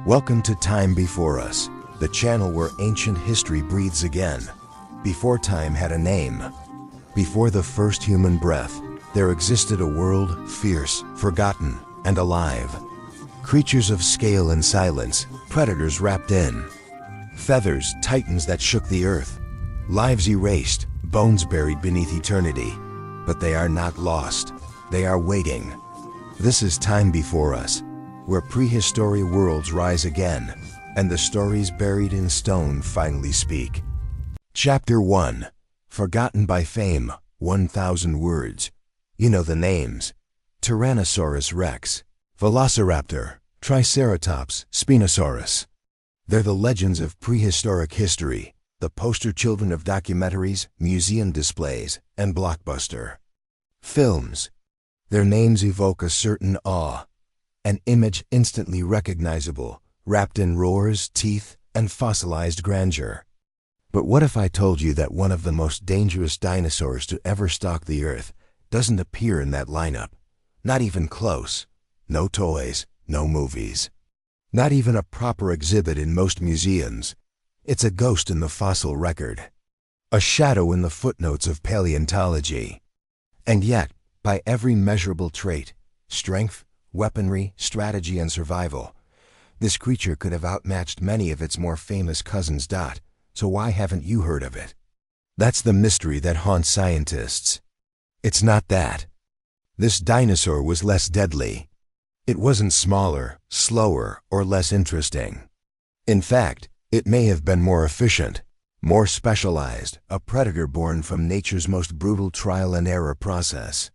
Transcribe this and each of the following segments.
Welcome to Time Before Us, the channel where ancient history breathes again. Before time had a name, before the first human breath, there existed a world fierce, forgotten, and alive. Creatures of scale and silence, predators wrapped in feathers, titans that shook the earth, lives erased, bones buried beneath eternity. But they are not lost, they are waiting. This is Time Before Us, where prehistory worlds rise again, and the stories buried in stone finally speak. Chapter 1. Forgotten by Fame, 1,000 Words. You know the names: Tyrannosaurus rex, Velociraptor, Triceratops, Spinosaurus. They're the legends of prehistoric history, the poster children of documentaries, museum displays, and blockbuster films. Their names evoke a certain awe, an image instantly recognizable, wrapped in roars, teeth, and fossilized grandeur. But what if I told you that one of the most dangerous dinosaurs to ever stalk the earth doesn't appear in that lineup? Not even close. No toys, no movies. Not even a proper exhibit in most museums. It's a ghost in the fossil record. A shadow in the footnotes of paleontology. And yet, by every measurable trait, strength, weaponry, strategy, and survival, this creature could have outmatched many of its more famous cousins. So why haven't you heard of it? That's the mystery that haunts scientists. It's not that. This dinosaur was less deadly. It wasn't smaller, slower, or less interesting. In fact, it may have been more efficient, more specialized, a predator born from nature's most brutal trial and error process.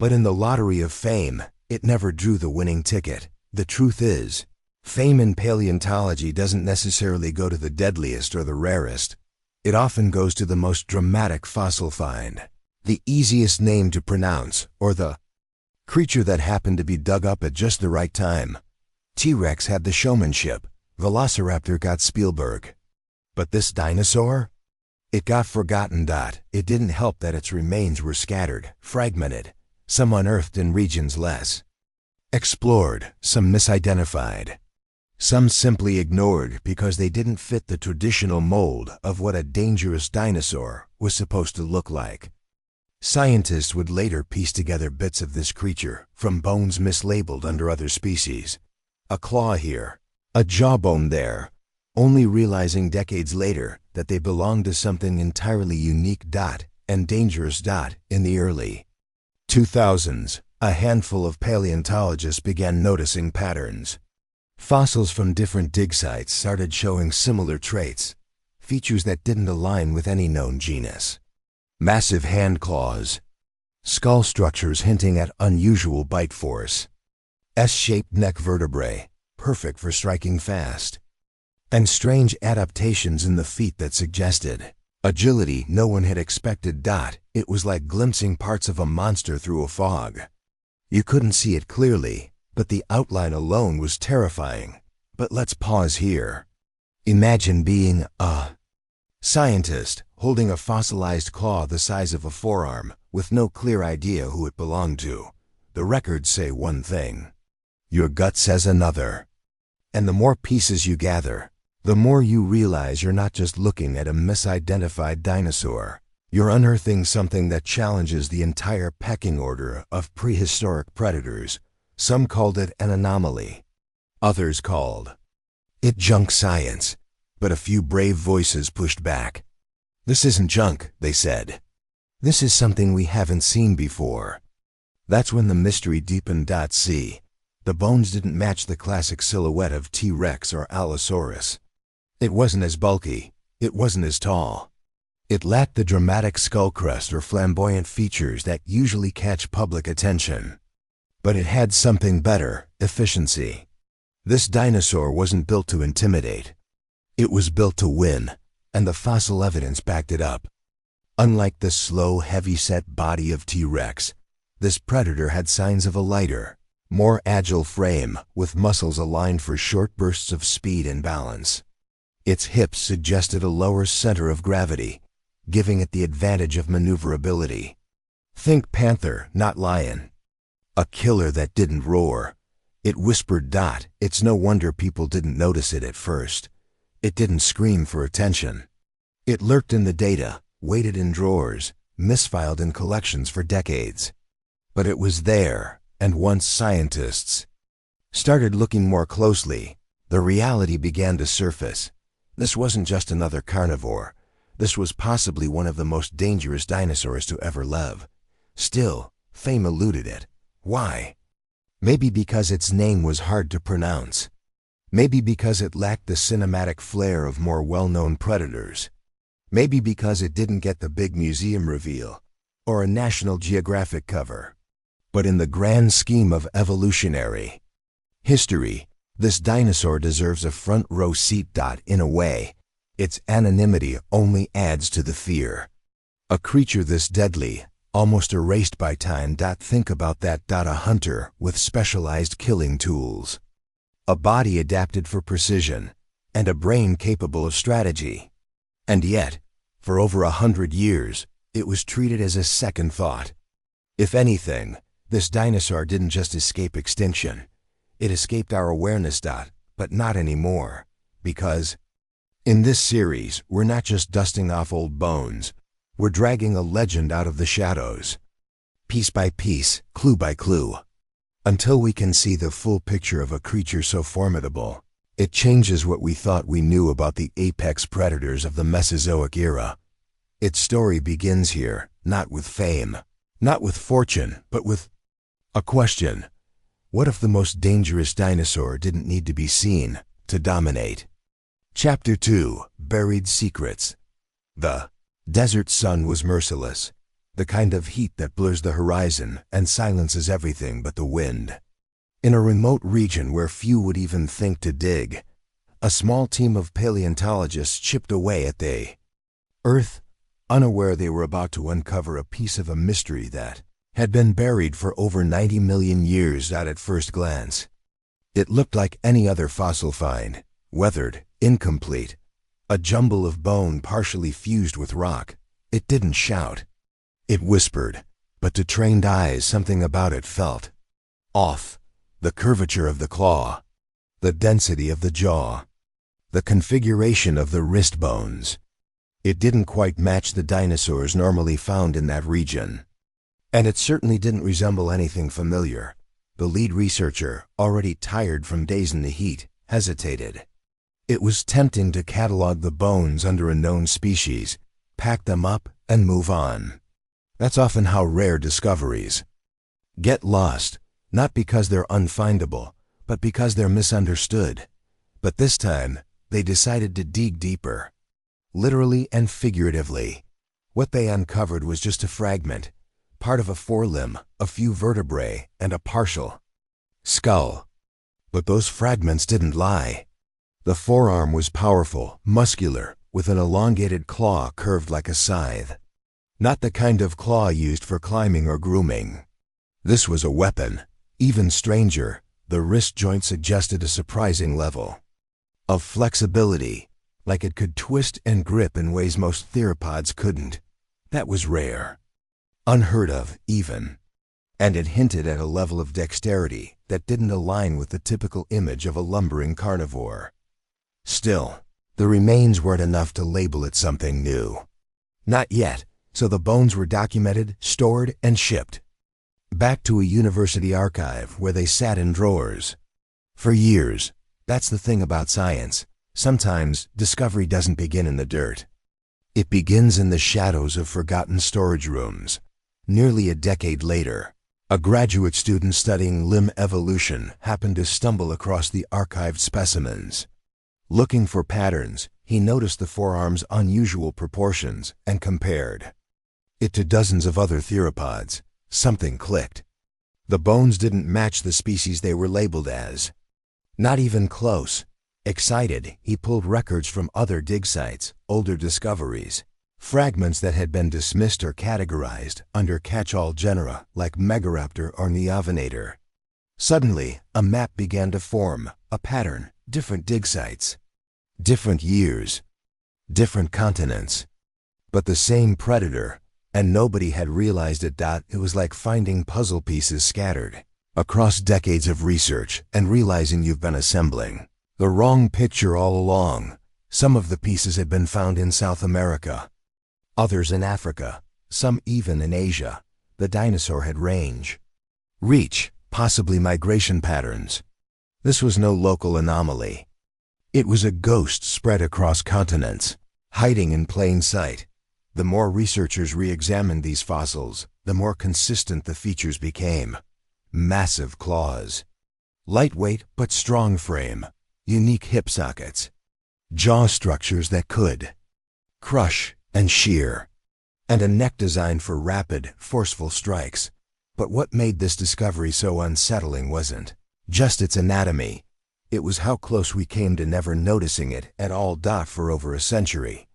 But in the lottery of fame, it never drew the winning ticket. The truth is, fame in paleontology doesn't necessarily go to the deadliest or the rarest. It often goes to the most dramatic fossil find, the easiest name to pronounce, or the creature that happened to be dug up at just the right time. T-Rex had the showmanship. Velociraptor got Spielberg. But this dinosaur? It got forgotten. It didn't help that its remains were scattered, fragmented, some unearthed in regions less explored, some misidentified. Some simply ignored because they didn't fit the traditional mold of what a dangerous dinosaur was supposed to look like. Scientists would later piece together bits of this creature from bones mislabeled under other species. A claw here, a jawbone there, only realizing decades later that they belonged to something entirely unique and dangerous. In the early 2000s, a handful of paleontologists began noticing patterns. Fossils from different dig sites started showing similar traits, features that didn't align with any known genus. Massive hand claws, skull structures hinting at unusual bite force, S-shaped neck vertebrae, perfect for striking fast, and strange adaptations in the feet that suggested agility no one had expected. It was like glimpsing parts of a monster through a fog. You couldn't see it clearly, but the outline alone was terrifying. But let's pause here. Imagine being a scientist holding a fossilized claw the size of a forearm with no clear idea who it belonged to. The records say one thing. Your gut says another. And the more pieces you gather, the more you realize you're not just looking at a misidentified dinosaur. You're unearthing something that challenges the entire pecking order of prehistoric predators. Some called it an anomaly. Others called it junk science. But a few brave voices pushed back. This isn't junk, they said. This is something we haven't seen before. That's when the mystery deepened. See, the bones didn't match the classic silhouette of T-Rex or Allosaurus. It wasn't as bulky. It wasn't as tall. It lacked the dramatic skull crest or flamboyant features that usually catch public attention. But it had something better: efficiency. This dinosaur wasn't built to intimidate. It was built to win, and the fossil evidence backed it up. Unlike the slow, heavy-set body of T-Rex, this predator had signs of a lighter, more agile frame with muscles aligned for short bursts of speed and balance. Its hips suggested a lower center of gravity, giving it the advantage of maneuverability. Think panther, not lion. A killer that didn't roar, It whispered. It's no wonder people didn't notice it at first. It didn't scream for attention. It lurked in the data, waited in drawers, misfiled in collections for decades. But it was there, and once scientists started looking more closely, the reality began to surface. This wasn't just another carnivore. This was possibly one of the most dangerous dinosaurs to ever live. Still, fame eluded it. Why? Maybe because its name was hard to pronounce. Maybe because it lacked the cinematic flair of more well-known predators. Maybe because it didn't get the big museum reveal or a National Geographic cover. But in the grand scheme of evolutionary history, this dinosaur deserves a front row seat. In a way, its anonymity only adds to the fear. A creature this deadly, almost erased by time. Think about that. A hunter with specialized killing tools, a body adapted for precision, and a brain capable of strategy. And yet, for over 100 years, it was treated as a second thought. If anything, this dinosaur didn't just escape extinction. It escaped our awareness. But not anymore. Because in this series, we're not just dusting off old bones. We're dragging a legend out of the shadows. Piece by piece, clue by clue. Until we can see the full picture of a creature so formidable, it changes what we thought we knew about the apex predators of the Mesozoic era. Its story begins here, not with fame, not with fortune, but with a question. What if the most dangerous dinosaur didn't need to be seen to dominate? Chapter 2: Buried Secrets. The desert sun was merciless, the kind of heat that blurs the horizon and silences everything but the wind. In a remote region where few would even think to dig, a small team of paleontologists chipped away at the earth, unaware they were about to uncover a piece of a mystery that had been buried for over 90 million years. At first glance, it looked like any other fossil find, weathered, incomplete, a jumble of bone partially fused with rock. It didn't shout. It whispered, but to trained eyes something about it felt off. The curvature of the claw, the density of the jaw, the configuration of the wrist bones. It didn't quite match the dinosaurs normally found in that region. And it certainly didn't resemble anything familiar. The lead researcher, already tired from days in the heat, hesitated. It was tempting to catalog the bones under a known species, pack them up, and move on. That's often how rare discoveries get lost, not because they're unfindable, but because they're misunderstood. But this time, they decided to dig deeper. Literally and figuratively. What they uncovered was just a fragment, part of a forelimb, a few vertebrae, and a partial skull. But those fragments didn't lie. The forearm was powerful, muscular, with an elongated claw curved like a scythe. Not the kind of claw used for climbing or grooming. This was a weapon. Even stranger, the wrist joint suggested a surprising level of flexibility, like it could twist and grip in ways most theropods couldn't. That was rare. Unheard of, even. And it hinted at a level of dexterity that didn't align with the typical image of a lumbering carnivore. Still, the remains weren't enough to label it something new. Not yet, so the bones were documented, stored, and shipped back to a university archive where they sat in drawers for years. That's the thing about science. Sometimes discovery doesn't begin in the dirt. It begins in the shadows of forgotten storage rooms. Nearly a decade later, a graduate student studying limb evolution happened to stumble across the archived specimens. Looking for patterns, he noticed the forearm's unusual proportions and compared it to dozens of other theropods. Something clicked. The bones didn't match the species they were labeled as. Not even close. Excited, he pulled records from other dig sites, older discoveries, fragments that had been dismissed or categorized under catch-all genera like Megaraptor or Neovenator. Suddenly, a map began to form, a pattern, different dig sites, different years, different continents, but the same predator, and nobody had realized it. It was like finding puzzle pieces scattered, Across decades of research and realizing you've been assembling the wrong picture all along. Some of the pieces had been found in South America, others in Africa, some even in Asia. The dinosaur had range, reach, possibly migration patterns. This was no local anomaly. It was a ghost spread across continents, hiding in plain sight. The more researchers re-examined these fossils, the more consistent the features became. Massive claws, lightweight but strong frame, unique hip sockets, jaw structures that could crush and shear, and a neck designed for rapid, forceful strikes. But what made this discovery so unsettling wasn't just its anatomy. It was how close we came to never noticing it at all. For over a century,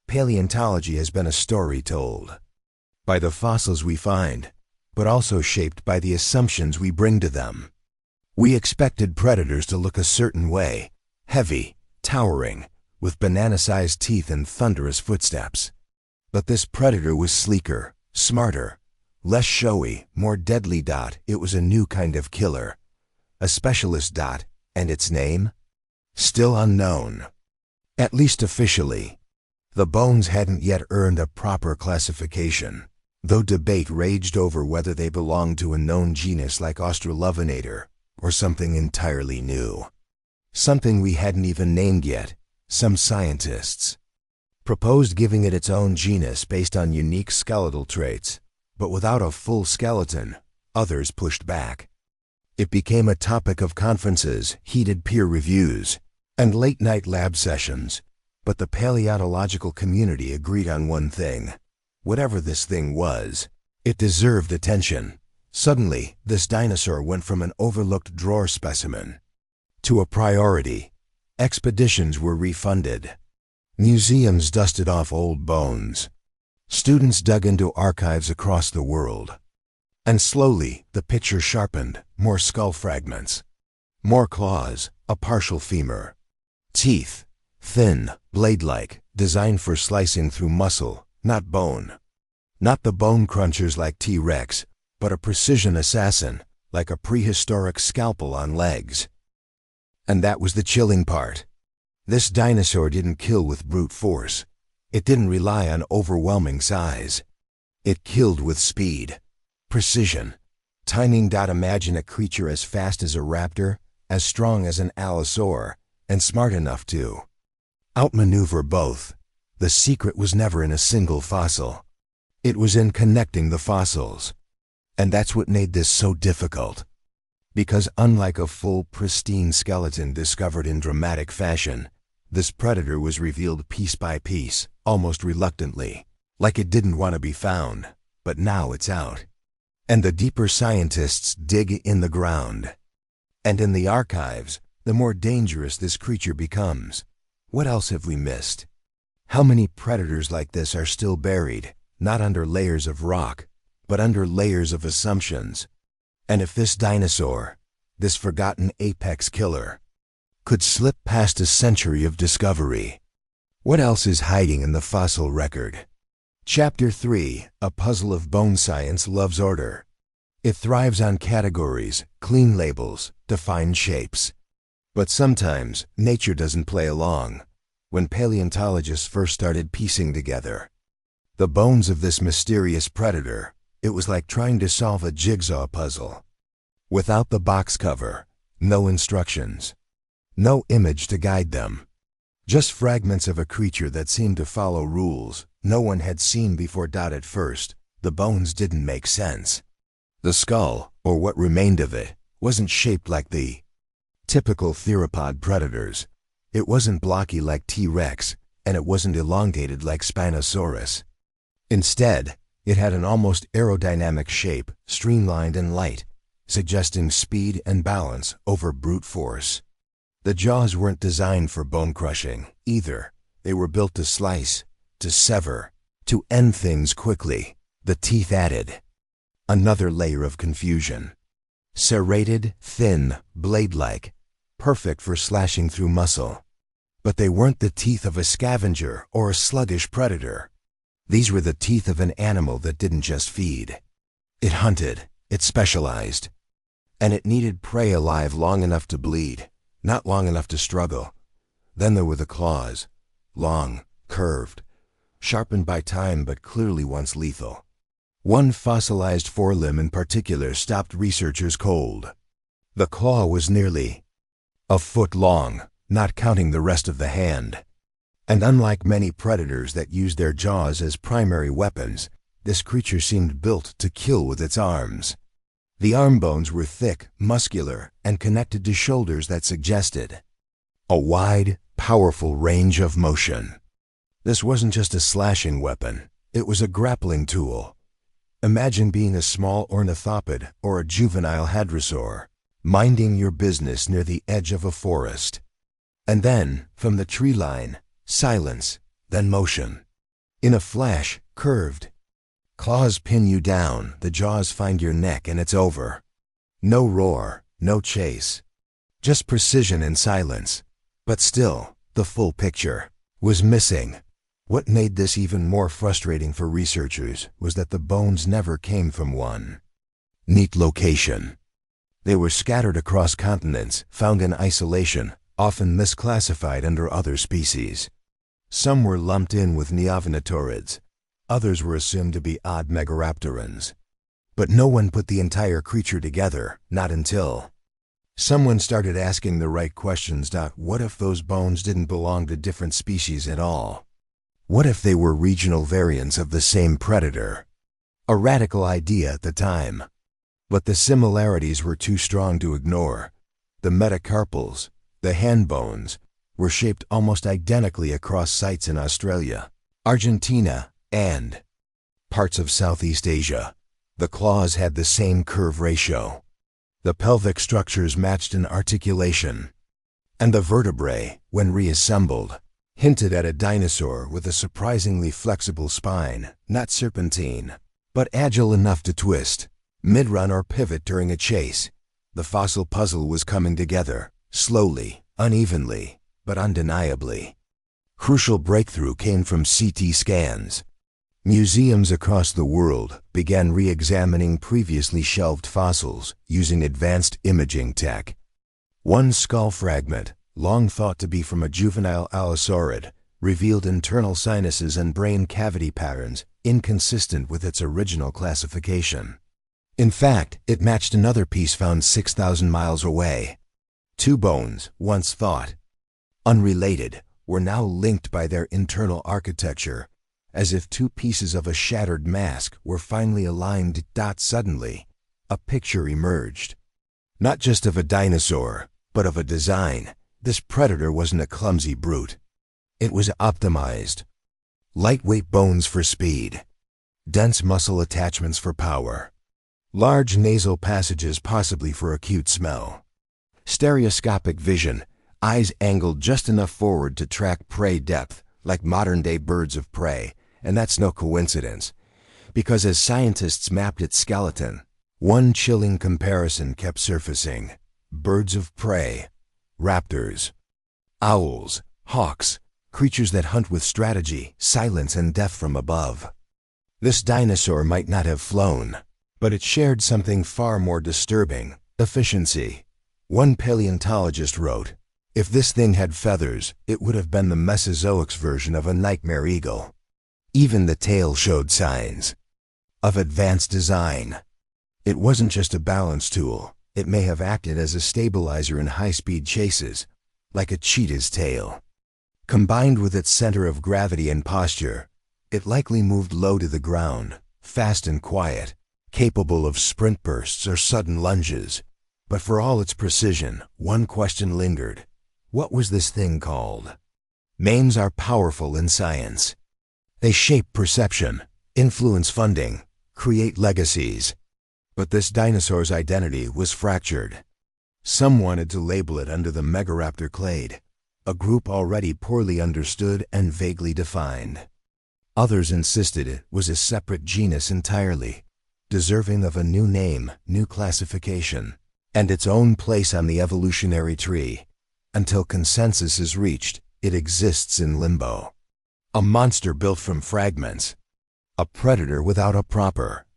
paleontology has been a story told by the fossils we find, but also shaped by the assumptions we bring to them. We expected predators to look a certain way, heavy, towering, with banana-sized teeth and thunderous footsteps. But this predator was sleeker, smarter, less showy, more deadly. It was a new kind of killer, a specialist. And its name? Still unknown. At least officially. The bones hadn't yet earned a proper classification, though debate raged over whether they belonged to a known genus like Australovenator or something entirely new. Something we hadn't even named yet. Some scientists proposed giving it its own genus based on unique skeletal traits, but without a full skeleton. Others pushed back. It became a topic of conferences, heated peer reviews, and late-night lab sessions. But the paleontological community agreed on one thing. Whatever this thing was, it deserved attention. Suddenly, this dinosaur went from an overlooked drawer specimen to a priority. Expeditions were refunded. Museums dusted off old bones. Students dug into archives across the world. And slowly, the picture sharpened. More skull fragments, more claws, a partial femur, teeth, thin, blade-like, designed for slicing through muscle, not bone. Not the bone crunchers like T-Rex, but a precision assassin, like a prehistoric scalpel on legs. And that was the chilling part. This dinosaur didn't kill with brute force. It didn't rely on overwhelming size. It killed with speed, precision, timing. Imagine a creature as fast as a raptor, as strong as an allosaur, and smart enough to outmaneuver both. The secret was never in a single fossil. It was in connecting the fossils. And that's what made this so difficult. Because unlike a full, pristine skeleton discovered in dramatic fashion, this predator was revealed piece by piece, almost reluctantly, like it didn't want to be found. But now it's out. And the deeper scientists dig in the ground and in the archives, the more dangerous this creature becomes. What else have we missed? How many predators like this are still buried, not under layers of rock, but under layers of assumptions? And if this dinosaur, this forgotten apex killer, could slip past a century of discovery, what else is hiding in the fossil record? Chapter 3, A Puzzle of Bone Science Loves Order. It thrives on categories, clean labels, defined shapes. But sometimes, nature doesn't play along. When paleontologists first started piecing together the bones of this mysterious predator, it was like trying to solve a jigsaw puzzle. Without the box cover, no instructions, no image to guide them. Just fragments of a creature that seemed to follow rules no one had seen before. At first, the bones didn't make sense. The skull, or what remained of it, wasn't shaped like the typical theropod predators. It wasn't blocky like T-Rex, and it wasn't elongated like Spinosaurus. Instead, it had an almost aerodynamic shape, streamlined and light, suggesting speed and balance over brute force. The jaws weren't designed for bone crushing, either. They were built to slice, to sever, to end things quickly. The teeth added another layer of confusion. Serrated, thin, blade-like, perfect for slashing through muscle. But they weren't the teeth of a scavenger or a sluggish predator. These were the teeth of an animal that didn't just feed. It hunted, it specialized. And it needed prey alive long enough to bleed, not long enough to struggle. Then there were the claws, long, curved, sharpened by time but clearly once lethal. One fossilized forelimb in particular stopped researchers cold. The claw was nearly a foot long, not counting the rest of the hand. And unlike many predators that use their jaws as primary weapons, this creature seemed built to kill with its arms. The arm bones were thick, muscular, and connected to shoulders that suggested a wide, powerful range of motion. This wasn't just a slashing weapon, it was a grappling tool. Imagine being a small ornithopod or a juvenile hadrosaur, minding your business near the edge of a forest. And then, from the tree line, silence, then motion. In a flash, curved. Claws pin you down, the jaws find your neck, and it's over. No roar, no chase. Just precision and silence. But still, the full picture was missing. What made this even more frustrating for researchers was that the bones never came from one neat location. They were scattered across continents, found in isolation, often misclassified under other species. Some were lumped in with neovenatorids. Others were assumed to be odd megaraptorans. But no one put the entire creature together, not until someone started asking the right questions. What if those bones didn't belong to different species at all? What if they were regional variants of the same predator? A radical idea at the time. But the similarities were too strong to ignore. The metacarpals, the hand bones, were shaped almost identically across sites in Australia, Argentina, and parts of Southeast Asia. The claws had the same curve ratio. The pelvic structures matched in articulation. And the vertebrae, when reassembled, hinted at a dinosaur with a surprisingly flexible spine, not serpentine, but agile enough to twist, mid-run or pivot during a chase. The fossil puzzle was coming together, slowly, unevenly, but undeniably. Crucial breakthrough came from CT scans. Museums across the world began re-examining previously shelved fossils using advanced imaging tech. One skull fragment, long thought to be from a juvenile allosauride, revealed internal sinuses and brain cavity patterns inconsistent with its original classification. In fact, it matched another piece found 6,000 miles away. Two bones, once thought unrelated, were now linked by their internal architecture, as if two pieces of a shattered mask were finally aligned. Suddenly, a picture emerged. Not just of a dinosaur, but of a design. This predator wasn't a clumsy brute. It was optimized. Lightweight bones for speed. Dense muscle attachments for power. Large nasal passages possibly for acute smell. Stereoscopic vision, eyes angled just enough forward to track prey depth, like modern-day birds of prey. And that's no coincidence, because as scientists mapped its skeleton, one chilling comparison kept surfacing. Birds of prey, raptors, owls, hawks, creatures that hunt with strategy, silence, and death from above. This dinosaur might not have flown, but it shared something far more disturbing: efficiency. One paleontologist wrote, "If this thing had feathers, it would have been the Mesozoic's version of a nightmare eagle." Even the tail showed signs of advanced design. It wasn't just a balance tool. It may have acted as a stabilizer in high-speed chases, like a cheetah's tail. Combined with its center of gravity and posture, it likely moved low to the ground, fast and quiet, capable of sprint bursts or sudden lunges. But for all its precision, one question lingered. What was this thing called? Names are powerful in science. They shape perception, influence funding, create legacies. But this dinosaur's identity was fractured. Some wanted to label it under the Megaraptor clade, a group already poorly understood and vaguely defined. Others insisted it was a separate genus entirely, deserving of a new name, new classification, and its own place on the evolutionary tree. Until consensus is reached, it exists in limbo. A monster built from fragments. A predator without a proper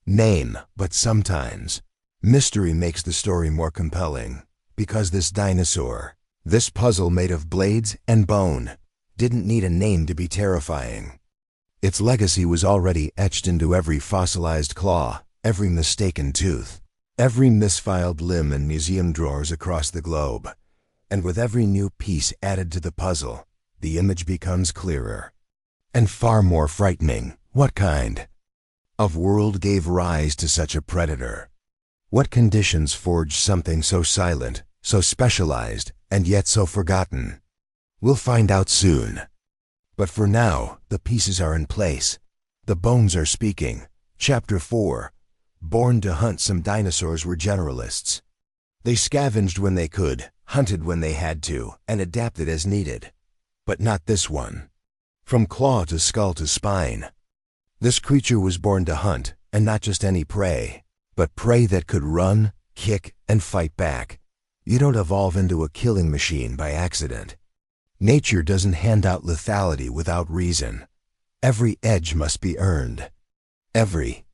name, but sometimes Mystery makes the story more compelling, because this dinosaur, this puzzle made of blades and bone, didn't need a name to be terrifying. Its legacy was already etched into every fossilized claw, every mistaken tooth, every misfiled limb in museum drawers across the globe. And with every new piece added to the puzzle, the image becomes clearer. And far more frightening. What kind of world gave rise to such a predator? What conditions forged something so silent, so specialized, and yet so forgotten? We'll find out soon. But for now, the pieces are in place. The bones are speaking. Chapter 4. Born to hunt, some dinosaurs were generalists. They scavenged when they could, hunted when they had to, and adapted as needed. But not this one. From claw to skull to spine. This creature was born to hunt, and not just any prey, but prey that could run, kick, and fight back. You don't evolve into a killing machine by accident. Nature doesn't hand out lethality without reason. Every edge must be earned. Every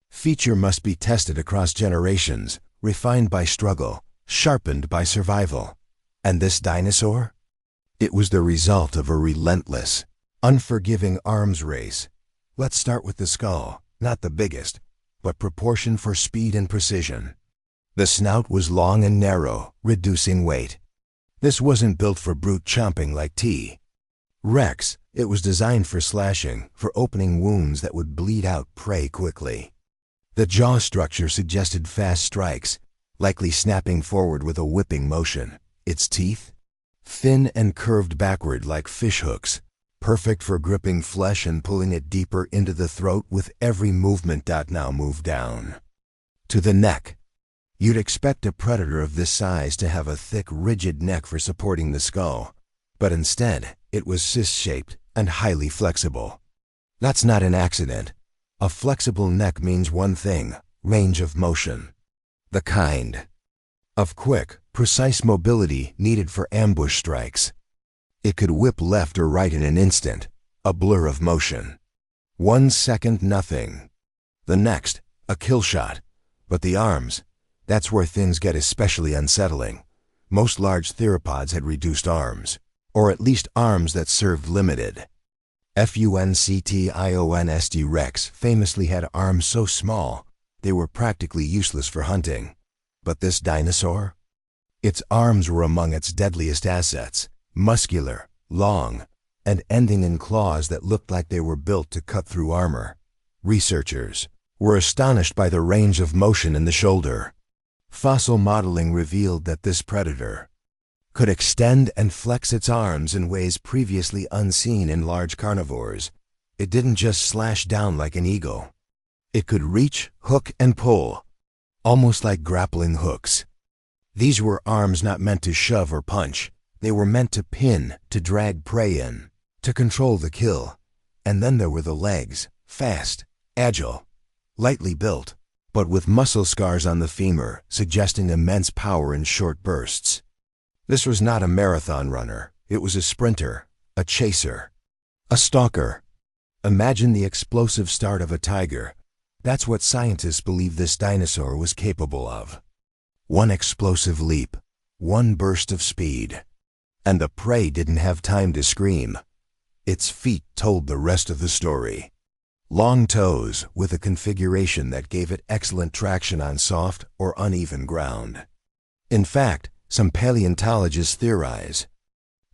feature must be tested across generations, refined by struggle, sharpened by survival. And this dinosaur? It was the result of a relentless, unforgiving arms race. Let's start with the skull, not the biggest, but proportioned for speed and precision. The snout was long and narrow, reducing weight. This wasn't built for brute chomping like T-Rex. It was designed for slashing, for opening wounds that would bleed out prey quickly. The jaw structure suggested fast strikes, likely snapping forward with a whipping motion. Its teeth? Thin and curved backward like fish hooks, perfect for gripping flesh and pulling it deeper into the throat with every movement. Now move down to the neck. You'd expect a predator of this size to have a thick, rigid neck for supporting the skull, but instead, it was cyst-shaped and highly flexible. That's not an accident. A flexible neck means one thing: range of motion. The kind of quick, precise mobility needed for ambush strikes. It could whip left or right in an instant, a blur of motion. 1 second, nothing. The next, a kill shot. But the arms, that's where things get especially unsettling. Most large theropods had reduced arms, or at least arms that served limited. Functionist Rex famously had arms so small, they were practically useless for hunting. But this dinosaur? Its arms were among its deadliest assets, muscular, long, and ending in claws that looked like they were built to cut through armor. Researchers were astonished by the range of motion in the shoulder. Fossil modeling revealed that this predator could extend and flex its arms in ways previously unseen in large carnivores. It didn't just slash down like an eagle. It could reach, hook, and pull, almost like grappling hooks. These were arms not meant to shove or punch. They were meant to pin, to drag prey in, to control the kill. And then there were the legs, fast, agile, lightly built, but with muscle scars on the femur, suggesting immense power in short bursts. This was not a marathon runner. It was a sprinter, a chaser, a stalker. Imagine the explosive start of a tiger. That's what scientists believe this dinosaur was capable of. One explosive leap, one burst of speed. And the prey didn't have time to scream. Its feet told the rest of the story. Long toes with a configuration that gave it excellent traction on soft or uneven ground. In fact, some paleontologists theorize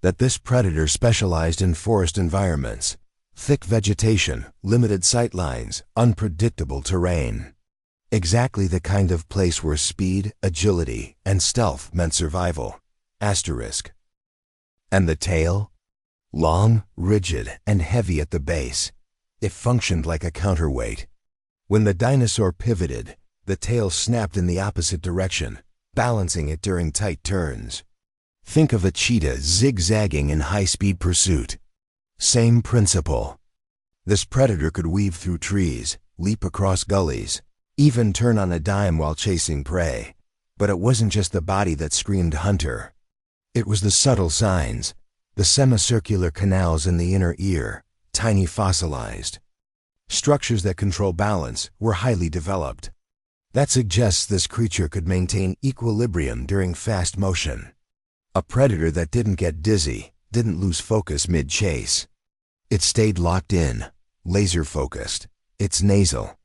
that this predator specialized in forest environments, thick vegetation, limited sightlines, unpredictable terrain. Exactly the kind of place where speed, agility, and stealth meant survival. Asterisk. And the tail? Long, rigid, and heavy at the base. It functioned like a counterweight. When the dinosaur pivoted, the tail snapped in the opposite direction, balancing it during tight turns. Think of a cheetah zigzagging in high-speed pursuit. Same principle. This predator could weave through trees, leap across gullies, even turn on a dime while chasing prey. But it wasn't just the body that screamed hunter. It was the subtle signs, the semicircular canals in the inner ear, tiny fossilized. Structures that control balance were highly developed. That suggests this creature could maintain equilibrium during fast motion. A predator that didn't get dizzy, didn't lose focus mid-chase. It stayed locked in, laser-focused. Its nasal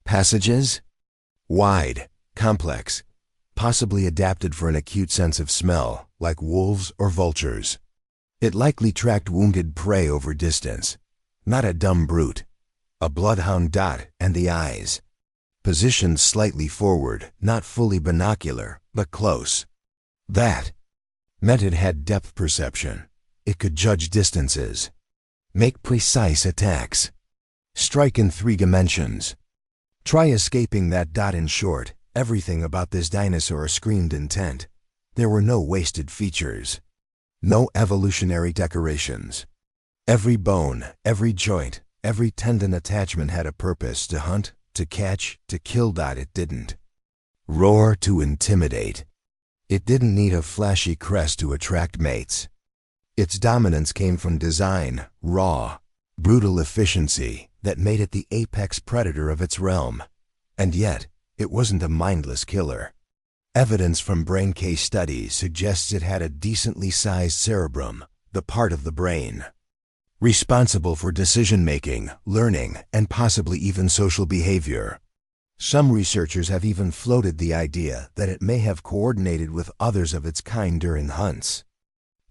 passages? Wide, complex, possibly adapted for an acute sense of smell, like wolves or vultures. It likely tracked wounded prey over distance. Not a dumb brute. A bloodhound dot and the eyes. Positioned slightly forward, not fully binocular, but close. That meant it had depth perception. It could judge distances. Make precise attacks. Strike in 3 dimensions. Try escaping that dot. In short, everything about this dinosaur screamed intent. There were no wasted features. No evolutionary decorations. Every bone, every joint, every tendon attachment had a purpose: to hunt, to catch, to kill. It didn't roar to intimidate. It didn't need a flashy crest to attract mates. Its dominance came from design, raw, brutal efficiency that made it the apex predator of its realm. And yet, it wasn't a mindless killer. Evidence from brain case studies suggests it had a decently sized cerebrum, the part of the brain responsible for decision-making, learning, and possibly even social behavior. Some researchers have even floated the idea that it may have coordinated with others of its kind during hunts.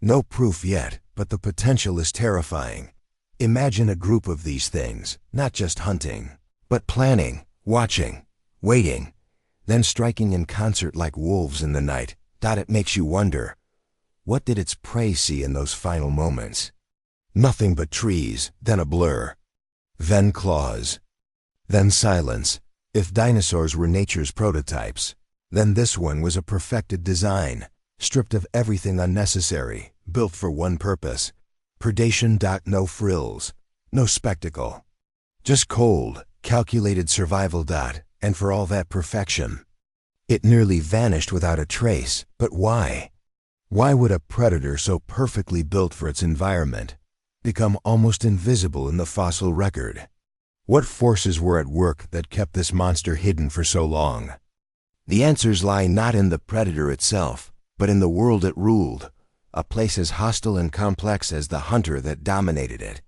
No proof yet, but the potential is terrifying. Imagine a group of these things, not just hunting, but planning, watching, waiting, then striking in concert like wolves in the night. It makes you wonder, what did its prey see in those final moments? Nothing but trees, then a blur, then claws, then silence. If dinosaurs were nature's prototypes, then this one was a perfected design, stripped of everything unnecessary, built for one purpose: predation. No frills, no spectacle. Just cold, calculated survival. And for all that perfection, it nearly vanished without a trace. But why? Why would a predator so perfectly built for its environment become almost invisible in the fossil record? What forces were at work that kept this monster hidden for so long? The answers lie not in the predator itself, but in the world it ruled, a place as hostile and complex as the hunter that dominated it.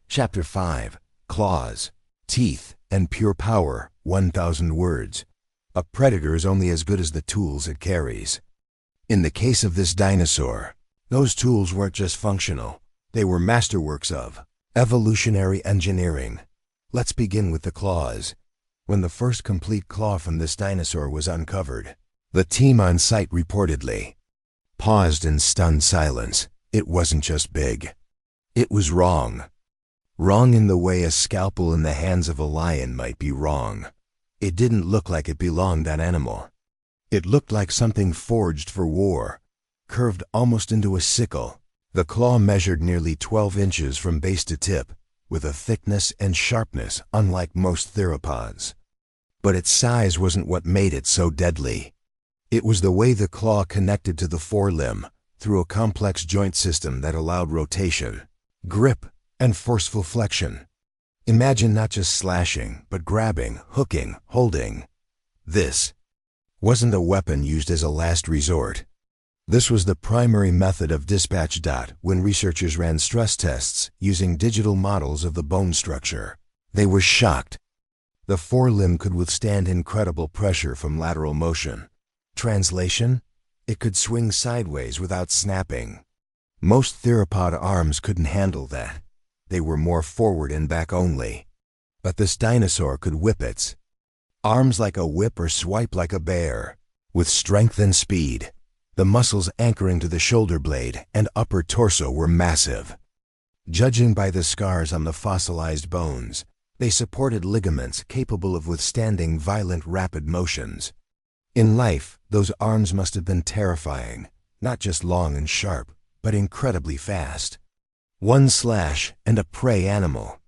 Chapter 5: Claws, Teeth, and Pure Power. 1,000 words. A predator is only as good as the tools it carries. In the case of this dinosaur, those tools weren't just functional. They were masterworks of evolutionary engineering. Let's begin with the claws. When the first complete claw from this dinosaur was uncovered, the team on site reportedly paused in stunned silence. It wasn't just big. It was wrong. Wrong in the way a scalpel in the hands of a lion might be wrong. It didn't look like it belonged on animal. It looked like something forged for war, curved almost into a sickle. The claw measured nearly 12 inches from base to tip, with a thickness and sharpness unlike most theropods. But its size wasn't what made it so deadly. It was the way the claw connected to the forelimb through a complex joint system that allowed rotation, grip, and forceful flexion. Imagine not just slashing, but grabbing, hooking, holding. This wasn't a weapon used as a last resort. This was the primary method of dispatch. When researchers ran stress tests using digital models of the bone structure, they were shocked. The forelimb could withstand incredible pressure from lateral motion. Translation: it could swing sideways without snapping. Most theropod arms couldn't handle that. They were more forward and back only. But this dinosaur could whip its arms like a whip or swipe like a bear, with strength and speed. The muscles anchoring to the shoulder blade and upper torso were massive. Judging by the scars on the fossilized bones, they supported ligaments capable of withstanding violent, rapid motions. In life, those arms must have been terrifying, not just long and sharp, but incredibly fast. One slash, and a prey animal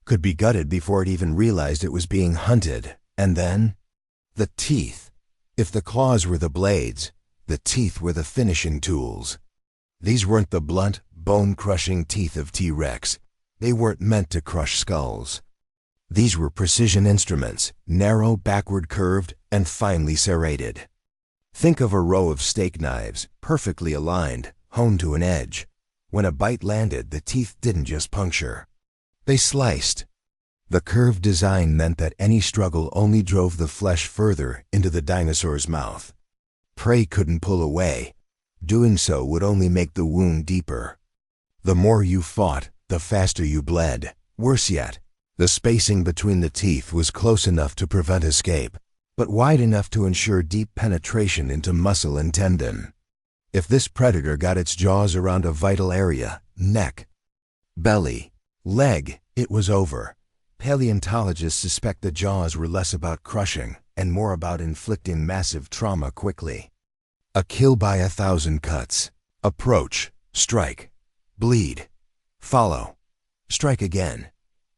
could be gutted before it even realized it was being hunted. And then, the teeth. If the claws were the blades, the teeth were the finishing tools. These weren't the blunt, bone-crushing teeth of T-Rex. They weren't meant to crush skulls. These were precision instruments, narrow, backward curved, and finely serrated. Think of a row of steak knives, perfectly aligned, honed to an edge. When a bite landed, the teeth didn't just puncture. They sliced. The curved design meant that any struggle only drove the flesh further into the dinosaur's mouth. Prey couldn't pull away. Doing so would only make the wound deeper. The more you fought, the faster you bled. Worse yet, the spacing between the teeth was close enough to prevent escape, but wide enough to ensure deep penetration into muscle and tendon. If this predator got its jaws around a vital area, neck, belly, leg, it was over. Paleontologists suspect the jaws were less about crushing and more about inflicting massive trauma quickly. A kill by 1,000 cuts. Approach, strike, bleed, follow, strike again.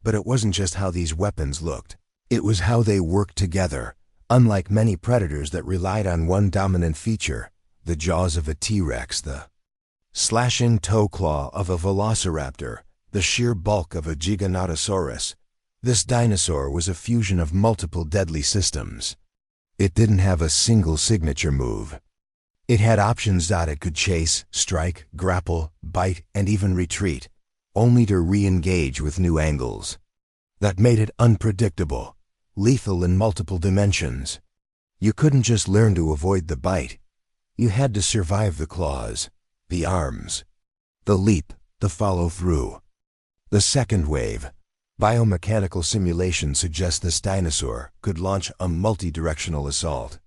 But it wasn't just how these weapons looked. It was how they worked together. Unlike many predators that relied on one dominant feature, the jaws of a T-Rex, the slashing toe claw of a velociraptor, the sheer bulk of a Giganotosaurus, this dinosaur was a fusion of multiple deadly systems. It didn't have a single signature move. It had options that it could chase, strike, grapple, bite, and even retreat, only to re-engage with new angles. That made it unpredictable, lethal in multiple dimensions. You couldn't just learn to avoid the bite. You had to survive the claws, the arms, the leap, the follow-through. The second wave, biomechanical simulation, suggests this dinosaur could launch a multi-directional assault.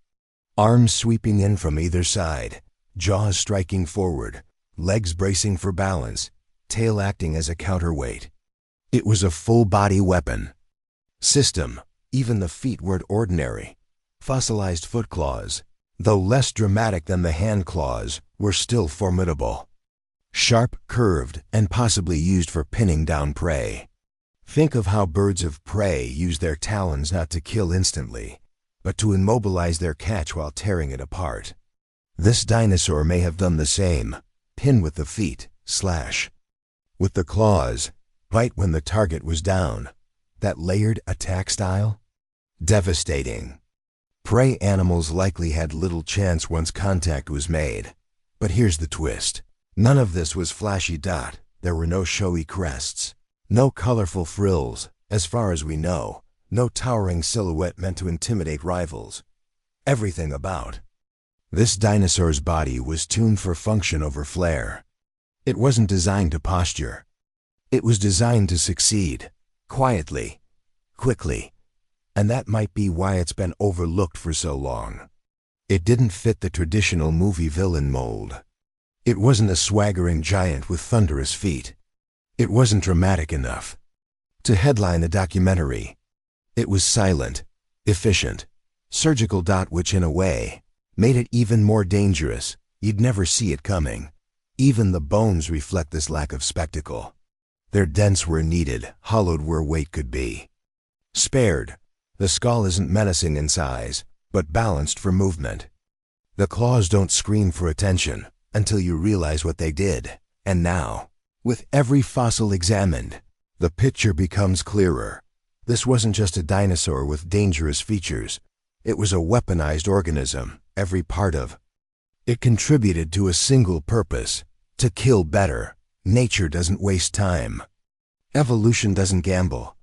Arms sweeping in from either side, jaws striking forward, legs bracing for balance, tail acting as a counterweight. It was a full-body weapon. System, even the feet weren't ordinary. Fossilized foot claws, though less dramatic than the hand claws, were still formidable. Sharp, curved, and possibly used for pinning down prey. Think of how birds of prey use their talons not to kill instantly, but to immobilize their catch while tearing it apart. This dinosaur may have done the same. Pin with the feet, slash with the claws, bite when the target was down. That layered attack style? Devastating. Prey animals likely had little chance once contact was made. But here's the twist. None of this was flashy dot. There were no showy crests, no colorful frills, as far as we know, no towering silhouette meant to intimidate rivals. Everything about this dinosaur's body was tuned for function over flair. It wasn't designed to posture. It was designed to succeed, quietly, quickly, and that might be why it's been overlooked for so long. It didn't fit the traditional movie villain mold. It wasn't a swaggering giant with thunderous feet. It wasn't dramatic enough to headline a documentary. It was silent, efficient, surgical dot, which in a way made it even more dangerous. You'd never see it coming. Even the bones reflect this lack of spectacle. They're dense where needed, hollowed where weight could be. Spared. The skull isn't menacing in size, but balanced for movement. The claws don't scream for attention until you realize what they did. And now, with every fossil examined, the picture becomes clearer. This wasn't just a dinosaur with dangerous features. It was a weaponized organism, every part of it contributed to a single purpose: to kill better. Nature doesn't waste time. Evolution doesn't gamble.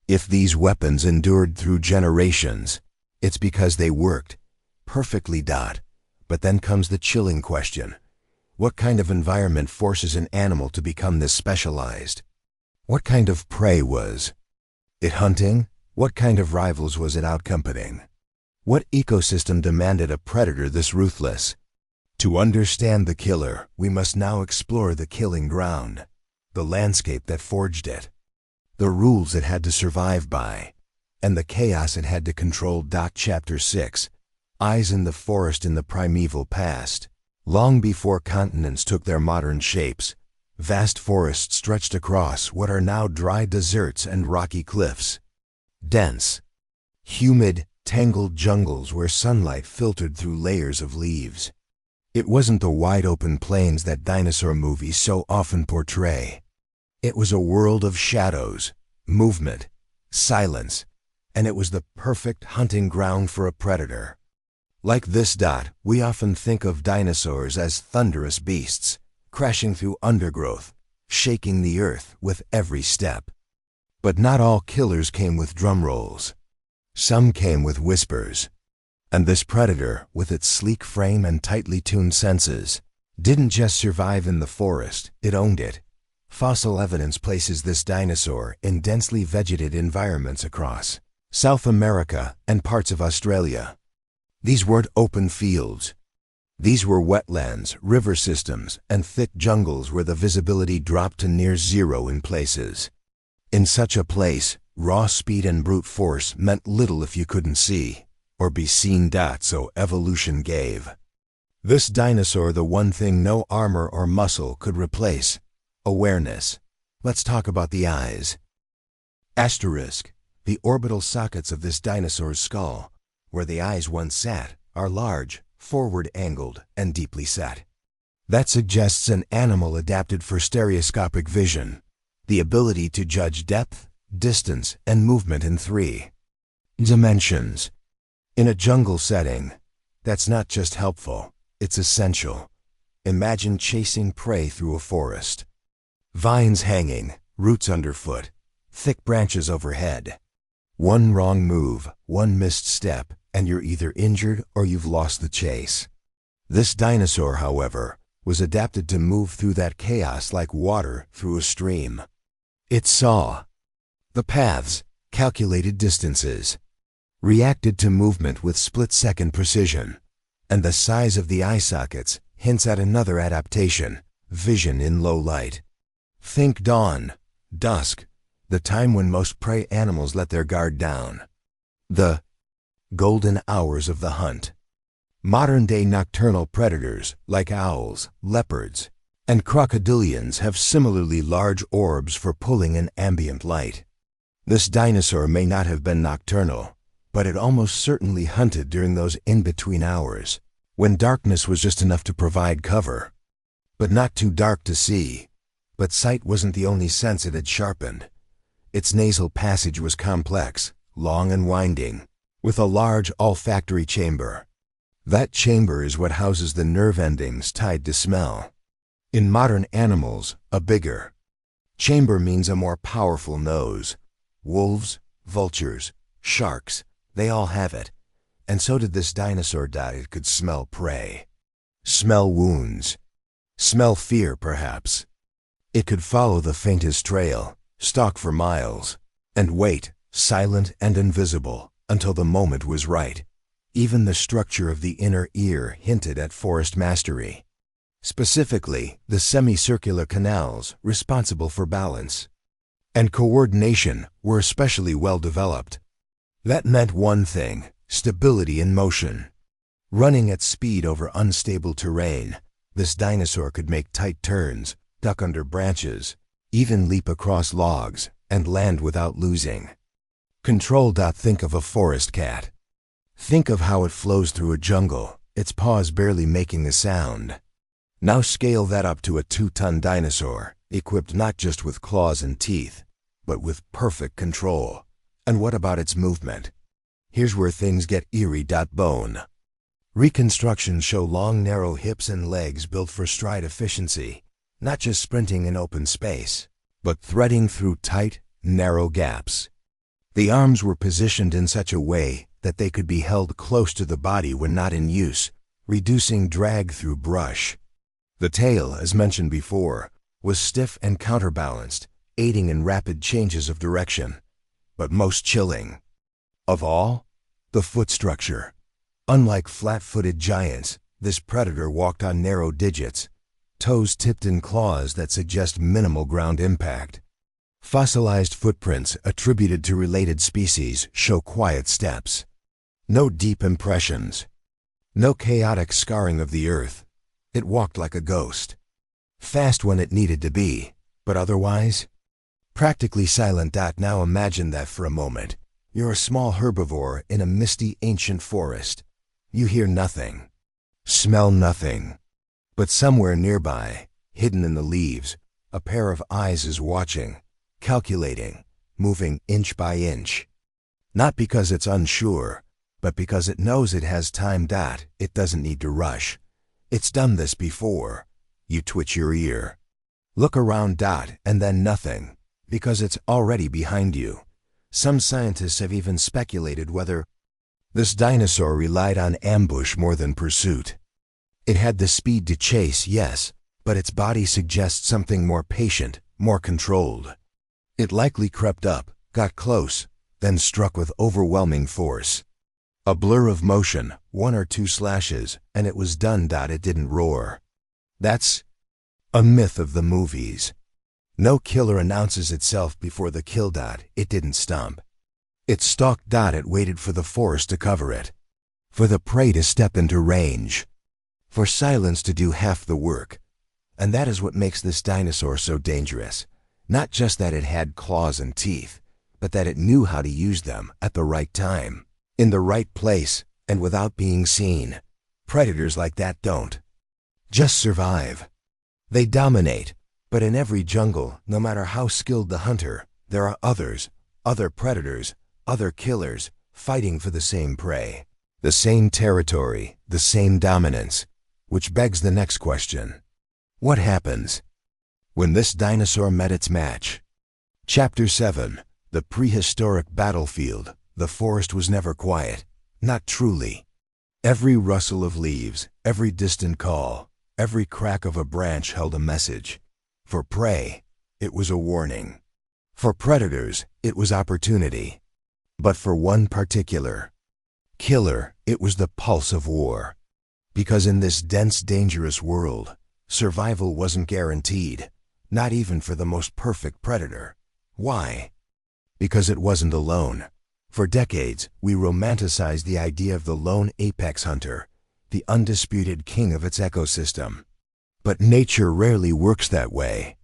If these weapons endured through generations, it's because they worked perfectly. But then comes the chilling question. What kind of environment forces an animal to become this specialized? What kind of prey was it hunting? What kind of rivals was it outcompeting? What ecosystem demanded a predator this ruthless? To understand the killer, we must now explore the killing ground, the landscape that forged it, the rules it had to survive by, and the chaos it had to control. Chapter 6. Eyes in the forest. In the primeval past, long before continents took their modern shapes, vast forests stretched across what are now dry deserts and rocky cliffs. Dense, humid, tangled jungles where sunlight filtered through layers of leaves. It wasn't the wide-open plains that dinosaur movies so often portray. It was a world of shadows, movement, silence, and it was the perfect hunting ground for a predator. Like this dot, we often think of dinosaurs as thunderous beasts, crashing through undergrowth, shaking the earth with every step. But not all killers came with drum rolls. Some came with whispers. And this predator, with its sleek frame and tightly tuned senses, didn't just survive in the forest, it owned it. Fossil evidence places this dinosaur in densely vegetated environments across South America and parts of Australia. These weren't open fields. These were wetlands, river systems, and thick jungles where the visibility dropped to near zero in places. In such a place, raw speed and brute force meant little if you couldn't see, or be seen. So evolution gave this dinosaur the one thing no armor or muscle could replace: awareness. Let's talk about the eyes. Asterisk. The orbital sockets of this dinosaur's skull, where the eyes once sat, are large, forward-angled, and deeply set. That suggests an animal adapted for stereoscopic vision, the ability to judge depth, distance, and movement in 3 dimensions. In a jungle setting, that's not just helpful, it's essential. Imagine chasing prey through a forest. Vines hanging, roots underfoot, thick branches overhead. One wrong move, one missed step, and you're either injured or you've lost the chase. This dinosaur, however, was adapted to move through that chaos like water through a stream. It saw the paths, calculated distances, reacted to movement with split-second precision, and the size of the eye sockets hints at another adaptation: vision in low light. Think dawn, dusk, the time when most prey animals let their guard down. The golden hours of the hunt. Modern-day nocturnal predators, like owls, leopards, and crocodilians, have similarly large orbs for pulling in ambient light. This dinosaur may not have been nocturnal, but it almost certainly hunted during those in-between hours, when darkness was just enough to provide cover. But not too dark to see. But sight wasn't the only sense it had sharpened. Its nasal passage was complex, long and winding, with a large olfactory chamber. That chamber is what houses the nerve endings tied to smell. In modern animals, a bigger chamber means a more powerful nose. Wolves, vultures, sharks, they all have it. And so did this dinosaur. It could smell prey, smell wounds, smell fear perhaps. It could follow the faintest trail, stalk for miles, and wait, silent and invisible, until the moment was right. Even the structure of the inner ear hinted at forest mastery. Specifically, the semicircular canals responsible for balance and coordination were especially well developed. That meant one thing: stability in motion. Running at speed over unstable terrain, this dinosaur could make tight turns, duck under branches, even leap across logs, and land without losing control. Think of a forest cat. Think of how it flows through a jungle, its paws barely making a sound. Now scale that up to a 2-ton dinosaur, equipped not just with claws and teeth, but with perfect control. And what about its movement? Here's where things get eerie. Bone reconstructions show long, narrow hips and legs built for stride efficiency, not just sprinting in open space, but threading through tight, narrow gaps. The arms were positioned in such a way that they could be held close to the body when not in use, reducing drag through brush. The tail, as mentioned before, was stiff and counterbalanced, aiding in rapid changes of direction. But most chilling of all, the foot structure. Unlike flat-footed giants, this predator walked on narrow digits, toes tipped in claws that suggest minimal ground impact. Fossilized footprints attributed to related species show quiet steps. No deep impressions. No chaotic scarring of the earth. It walked like a ghost. Fast when it needed to be, but otherwise practically silent. Now imagine that for a moment. You're a small herbivore in a misty, ancient forest. You hear nothing, smell nothing. But somewhere nearby, hidden in the leaves, a pair of eyes is watching, calculating, moving inch by inch. Not because it's unsure, But because it knows it has time, it doesn't need to rush. It's done this before. You twitch your ear. Look around, and then nothing, because it's already behind you. Some scientists have even speculated whether this dinosaur relied on ambush more than pursuit. It had the speed to chase, yes, but its body suggests something more patient, more controlled. It likely crept up, got close, then struck with overwhelming force. A blur of motion, 1 or 2 slashes, and it was done. It didn't roar. That's a myth of the movies. No killer announces itself before the kill. It didn't stomp. It stalked. It waited for the forest to cover it, for the prey to step into range, for silence to do half the work. And that is what makes this dinosaur so dangerous. Not just that it had claws and teeth, but that it knew how to use them at the right time, in the right place, and without being seen. Predators like that don't just survive. They dominate. But in every jungle, no matter how skilled the hunter, there are others, other predators, other killers, fighting for the same prey, the same territory, the same dominance. Which begs the next question. What happens when this dinosaur met its match? Chapter 7. The Prehistoric Battlefield. The forest was never quiet. Not truly. Every rustle of leaves, every distant call, every crack of a branch held a message. For prey, it was a warning. For predators, it was opportunity. But for one particular killer, it was the pulse of war. Because in this dense, dangerous world, survival wasn't guaranteed, not even for the most perfect predator. Why? Because it wasn't alone. For decades, we romanticized the idea of the lone apex hunter, the undisputed king of its ecosystem. But nature rarely works that way.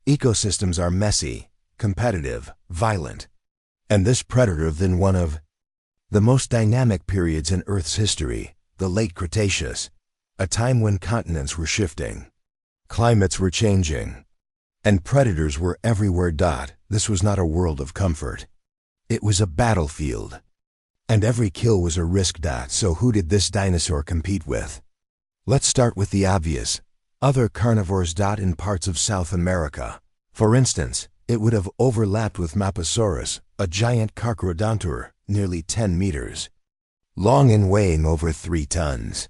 Ecosystems are messy, competitive, violent. And this predator lived in one of the most dynamic periods in Earth's history, the late Cretaceous, a time when continents were shifting, climates were changing, and predators were everywhere. This was not a world of comfort. It was a battlefield. And every kill was a risk. So who did this dinosaur compete with? Let's start with the obvious. Other carnivores. In parts of South America, for instance, it would have overlapped with Mapasaurus, a giant carcharodontor, nearly 10 meters long and weighing over 3 tons.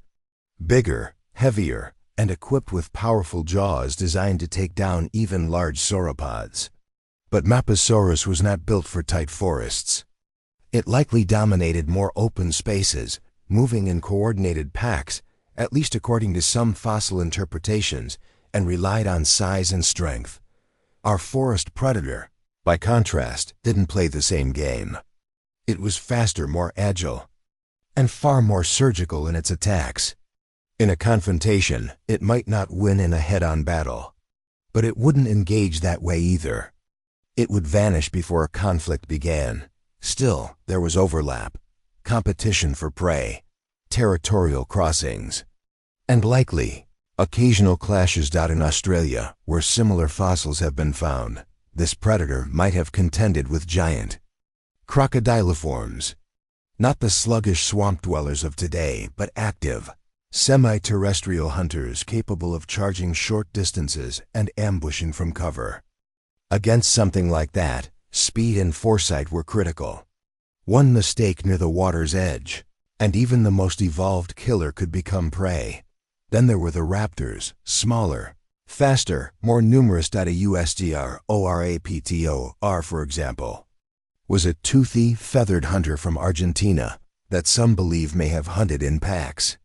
Bigger, heavier, and equipped with powerful jaws designed to take down even large sauropods. But Mapasaurus was not built for tight forests. It likely dominated more open spaces, moving in coordinated packs, at least according to some fossil interpretations, and relied on size and strength. Our forest predator, by contrast, didn't play the same game. It was faster, more agile, and far more surgical in its attacks. In a confrontation, it might not win in a head-on battle, but it wouldn't engage that way either. It would vanish before a conflict began. Still, there was overlap, competition for prey, territorial crossings, and likely occasional clashes. In Australia, where similar fossils have been found, this predator might have contended with giant crocodiliforms, not the sluggish swamp dwellers of today, but active, semi-terrestrial hunters capable of charging short distances and ambushing from cover. Against something like that, speed and foresight were critical. One mistake near the water's edge, and even the most evolved killer could become prey. Then there were the raptors, smaller, faster, more numerous. A USDR-ORAPTOR, for example, was a toothy, feathered hunter from Argentina that some believe may have hunted in packs.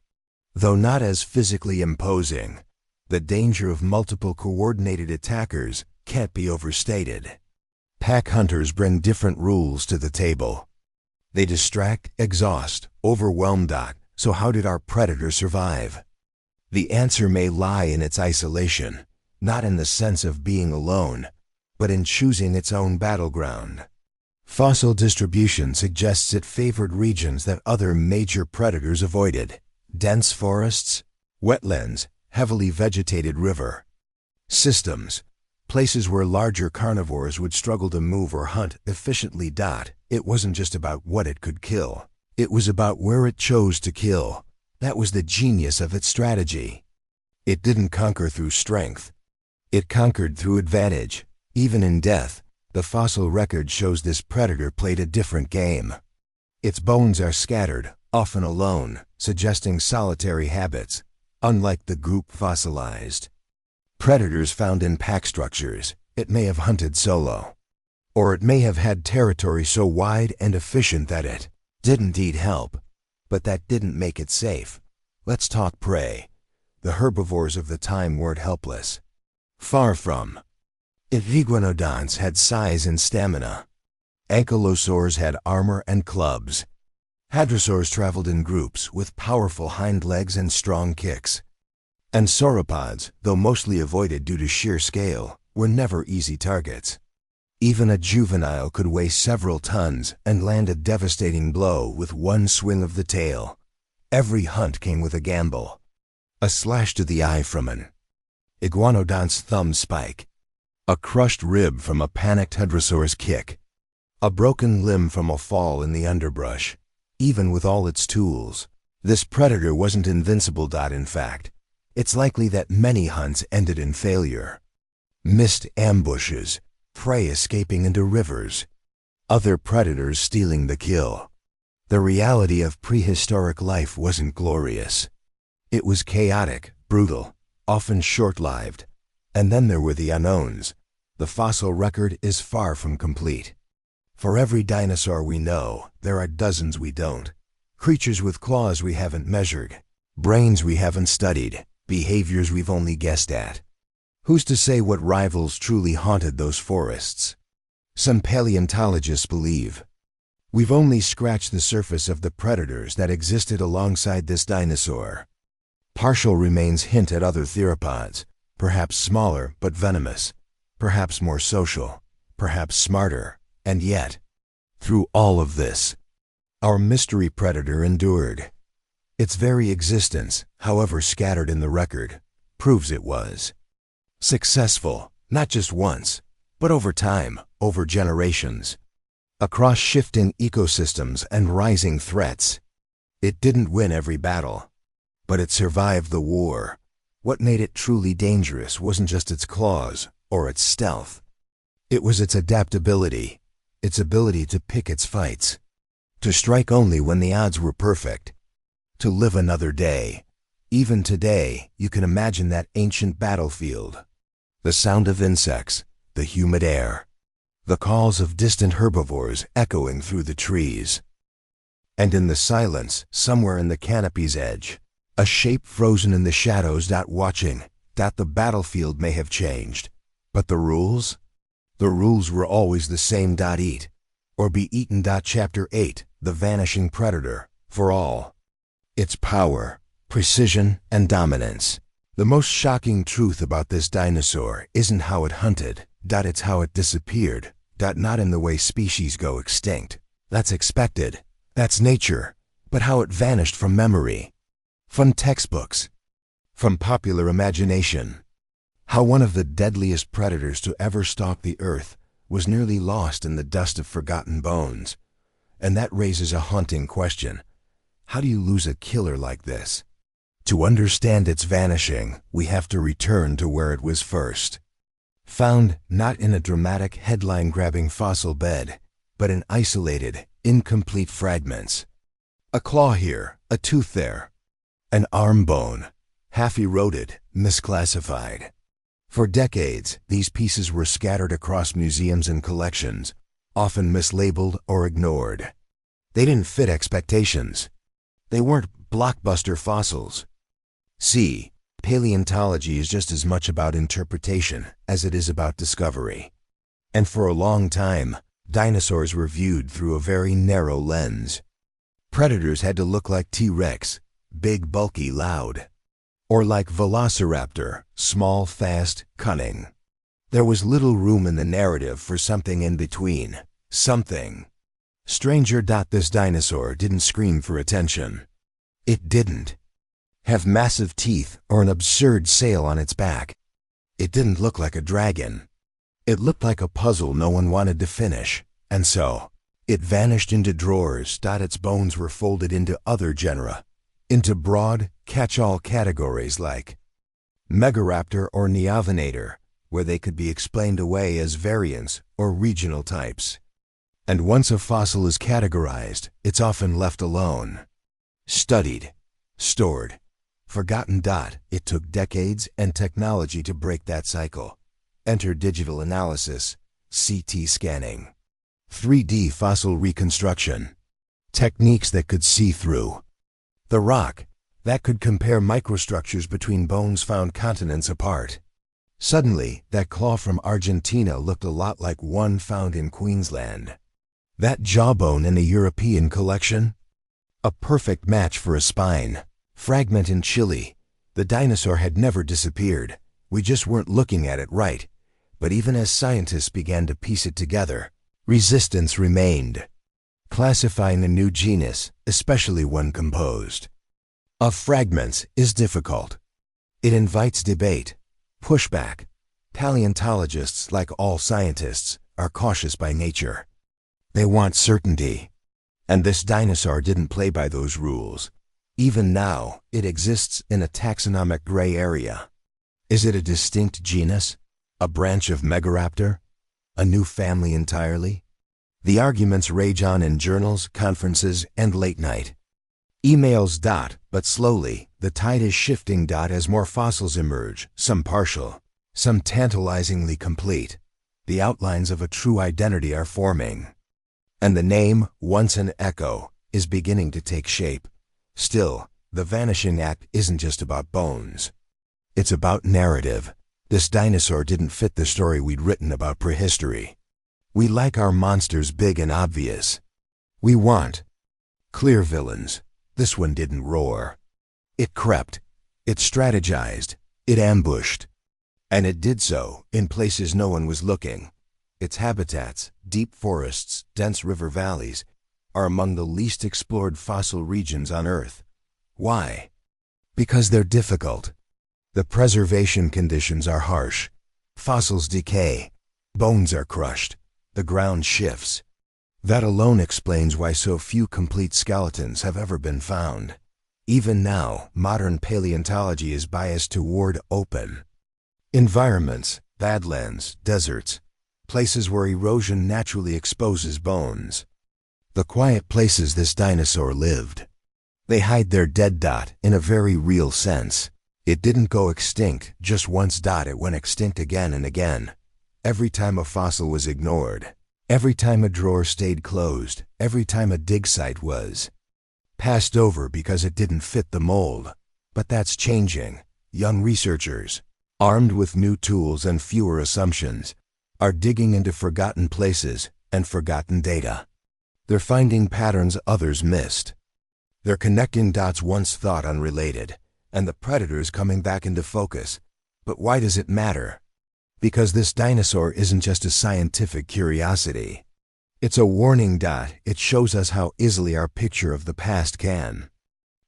Though not as physically imposing, the danger of multiple coordinated attackers can't be overstated. Pack hunters bring different rules to the table. They distract, exhaust, overwhelm. So how did our predator survive? The answer may lie in its isolation, not in the sense of being alone, but in choosing its own battleground. Fossil distribution suggests it favored regions that other major predators avoided: dense forests, wetlands, heavily vegetated river systems, places where larger carnivores would struggle to move or hunt efficiently. It wasn't just about what it could kill. It was about where it chose to kill. That was the genius of its strategy. It didn't conquer through strength. It conquered through advantage. Even in death, the fossil record shows this predator played a different game. Its bones are scattered, often alone, suggesting solitary habits, unlike the group fossilized. Predators found in pack structures. It may have hunted solo. Or it may have had territory so wide and efficient that it didn't need help. But that didn't make it safe. Let's talk prey. The herbivores of the time weren't helpless. Far from. Iguanodonts had size and stamina. Ankylosaurs had armor and clubs. Hadrosaurs traveled in groups with powerful hind legs and strong kicks. And sauropods, though mostly avoided due to sheer scale, were never easy targets. Even a juvenile could weigh several tons and land a devastating blow with one swing of the tail. Every hunt came with a gamble. A slash to the eye from an iguanodont's thumb spike. A crushed rib from a panicked hadrosaur's kick. A broken limb from a fall in the underbrush. Even with all its tools, this predator wasn't invincible. In fact, it's likely that many hunts ended in failure. Missed ambushes, prey escaping into rivers, other predators stealing the kill. The reality of prehistoric life wasn't glorious. It was chaotic, brutal, often short-lived. And then there were the unknowns. The fossil record is far from complete. For every dinosaur we know, there are dozens we don't. Creatures with claws we haven't measured, brains we haven't studied, behaviors we've only guessed at. Who's to say what rivals truly haunted those forests? Some paleontologists believe we've only scratched the surface of the predators that existed alongside this dinosaur. Partial remains hint at other theropods, perhaps smaller but venomous, perhaps more social, perhaps smarter. And yet, through all of this, our mystery predator endured. Its very existence, however scattered in the record, proves it was successful, not just once, but over time, over generations, across shifting ecosystems and rising threats. It didn't win every battle, but it survived the war. What made it truly dangerous wasn't just its claws or its stealth. It was its adaptability. Its ability to pick its fights, to strike only when the odds were perfect, to live another day. Even today, you can imagine that ancient battlefield. The sound of insects, the humid air, the calls of distant herbivores echoing through the trees. And in the silence, somewhere in the canopy's edge, a shape frozen in the shadows. Watching, the battlefield may have changed, but the rules? The rules were always the same. Eat or be eaten. Chapter 8, The Vanishing Predator, for all its power, precision, and dominance. The most shocking truth about this dinosaur isn't how it hunted. It's how it disappeared. Not in the way species go extinct. That's expected. That's nature. But how it vanished from memory, from textbooks, from popular imagination. How one of the deadliest predators to ever stalk the earth was nearly lost in the dust of forgotten bones. And that raises a haunting question. How do you lose a killer like this? To understand its vanishing, we have to return to where it was first. Found not in a dramatic headline-grabbing fossil bed, but in isolated, incomplete fragments. A claw here, a tooth there, an arm bone, half eroded, misclassified. For decades, these pieces were scattered across museums and collections, often mislabeled or ignored. They didn't fit expectations. They weren't blockbuster fossils. See, paleontology is just as much about interpretation as it is about discovery. And for a long time, dinosaurs were viewed through a very narrow lens. Predators had to look like T-Rex, big, bulky, loud. Or like Velociraptor, small, fast, cunning. There was little room in the narrative for something in between. Something stranger. This dinosaur didn't scream for attention. It didn't have massive teeth or an absurd sail on its back. It didn't look like a dragon. It looked like a puzzle no one wanted to finish. And so, It vanished into drawers. Its bones were folded into other genera, into broad, catch-all categories like Megaraptor or Neovenator, where they could be explained away as variants or regional types. And once a fossil is categorized, it's often left alone. Studied, stored, forgotten. It took decades and technology to break that cycle. Enter digital analysis, CT scanning, 3D fossil reconstruction, techniques that could see through the rock, that could compare microstructures between bones found continents apart. Suddenly, that claw from Argentina looked a lot like one found in Queensland. That jawbone in a European collection? A perfect match for a spine. Fragment in Chile. The dinosaur had never disappeared. We just weren't looking at it right. But even as scientists began to piece it together, resistance remained. Classifying a new genus, especially one composed of fragments, is difficult. It invites debate, pushback. Paleontologists, like all scientists, are cautious by nature. They want certainty. And this dinosaur didn't play by those rules. Even now, it exists in a taxonomic gray area. Is it a distinct genus? A branch of Megaraptor? A new family entirely? The arguments rage on in journals, conferences, and late night emails. But slowly, the tide is shifting. As more fossils emerge, some partial, some tantalizingly complete, the outlines of a true identity are forming. And the name, once an echo, is beginning to take shape. Still, the vanishing act isn't just about bones. It's about narrative. This dinosaur didn't fit the story we'd written about prehistory. We like our monsters big and obvious. We want clear villains. This one didn't roar. It crept. It strategized. It ambushed. And it did so in places no one was looking. Its habitats, deep forests, dense river valleys, are among the least explored fossil regions on Earth. Why? Because they're difficult. The preservation conditions are harsh. Fossils decay. Bones are crushed. The ground shifts. That alone explains why so few complete skeletons have ever been found. Even now, modern paleontology is biased toward open environments, badlands, deserts, places where erosion naturally exposes bones. The quiet places this dinosaur lived. They hide their dead. In a very real sense. It didn't go extinct just once. It went extinct again and again. Every time a fossil was ignored. Every time a drawer stayed closed. Every time a dig site was passed over because it didn't fit the mold. But that's changing. Young researchers, armed with new tools and fewer assumptions, are digging into forgotten places and forgotten data. They're finding patterns others missed. They're connecting dots once thought unrelated, and the predators coming back into focus. But why does it matter? Because this dinosaur isn't just a scientific curiosity. It's a warning. It shows us how easily our picture of the past can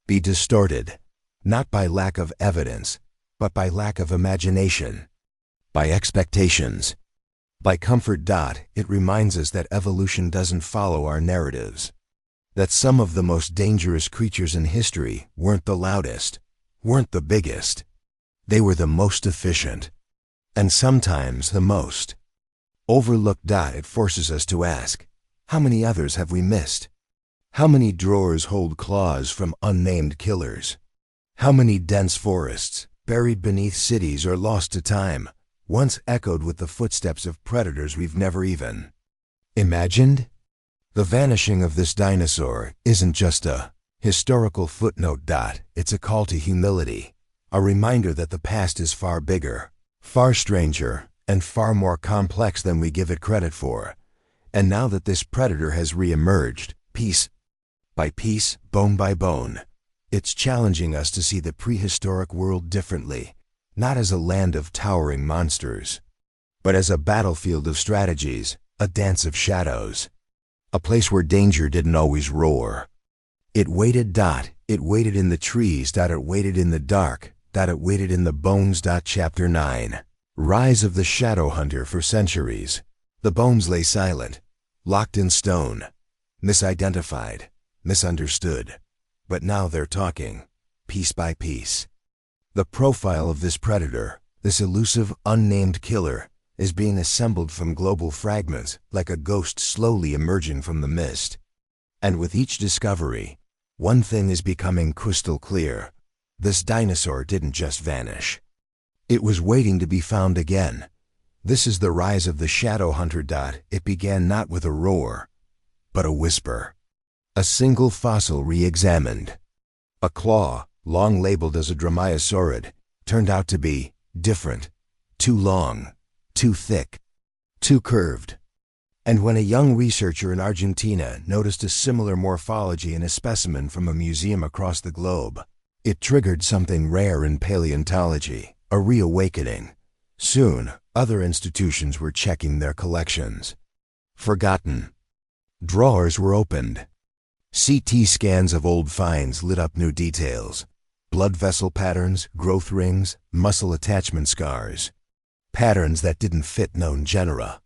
be distorted, not by lack of evidence, but by lack of imagination, by expectations, by comfort. It reminds us that evolution doesn't follow our narratives, that some of the most dangerous creatures in history weren't the loudest, weren't the biggest. They were the most efficient, and sometimes the most overlooked. It forces us to ask, how many others have we missed? How many drawers hold claws from unnamed killers? How many dense forests, buried beneath cities or lost to time, once echoed with the footsteps of predators we've never even imagined? The vanishing of this dinosaur isn't just a historical footnote. It's a call to humility, a reminder that the past is far bigger, far stranger, and far more complex than we give it credit for. And now that this predator has re-emerged, piece by piece, bone by bone, it's challenging us to see the prehistoric world differently, not as a land of towering monsters, but as a battlefield of strategies, a dance of shadows, a place where danger didn't always roar. It waited. It waited in the trees. It waited in the dark. It waited in the bones. Chapter 9. Rise of the Shadow Hunter. For centuries, the bones lay silent, locked in stone, misidentified, misunderstood. But now they're talking, piece by piece. The profile of this predator, this elusive, unnamed killer, is being assembled from global fragments like a ghost slowly emerging from the mist. And with each discovery, one thing is becoming crystal clear. This dinosaur didn't just vanish. It was waiting to be found again. This is the rise of the shadow hunter. It began not with a roar, but a whisper. A single fossil re-examined. A claw, long labeled as a dromaeosaurid, turned out to be different, too long, too thick, too curved. And when a young researcher in Argentina noticed a similar morphology in a specimen from a museum across the globe, it triggered something rare in paleontology, a reawakening. Soon, other institutions were checking their collections. Forgotten. Drawers were opened. CT scans of old finds lit up new details. Blood vessel patterns, growth rings, muscle attachment scars. Patterns that didn't fit known genera.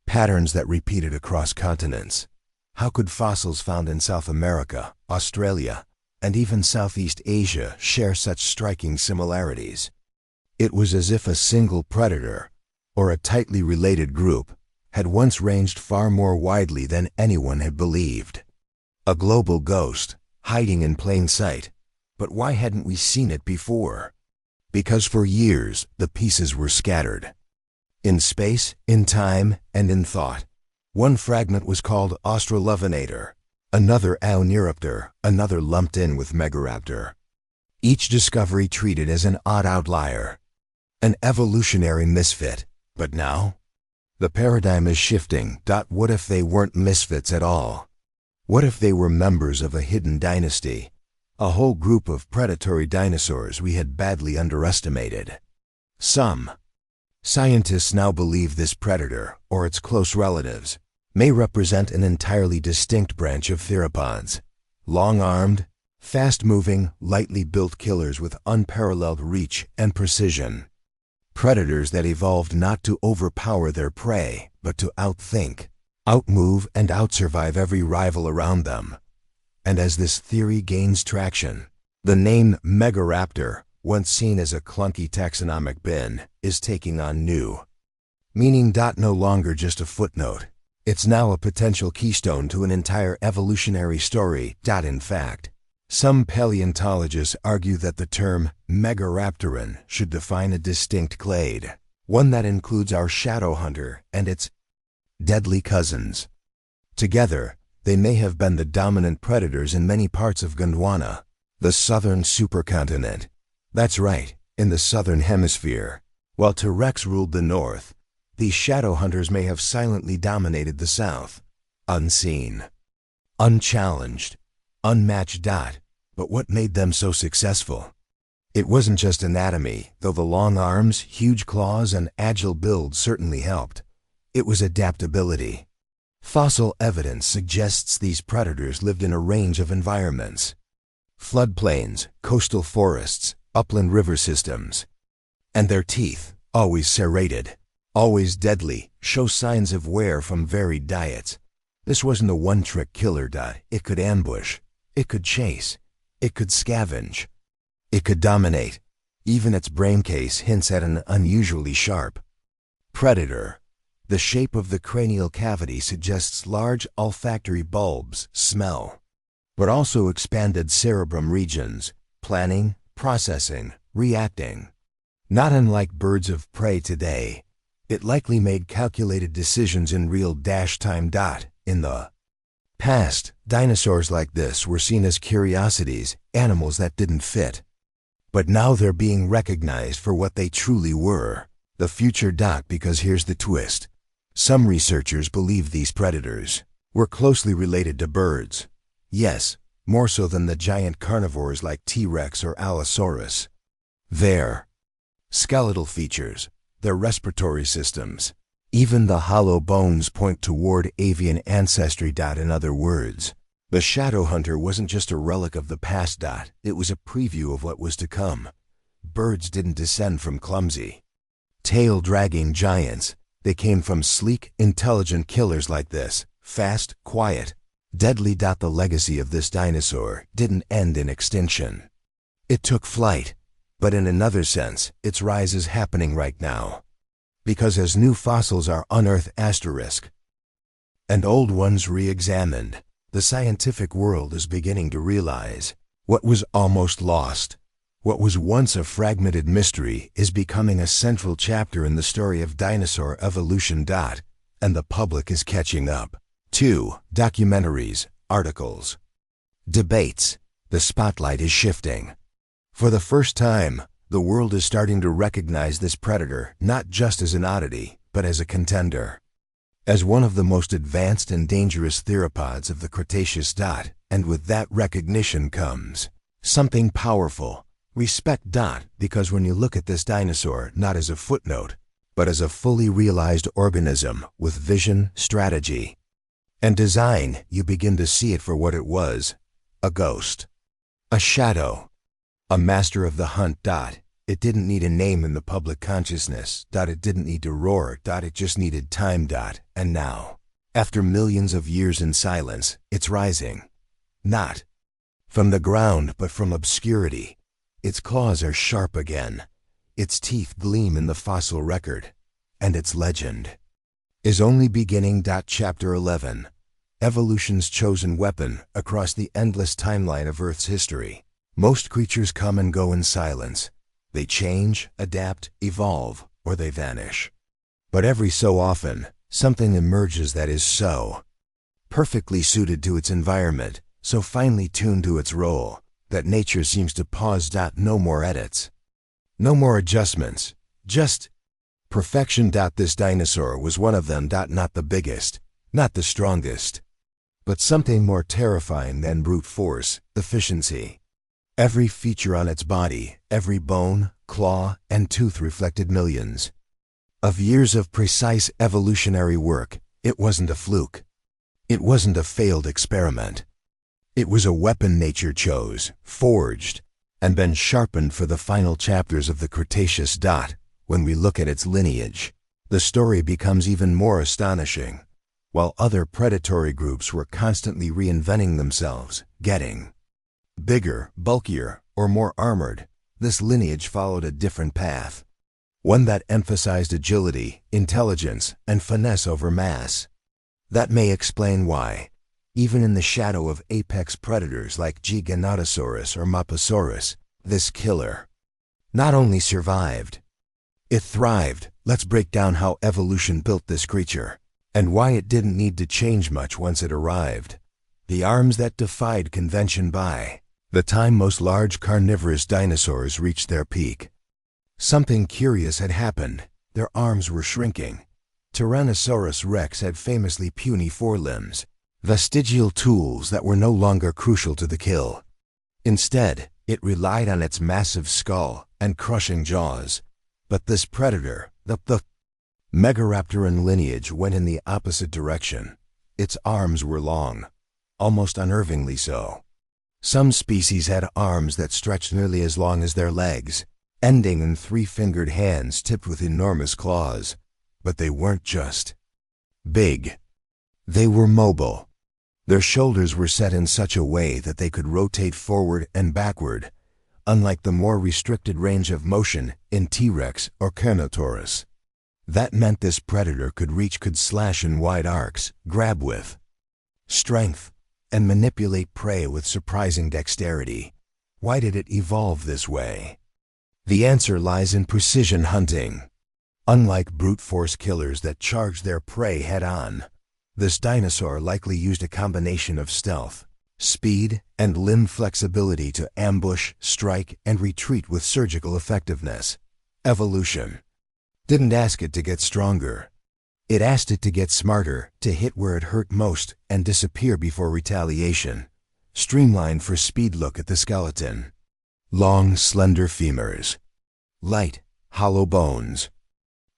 Patterns that repeated across continents. How could fossils found in South America, Australia, and even Southeast Asia share such striking similarities? It was as if a single predator, or a tightly related group, had once ranged far more widely than anyone had believed. A global ghost, hiding in plain sight. But why hadn't we seen it before? Because for years, the pieces were scattered. In space, in time, and in thought. One fragment was called Australopithecus, another Aoniraptor, another lumped in with Megaraptor. Each discovery treated as an odd outlier, an evolutionary misfit. But now, the paradigm is shifting. What if they weren't misfits at all? What if they were members of a hidden dynasty? A whole group of predatory dinosaurs we had badly underestimated. Some scientists now believe this predator, or its close relatives, may represent an entirely distinct branch of theropods. Long-armed, fast-moving, lightly built killers with unparalleled reach and precision. Predators that evolved not to overpower their prey, but to outthink, outmove, and outsurvive every rival around them. And as this theory gains traction, the name Megaraptor, once seen as a clunky taxonomic bin, is taking on new meaning. No longer just a footnote. It's now a potential keystone to an entire evolutionary story. In fact, some paleontologists argue that the term Megaraptoran should define a distinct clade, one that includes our shadow hunter and its deadly cousins. Together, they may have been the dominant predators in many parts of Gondwana, the southern supercontinent. That's right, in the southern hemisphere. While T-Rex ruled the north, these shadow hunters may have silently dominated the south, unseen, unchallenged, unmatched. But what made them so successful? It wasn't just anatomy, though the long arms, huge claws, and agile build certainly helped. It was adaptability. Fossil evidence suggests these predators lived in a range of environments. Floodplains, coastal forests, upland river systems. And their teeth, always serrated, always deadly, show signs of wear from varied diets. This wasn't a one-trick killer. It could ambush, it could chase, it could scavenge, it could dominate. Even its brain case hints at an unusually sharp predator. The shape of the cranial cavity suggests large olfactory bulbs, smell, but also expanded cerebrum regions, planning, processing, reacting. Not unlike birds of prey today, it likely made calculated decisions in real time. In the past, dinosaurs like this were seen as curiosities, animals that didn't fit. But now they're being recognized for what they truly were. The future. Because here's the twist. Some researchers believe these predators were closely related to birds. Yes, more so than the giant carnivores like T-Rex or Allosaurus. Their skeletal features, their respiratory systems, even the hollow bones point toward avian ancestry. In other words, the shadow hunter wasn't just a relic of the past. It was a preview of what was to come. Birds didn't descend from clumsy, tail-dragging giants. They came from sleek, intelligent killers like this, fast, quiet, Deadly. The legacy of this dinosaur didn't end in extinction. It took flight, but in another sense, its rise is happening right now. Because as new fossils are unearthed and old ones re-examined, the scientific world is beginning to realize what was almost lost. What was once a fragmented mystery is becoming a central chapter in the story of dinosaur evolution. And the public is catching up. 2. Documentaries, articles, debates. The spotlight is shifting. For the first time, the world is starting to recognize this predator not just as an oddity, but as a contender. As one of the most advanced and dangerous theropods of the Cretaceous. And with that recognition comes something powerful. Respect. Because when you look at this dinosaur not as a footnote, but as a fully realized organism with vision, strategy, and design, you begin to see it for what it was: a ghost, a shadow, a master of the hunt. It didn't need a name in the public consciousness. It didn't need to roar. It just needed time. And now, after millions of years in silence, it's rising. Not from the ground, but from obscurity. Its claws are sharp again. Its teeth gleam in the fossil record. And its legend is only beginning. Chapter 11. Evolution's chosen weapon across the endless timeline of Earth's history. Most creatures come and go in silence. They change, adapt, evolve, or they vanish. But every so often, something emerges that is so perfectly suited to its environment, so finely tuned to its role, that nature seems to pause. No more edits. No more adjustments. Just perfection. This dinosaur was one of them. Not the biggest, not the strongest, but something more terrifying than brute force: efficiency. Every feature on its body, every bone, claw, and tooth reflected millions of years of precise evolutionary work. It wasn't a fluke. It wasn't a failed experiment. It was a weapon nature chose, forged, and been sharpened for the final chapters of the Cretaceous. When we look at its lineage, the story becomes even more astonishing. While other predatory groups were constantly reinventing themselves, getting bigger, bulkier, or more armored, this lineage followed a different path. One that emphasized agility, intelligence, and finesse over mass. That may explain why, even in the shadow of apex predators like Giganotosaurus or Mosasaurus, this killer not only survived, it thrived. Let's break down how evolution built this creature, and why it didn't need to change much once it arrived. The arms that defied convention. By the time most large carnivorous dinosaurs reached their peak, something curious had happened. Their arms were shrinking. Tyrannosaurus rex had famously puny forelimbs, vestigial tools that were no longer crucial to the kill. Instead, it relied on its massive skull and crushing jaws. But this predator, the Megaraptoran lineage, went in the opposite direction. Its arms were long, almost unnervingly so. Some species had arms that stretched nearly as long as their legs, ending in three-fingered hands tipped with enormous claws. But they weren't just big. They were mobile. Their shoulders were set in such a way that they could rotate forward and backward, unlike the more restricted range of motion in T-Rex or Carnotaurus. That meant this predator could slash in wide arcs, grab with strength, and manipulate prey with surprising dexterity. Why did it evolve this way? The answer lies in precision hunting. Unlike brute force killers that charge their prey head-on, this dinosaur likely used a combination of stealth, speed, and limb flexibility to ambush, strike, and retreat with surgical effectiveness. Evolution didn't ask it to get stronger. It asked it to get smarter, to hit where it hurt most and disappear before retaliation. Streamlined for speed. Look at the skeleton. Long, slender femurs. Light, hollow bones.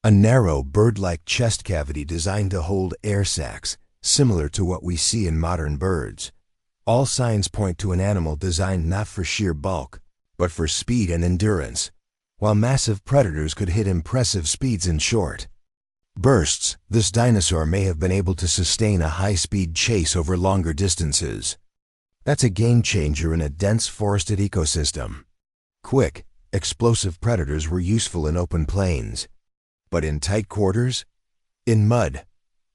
A narrow, bird-like chest cavity designed to hold air sacs, similar to what we see in modern birds. All signs point to an animal designed not for sheer bulk, but for speed and endurance. While massive predators could hit impressive speeds in short Bursts, this dinosaur may have been able to sustain a high-speed chase over longer distances. That's a game-changer in a dense forested ecosystem. Quick, explosive predators were useful in open plains. But in tight quarters, in mud,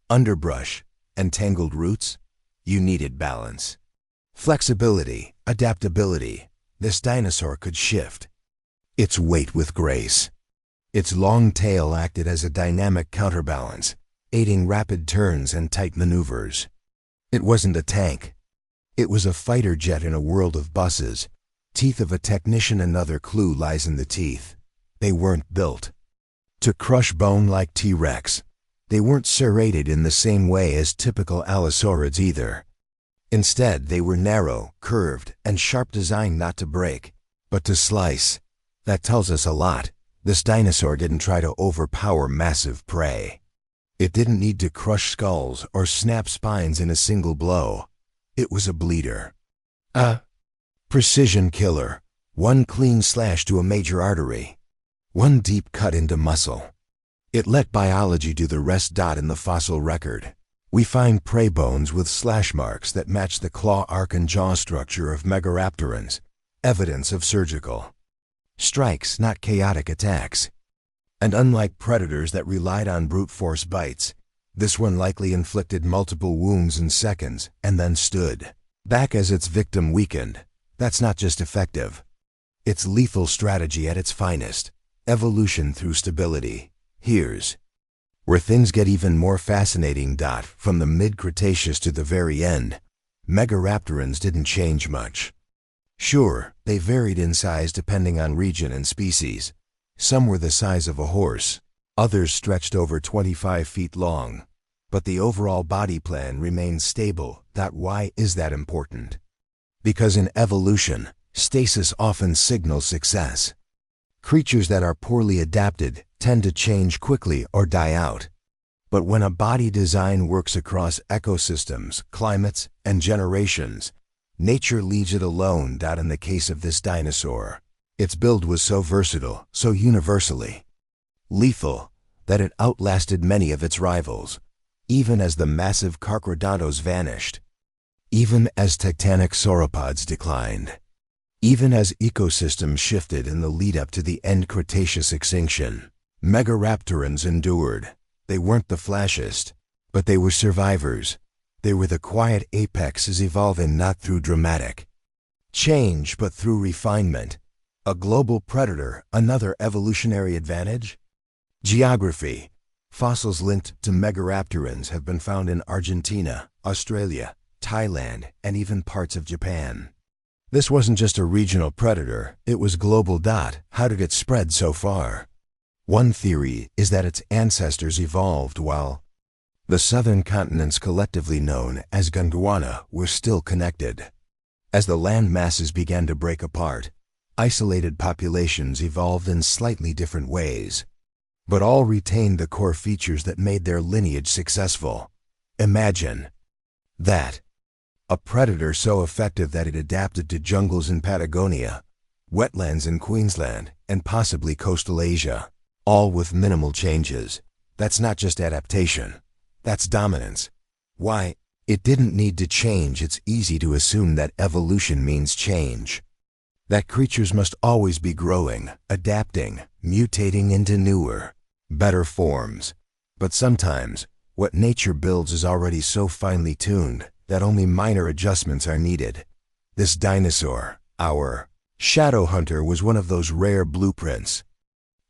underbrush, and tangled roots, you needed balance. Flexibility, adaptability, this dinosaur could shift its weight with grace. Its long tail acted as a dynamic counterbalance, aiding rapid turns and tight maneuvers. It wasn't a tank. It was a fighter jet in a world of buses. Teeth of a technician. Another clue lies in the teeth. They weren't built to crush bone like T-Rex. They weren't serrated in the same way as typical allosaurids either. Instead, they were narrow, curved, and sharp, designed not to break, but to slice. That tells us a lot. This dinosaur didn't try to overpower massive prey. It didn't need to crush skulls or snap spines in a single blow. It was a bleeder. A precision killer. One clean slash to a major artery. One deep cut into muscle. It let biology do the rest. In the fossil record, we find prey bones with slash marks that match the claw arc and jaw structure of megaraptorans, evidence of surgical strikes, not chaotic attacks. And unlike predators that relied on brute force bites, this one likely inflicted multiple wounds in seconds and then stood back as its victim weakened. That's not just effective. It's lethal strategy at its finest. Evolution through stability. Here's where things get even more fascinating. From the mid-Cretaceous to the very end, megaraptorans didn't change much. Sure, they varied in size depending on region and species. Some were the size of a horse, others stretched over 25 feet long. But the overall body plan remained stable. Why is that important? Because in evolution, stasis often signals success. Creatures that are poorly adapted tend to change quickly or die out. But when a body design works across ecosystems, climates, and generations, nature leaves it alone. In the case of this dinosaur, its build was so versatile, so universally lethal, that it outlasted many of its rivals, even as the massive Carcharodontos vanished, even as tectonic sauropods declined, even as ecosystems shifted in the lead-up to the end Cretaceous extinction. Megaraptorans endured. They weren't the flashiest, but they were survivors. They were the quiet apexes, evolving not through dramatic change but through refinement. A global predator, another evolutionary advantage? Geography. Fossils linked to megaraptorans have been found in Argentina, Australia, Thailand, and even parts of Japan. This wasn't just a regional predator, it was global. How did it spread so far? One theory is that its ancestors evolved while the southern continents, collectively known as Gondwana, were still connected. As the land masses began to break apart, isolated populations evolved in slightly different ways, but all retained the core features that made their lineage successful. Imagine that. A predator so effective that it adapted to jungles in Patagonia, wetlands in Queensland, and possibly coastal Asia, all with minimal changes. That's not just adaptation. That's dominance. Why? It didn't need to change. It's easy to assume that evolution means change. That creatures must always be growing, adapting, mutating into newer, better forms. But sometimes, what nature builds is already so finely tuned that only minor adjustments are needed. This dinosaur, our shadow hunter, was one of those rare blueprints.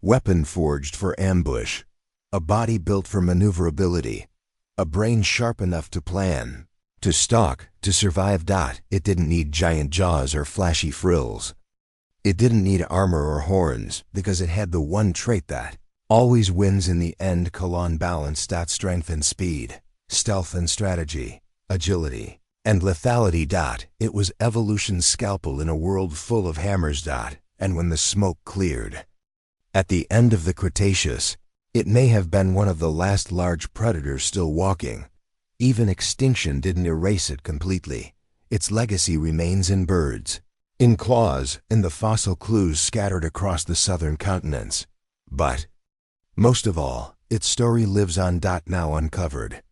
Weapon forged for ambush, a body built for maneuverability, a brain sharp enough to plan, to stalk, to survive. It didn't need giant jaws or flashy frills. It didn't need armor or horns, because it had the one trait that always wins in the end: balance. Strength and speed, stealth and strategy, agility, and lethality. It was evolution's scalpel in a world full of hammers. And when the smoke cleared, at the end of the Cretaceous, it may have been one of the last large predators still walking. Even extinction didn't erase it completely. Its legacy remains in birds, in claws, in the fossil clues scattered across the southern continents. But most of all, its story lives on. Now uncovered.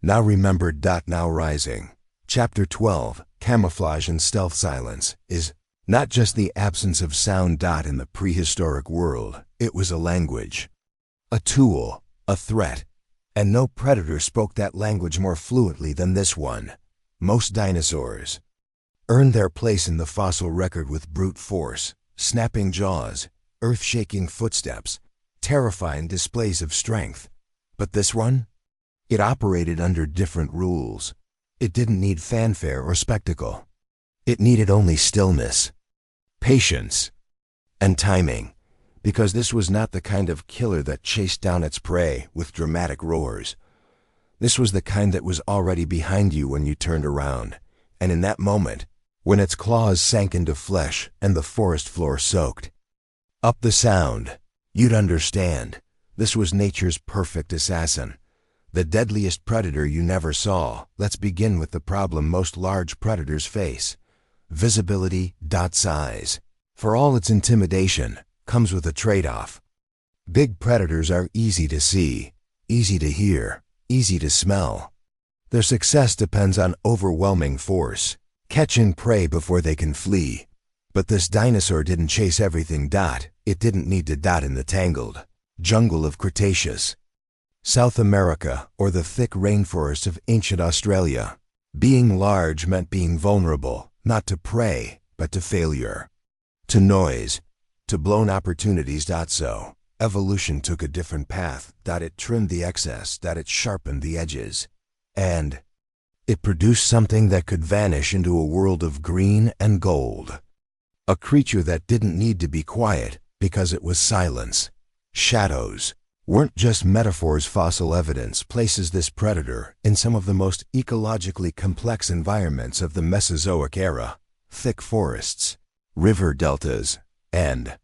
Now remembered. Now rising. Chapter 12, Camouflage and Stealth. Silence is not just the absence of sound. In the prehistoric world, it was a language, a tool, a threat, and no predator spoke that language more fluently than this one. Most dinosaurs earned their place in the fossil record with brute force, snapping jaws, earth-shaking footsteps, terrifying displays of strength. But this one? It operated under different rules. It didn't need fanfare or spectacle. It needed only stillness, patience, and timing, because this was not the kind of killer that chased down its prey with dramatic roars. This was the kind that was already behind you when you turned around, and in that moment, when its claws sank into flesh and the forest floor soaked up the sound, you'd understand. This was nature's perfect assassin, the deadliest predator you never saw. Let's begin with the problem most large predators face: visibility. Size, for all its intimidation, comes with a trade-off. Big predators are easy to see, easy to hear, easy to smell. Their success depends on overwhelming force, catching prey before they can flee. But this dinosaur didn't chase everything. It didn't need to. In the tangled jungle of Cretaceous South America or the thick rainforests of ancient Australia, being large meant being vulnerable, not to prey, but to failure, to noise, to blown opportunities. So, evolution took a different path. It trimmed the excess. It sharpened the edges. And it produced something that could vanish into a world of green and gold. A creature that didn't need to be quiet because it was silence. Shadows weren't just metaphors. Fossil evidence places this predator in some of the most ecologically complex environments of the Mesozoic era: thick forests, river deltas, and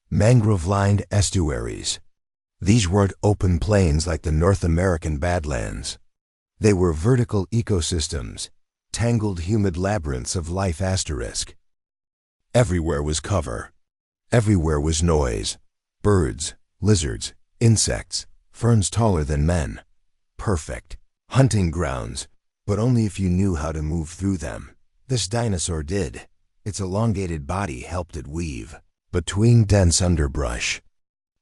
mangrove-lined estuaries. These weren't open plains like the North American Badlands. They were vertical ecosystems, tangled humid labyrinths of life. Everywhere was cover. Everywhere was noise. Birds, lizards, insects, ferns taller than men. Perfect hunting grounds, but only if you knew how to move through them. This dinosaur did. Its elongated body helped it weave between dense underbrush.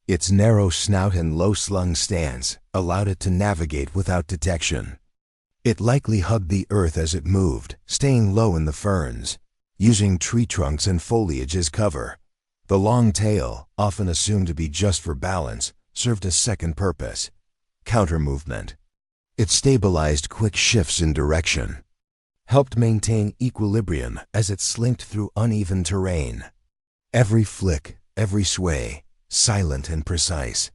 Its narrow snout and low-slung stance allowed it to navigate without detection. It likely hugged the earth as it moved, staying low in the ferns, using tree trunks and foliage as cover. The long tail, often assumed to be just for balance, served a second purpose: counter-movement. It stabilized quick shifts in direction, helped maintain equilibrium as it slinked through uneven terrain. Every flick, every sway, silent and precise.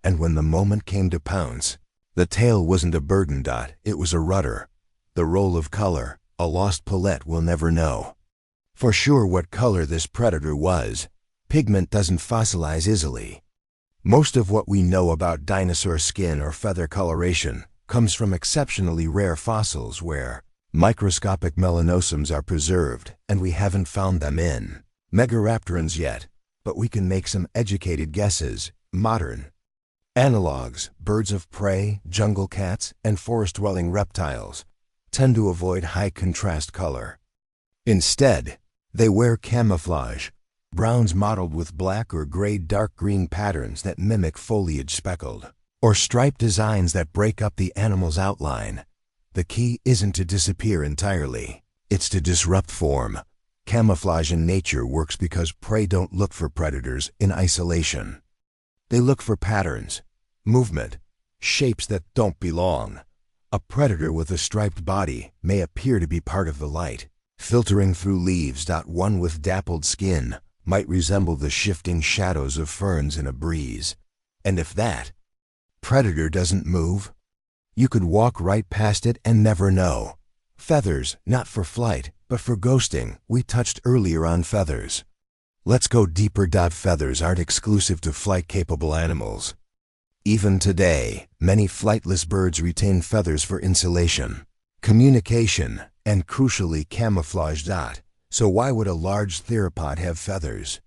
And when the moment came to pounce, the tail wasn't a burden. It was a rudder. The role of color, a lost Paulette will never know for sure what color this predator was. Pigment doesn't fossilize easily. Most of what we know about dinosaur skin or feather coloration comes from exceptionally rare fossils where microscopic melanosums are preserved, and we haven't found them in megaraptorans yet, but we can make some educated guesses. Modern analogs, birds of prey, jungle cats, and forest-dwelling reptiles, tend to avoid high-contrast color. Instead, they wear camouflage, browns mottled with black or gray dark green patterns that mimic foliage speckled, or striped designs that break up the animal's outline. The key isn't to disappear entirely, it's to disrupt form. Camouflage in nature works because prey don't look for predators in isolation. They look for patterns, movement, shapes that don't belong. A predator with a striped body may appear to be part of the light, filtering through leaves. One with dappled skin might resemble the shifting shadows of ferns in a breeze. And if that predator doesn't move, you could walk right past it and never know. Feathers, not for flight, but for ghosting. We touched earlier on feathers. Let's go deeper. Feathers aren't exclusive to flight-capable animals. Even today, many flightless birds retain feathers for insulation, communication, and crucially camouflage. So why would a large theropod have feathers?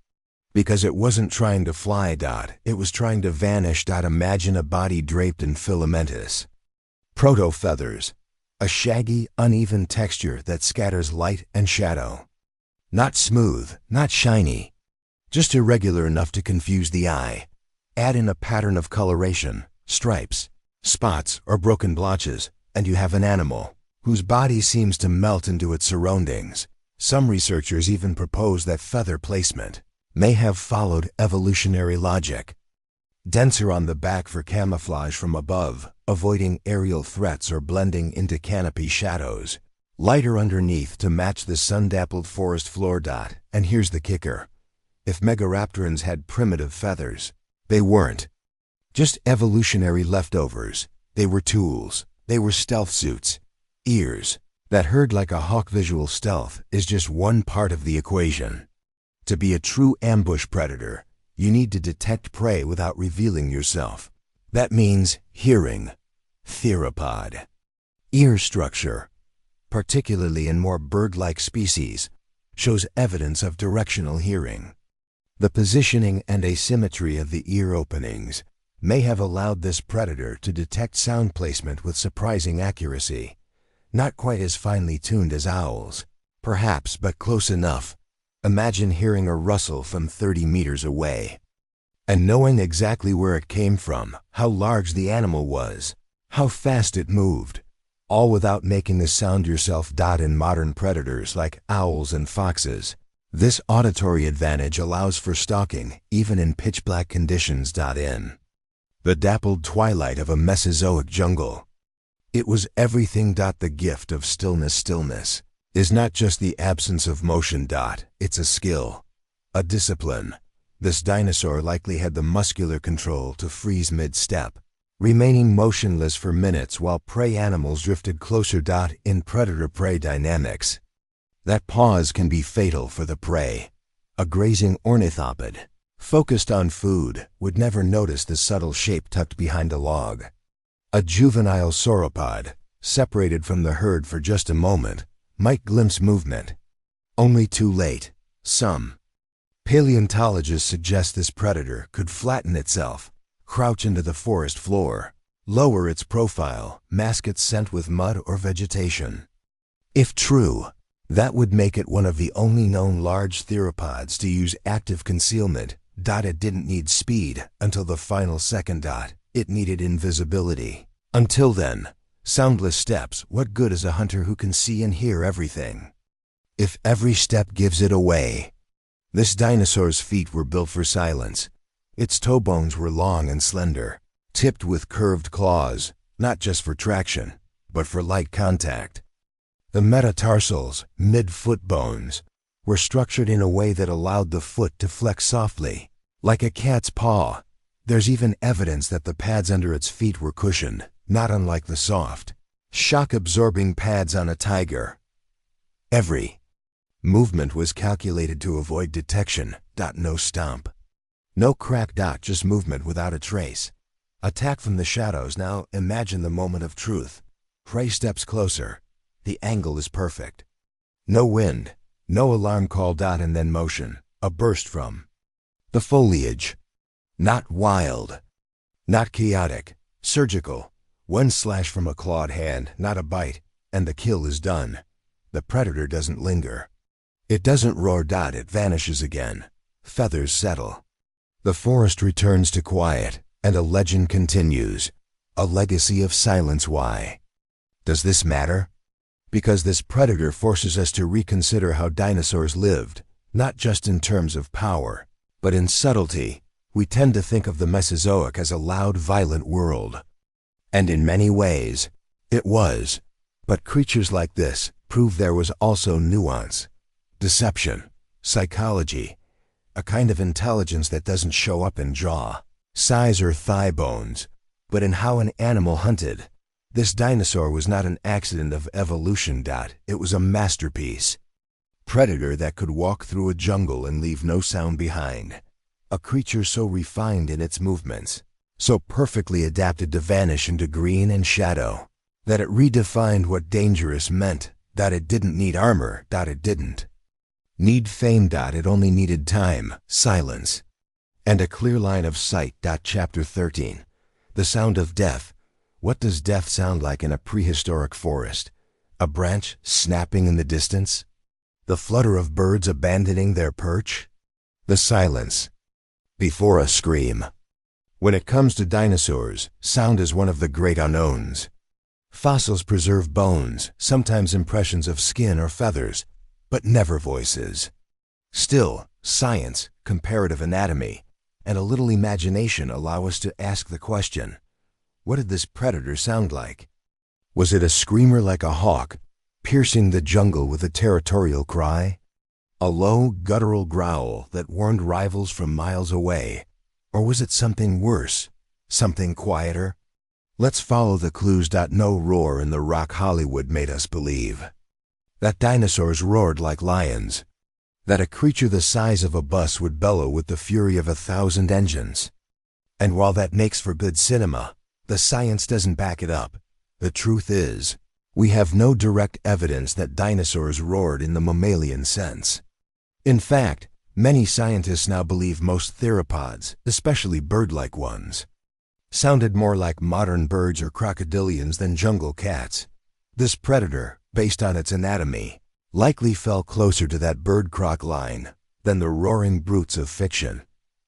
Because it wasn't trying to fly. It was trying to vanish. Imagine a body draped in filamentous proto-feathers, a shaggy, uneven texture that scatters light and shadow. Not smooth, not shiny, just irregular enough to confuse the eye. Add in a pattern of coloration, stripes, spots, or broken blotches, and you have an animal whose body seems to melt into its surroundings. Some researchers even propose that feather placement may have followed evolutionary logic. Denser on the back for camouflage from above, avoiding aerial threats or blending into canopy shadows. Lighter underneath to match the sun-dappled forest floor. And here's the kicker. If megaraptorans had primitive feathers, they weren't just evolutionary leftovers. They were tools. They were stealth suits. Ears that heard like a hawk. Visual stealth is just one part of the equation. To be a true ambush predator, you need to detect prey without revealing yourself. That means hearing. Theropod. Ear structure, particularly in more bird-like species, shows evidence of directional hearing. The positioning and asymmetry of the ear openings may have allowed this predator to detect sound placement with surprising accuracy. Not quite as finely tuned as owls, perhaps, but close enough. Imagine hearing a rustle from 30 meters away and knowing exactly where it came from, how large the animal was, how fast it moved, all without making a sound yourself. In modern predators like owls and foxes, this auditory advantage allows for stalking even in pitch-black conditions. In the dappled twilight of a Mesozoic jungle, it was everything. The gift of stillness is not just the absence of motion. It's a skill, a discipline. This dinosaur likely had the muscular control to freeze mid-step, remaining motionless for minutes while prey animals drifted closer. In predator-prey dynamics, that pause can be fatal for the prey. A grazing ornithopod, focused on food, would never notice the subtle shape tucked behind a log. A juvenile sauropod, separated from the herd for just a moment, might glimpse movement. Only too late. Some paleontologists suggest this predator could flatten itself, crouch into the forest floor, lower its profile, mask its scent with mud or vegetation. If true, that would make it one of the only known large theropods to use active concealment. It didn't need speed until the final second. It needed invisibility. Until then, soundless steps. What good is a hunter who can see and hear everything if every step gives it away? This dinosaur's feet were built for silence. Its toe bones were long and slender, tipped with curved claws, not just for traction, but for light contact. The metatarsals, mid-foot bones, were structured in a way that allowed the foot to flex softly, like a cat's paw. There's even evidence that the pads under its feet were cushioned, not unlike the soft, shock-absorbing pads on a tiger. Every movement was calculated to avoid detection. No stomp, no crack. Just movement without a trace. Attack from the shadows. Now imagine the moment of truth. Prey steps closer. The angle is perfect. No wind, no alarm call. And then motion, a burst from the foliage. Not wild, not chaotic, surgical. One slash from a clawed hand, not a bite, and the kill is done. The predator doesn't linger. It doesn't roar. It vanishes again. Feathers settle. The forest returns to quiet, and a legend continues. A legacy of silence. Why does this matter? Because this predator forces us to reconsider how dinosaurs lived, not just in terms of power, but in subtlety. We tend to think of the Mesozoic as a loud, violent world. And in many ways, it was. But creatures like this prove there was also nuance, deception, psychology, a kind of intelligence that doesn't show up in jaw, size, or thigh bones, but in how an animal hunted. This dinosaur was not an accident of evolution. It was a masterpiece. Predator that could walk through a jungle and leave no sound behind. A creature so refined in its movements, so perfectly adapted to vanish into green and shadow, that it redefined what dangerous meant. It didn't need armor. It didn't Need fame. It only needed time, silence, and a clear line of sight. Chapter 13. The sound of death. What does death sound like in a prehistoric forest? A branch snapping in the distance? The flutter of birds abandoning their perch? The silence before a scream. When it comes to dinosaurs, sound is one of the great unknowns. Fossils preserve bones, sometimes impressions of skin or feathers, but never voices. Still, science, comparative anatomy, and a little imagination allow us to ask the question, what did this predator sound like? Was it a screamer like a hawk, piercing the jungle with a territorial cry? A low, guttural growl that warned rivals from miles away? Or was it something worse, something quieter? Let's follow the clues. No roar in the rock Hollywood made us believe. That dinosaurs roared like lions. That a creature the size of a bus would bellow with the fury of 1,000 engines. And while that makes for good cinema, the science doesn't back it up. The truth is, we have no direct evidence that dinosaurs roared in the mammalian sense. In fact, many scientists now believe most theropods, especially bird-like ones, sounded more like modern birds or crocodilians than jungle cats. This predator, based on its anatomy, likely fell closer to that bird-croc line than the roaring brutes of fiction,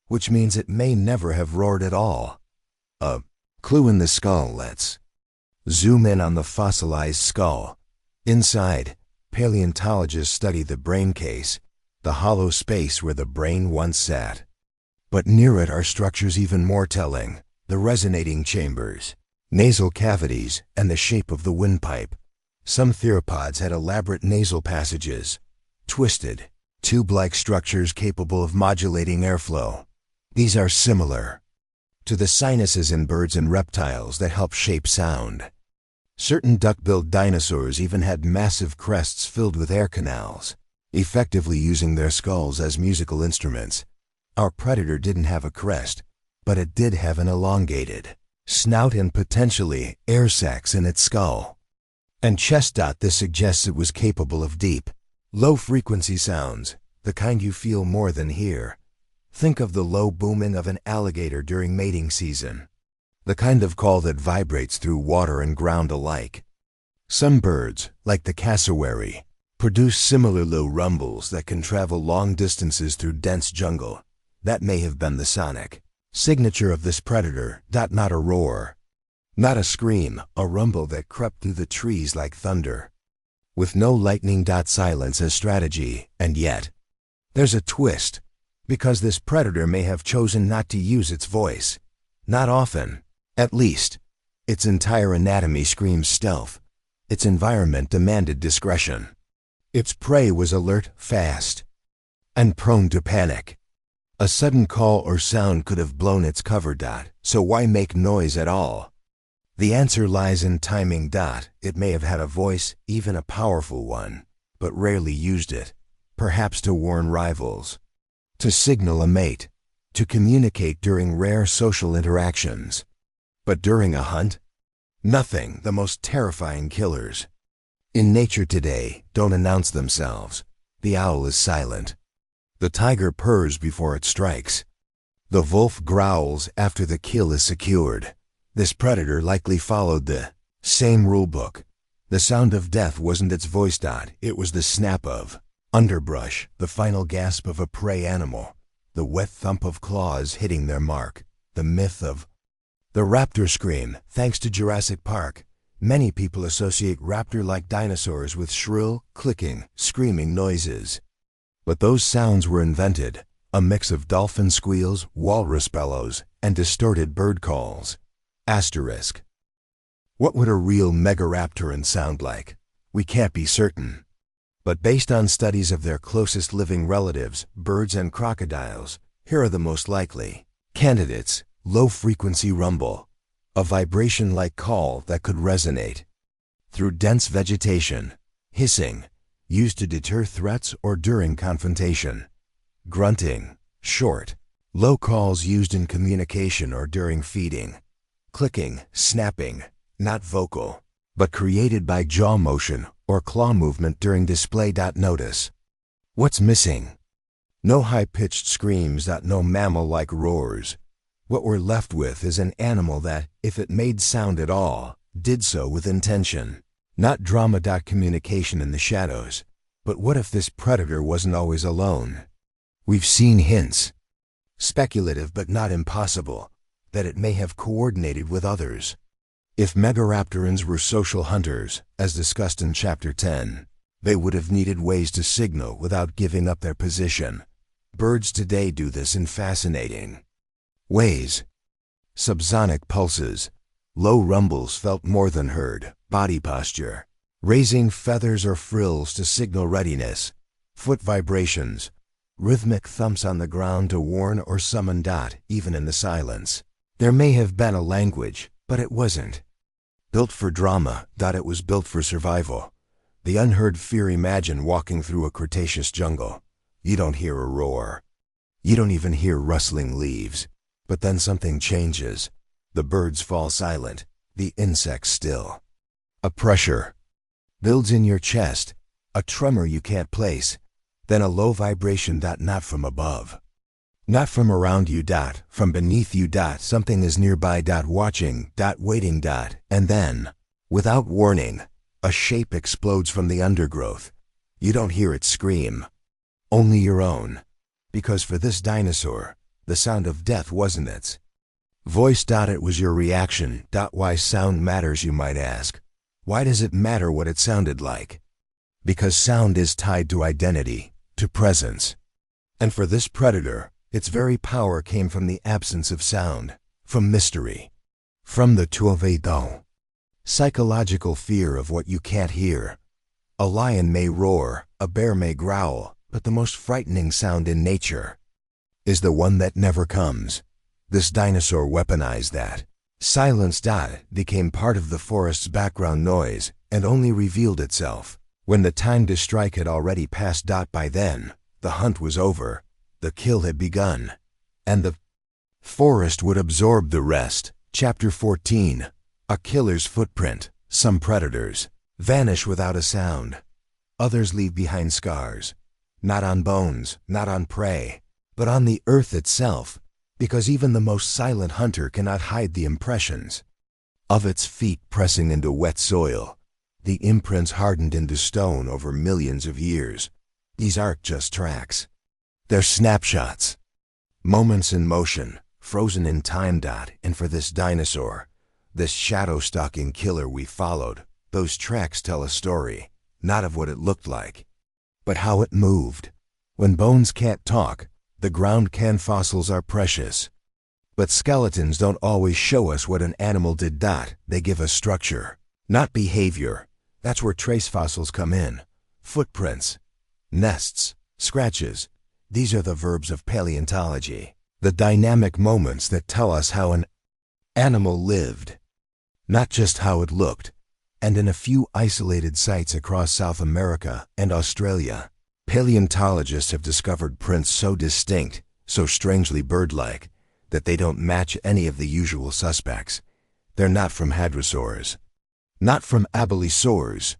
which means it may never have roared at all. A clue in the skull. Let's zoom in on the fossilized skull. Inside, paleontologists study the brain case, the hollow space where the brain once sat. But near it are structures even more telling: the resonating chambers, nasal cavities, and the shape of the windpipe. Some theropods had elaborate nasal passages, twisted, tube-like structures capable of modulating airflow. These are similar to the sinuses in birds and reptiles that help shape sound. Certain duck-billed dinosaurs even had massive crests filled with air canals, effectively using their skulls as musical instruments. Our predator didn't have a crest, but it did have an elongated snout and potentially air sacs in its skull and chest. This suggests it was capable of deep, low-frequency sounds, the kind you feel more than hear. Think of the low booming of an alligator during mating season, the kind of call that vibrates through water and ground alike. Some birds, like the cassowary, produce similar low rumbles that can travel long distances through dense jungle. That may have been the sonic signature of this predator. Not a roar, not a scream, a rumble that crept through the trees like thunder, with no lightning. Silence as strategy. And yet, there's a twist, because this predator may have chosen not to use its voice. Not often, at least. Its entire anatomy screams stealth. Its environment demanded discretion. Its prey was alert, fast, and prone to panic. A sudden call or sound could have blown its cover. So why make noise at all? The answer lies in timing. It may have had a voice, even a powerful one, but rarely used it, perhaps to warn rivals, to signal a mate, to communicate during rare social interactions. But during a hunt? Nothing. The most terrifying killers in nature today don't announce themselves. The owl is silent. The tiger purrs before it strikes. The wolf growls after the kill is secured. This predator likely followed the same rulebook. The sound of death wasn't its voice. It was the snap of underbrush, the final gasp of a prey animal, the wet thump of claws hitting their mark. The myth of the raptor scream. Thanks to Jurassic Park, many people associate raptor-like dinosaurs with shrill, clicking, screaming noises. But those sounds were invented, a mix of dolphin squeals, walrus bellows, and distorted bird calls. Asterisk. What would a real megaraptoran sound like? We can't be certain. But based on studies of their closest living relatives, birds and crocodiles, here are the most likely candidates: low-frequency rumble, a vibration-like call that could resonate through dense vegetation; hissing, used to deter threats or during confrontation; grunting, short, low calls used in communication or during feeding; clicking, snapping, not vocal, but created by jaw motion or claw movement during display. Notice What's missing? No high-pitched screams, no mammal-like roars. What we're left with is an animal that, if it made sound at all, did so with intention. Not drama. Communication in the shadows. But what if this predator wasn't always alone? We've seen hints, speculative but not impossible, that it may have coordinated with others. If megaraptorans were social hunters, as discussed in Chapter 10, they would have needed ways to signal without giving up their position. Birds today do this in fascinating ways. Subsonic pulses, low rumbles felt more than heard, body posture, raising feathers or frills to signal readiness, foot vibrations, rhythmic thumps on the ground to warn or summon. Even in the silence, there may have been a language, but it wasn't built for drama. It was built for survival. The unheard fear. Imagine walking through a Cretaceous jungle. You don't hear a roar. You don't even hear rustling leaves. But then something changes. The birds fall silent, the insects still. A pressure builds in your chest, a tremor you can't place. Then a low vibration. Not from above, not from around you. From beneath you. Something is nearby. Watching. Waiting. And then, without warning, a shape explodes from the undergrowth. You don't hear it scream, only your own. Because for this dinosaur, the sound of death wasn't its voice. It was your reaction. Why sound matters, you might ask. Why does it matter what it sounded like? Because sound is tied to identity, to presence. And for this predator, its very power came from the absence of sound, from mystery, from the tuavedon, psychological fear of what you can't hear. A lion may roar, a bear may growl, but the most frightening sound in nature is the one that never comes. This dinosaur weaponized that. Silence. Became part of the forest's background noise and only revealed itself when the time to strike had already passed. By then, the hunt was over, the kill had begun, and the forest would absorb the rest. Chapter 14. A killer's footprint. Some predators vanish without a sound. Others leave behind scars. Not on bones, not on prey, but on the earth itself, because even the most silent hunter cannot hide the impressions of its feet pressing into wet soil. The imprints hardened into stone over millions of years. These aren't just tracks. They're snapshots, moments in motion, frozen in time. And for this dinosaur, this shadow-stalking killer we followed, those tracks tell a story, not of what it looked like, but how it moved. When bones can't talk, the ground can. Fossils are precious, but skeletons don't always show us what an animal did. They give us structure, not behavior. That's where trace fossils come in. Footprints, nests, scratches. These are the verbs of paleontology, the dynamic moments that tell us how an animal lived, not just how it looked. And in a few isolated sites across South America and Australia, paleontologists have discovered prints so distinct, so strangely bird-like, that they don't match any of the usual suspects. They're not from hadrosaurs, not from abelisaurs,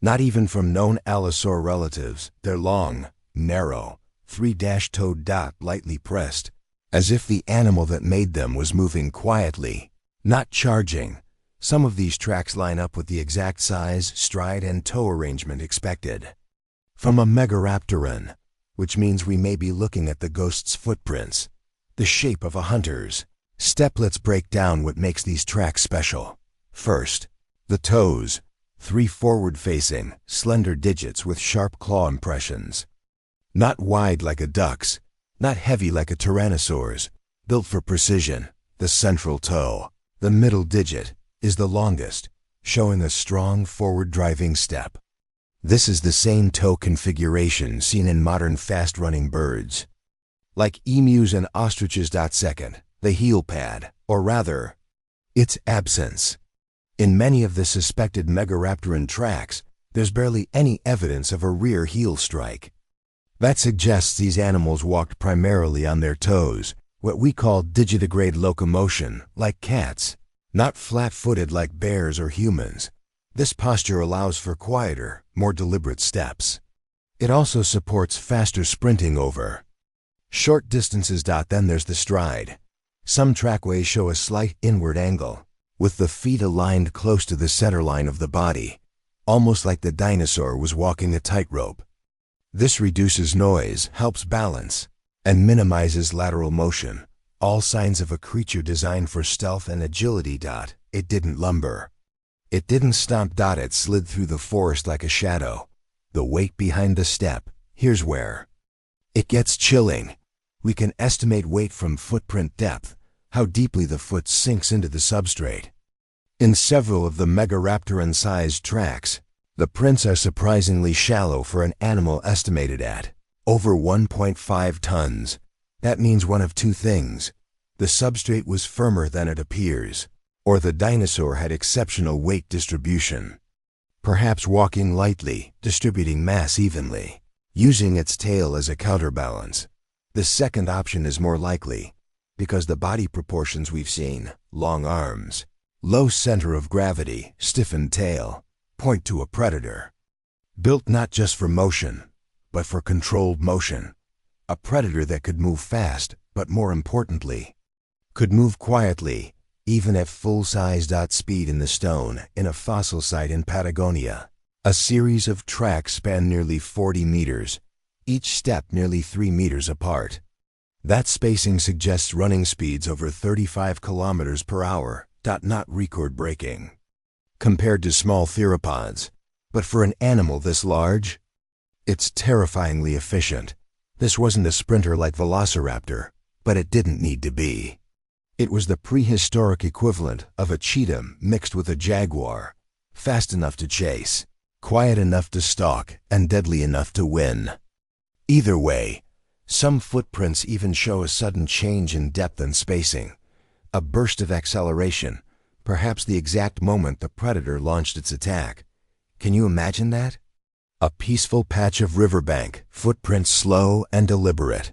not even from known allosaur relatives. They're long, narrow, three-toed. Lightly pressed, as if the animal that made them was moving quietly, not charging. Some of these tracks line up with the exact size, stride, and toe arrangement expected from a megaraptoran, which means we may be looking at the ghost's footprints, the shape of a hunter's step. Let's break down what makes these tracks special. First, the toes, 3 forward-facing, slender digits with sharp claw impressions. Not wide like a duck's, not heavy like a tyrannosaur's, built for precision. The central toe, the middle digit, is the longest, showing a strong forward-driving step. This is the same toe configuration seen in modern fast-running birds, like emus and ostriches. Second, the heel pad, or rather, its absence. In many of the suspected megaraptoran tracks, there's barely any evidence of a rear heel strike. That suggests these animals walked primarily on their toes, what we call digitigrade locomotion, like cats, not flat-footed like bears or humans. This posture allows for quieter, more deliberate steps. It also supports faster sprinting over short distances. Then there's the stride. Some trackways show a slight inward angle, with the feet aligned close to the center line of the body, almost like the dinosaur was walking a tightrope. This reduces noise, helps balance, and minimizes lateral motion, all signs of a creature designed for stealth and agility. It didn't lumber. It didn't stomp. It slid through the forest like a shadow. The weight behind the step, here's where it gets chilling. We can estimate weight from footprint depth, how deeply the foot sinks into the substrate. In several of the Megaraptoran-sized tracks, the prints are surprisingly shallow for an animal estimated at over 1.5 tons. That means one of two things. The substrate was firmer than it appears, or the dinosaur had exceptional weight distribution. Perhaps walking lightly, distributing mass evenly, using its tail as a counterbalance. The second option is more likely, because the body proportions we've seen, long arms, low center of gravity, stiffened tail, point to a predator. Built not just for motion, but for controlled motion. A predator that could move fast, but more importantly, could move quietly, even at full-size. Speed in the stone, in a fossil site in Patagonia. A series of tracks span nearly 40 meters, each step nearly 3 meters apart. That spacing suggests running speeds over 35 kilometers per hour, not record-breaking, compared to small theropods. But for an animal this large, it's terrifyingly efficient. This wasn't a sprinter like Velociraptor, but it didn't need to be. It was the prehistoric equivalent of a cheetah mixed with a jaguar, fast enough to chase, quiet enough to stalk, and deadly enough to win. Either way, some footprints even show a sudden change in depth and spacing, a burst of acceleration, perhaps the exact moment the predator launched its attack. Can you imagine that? A peaceful patch of riverbank, footprints slow and deliberate.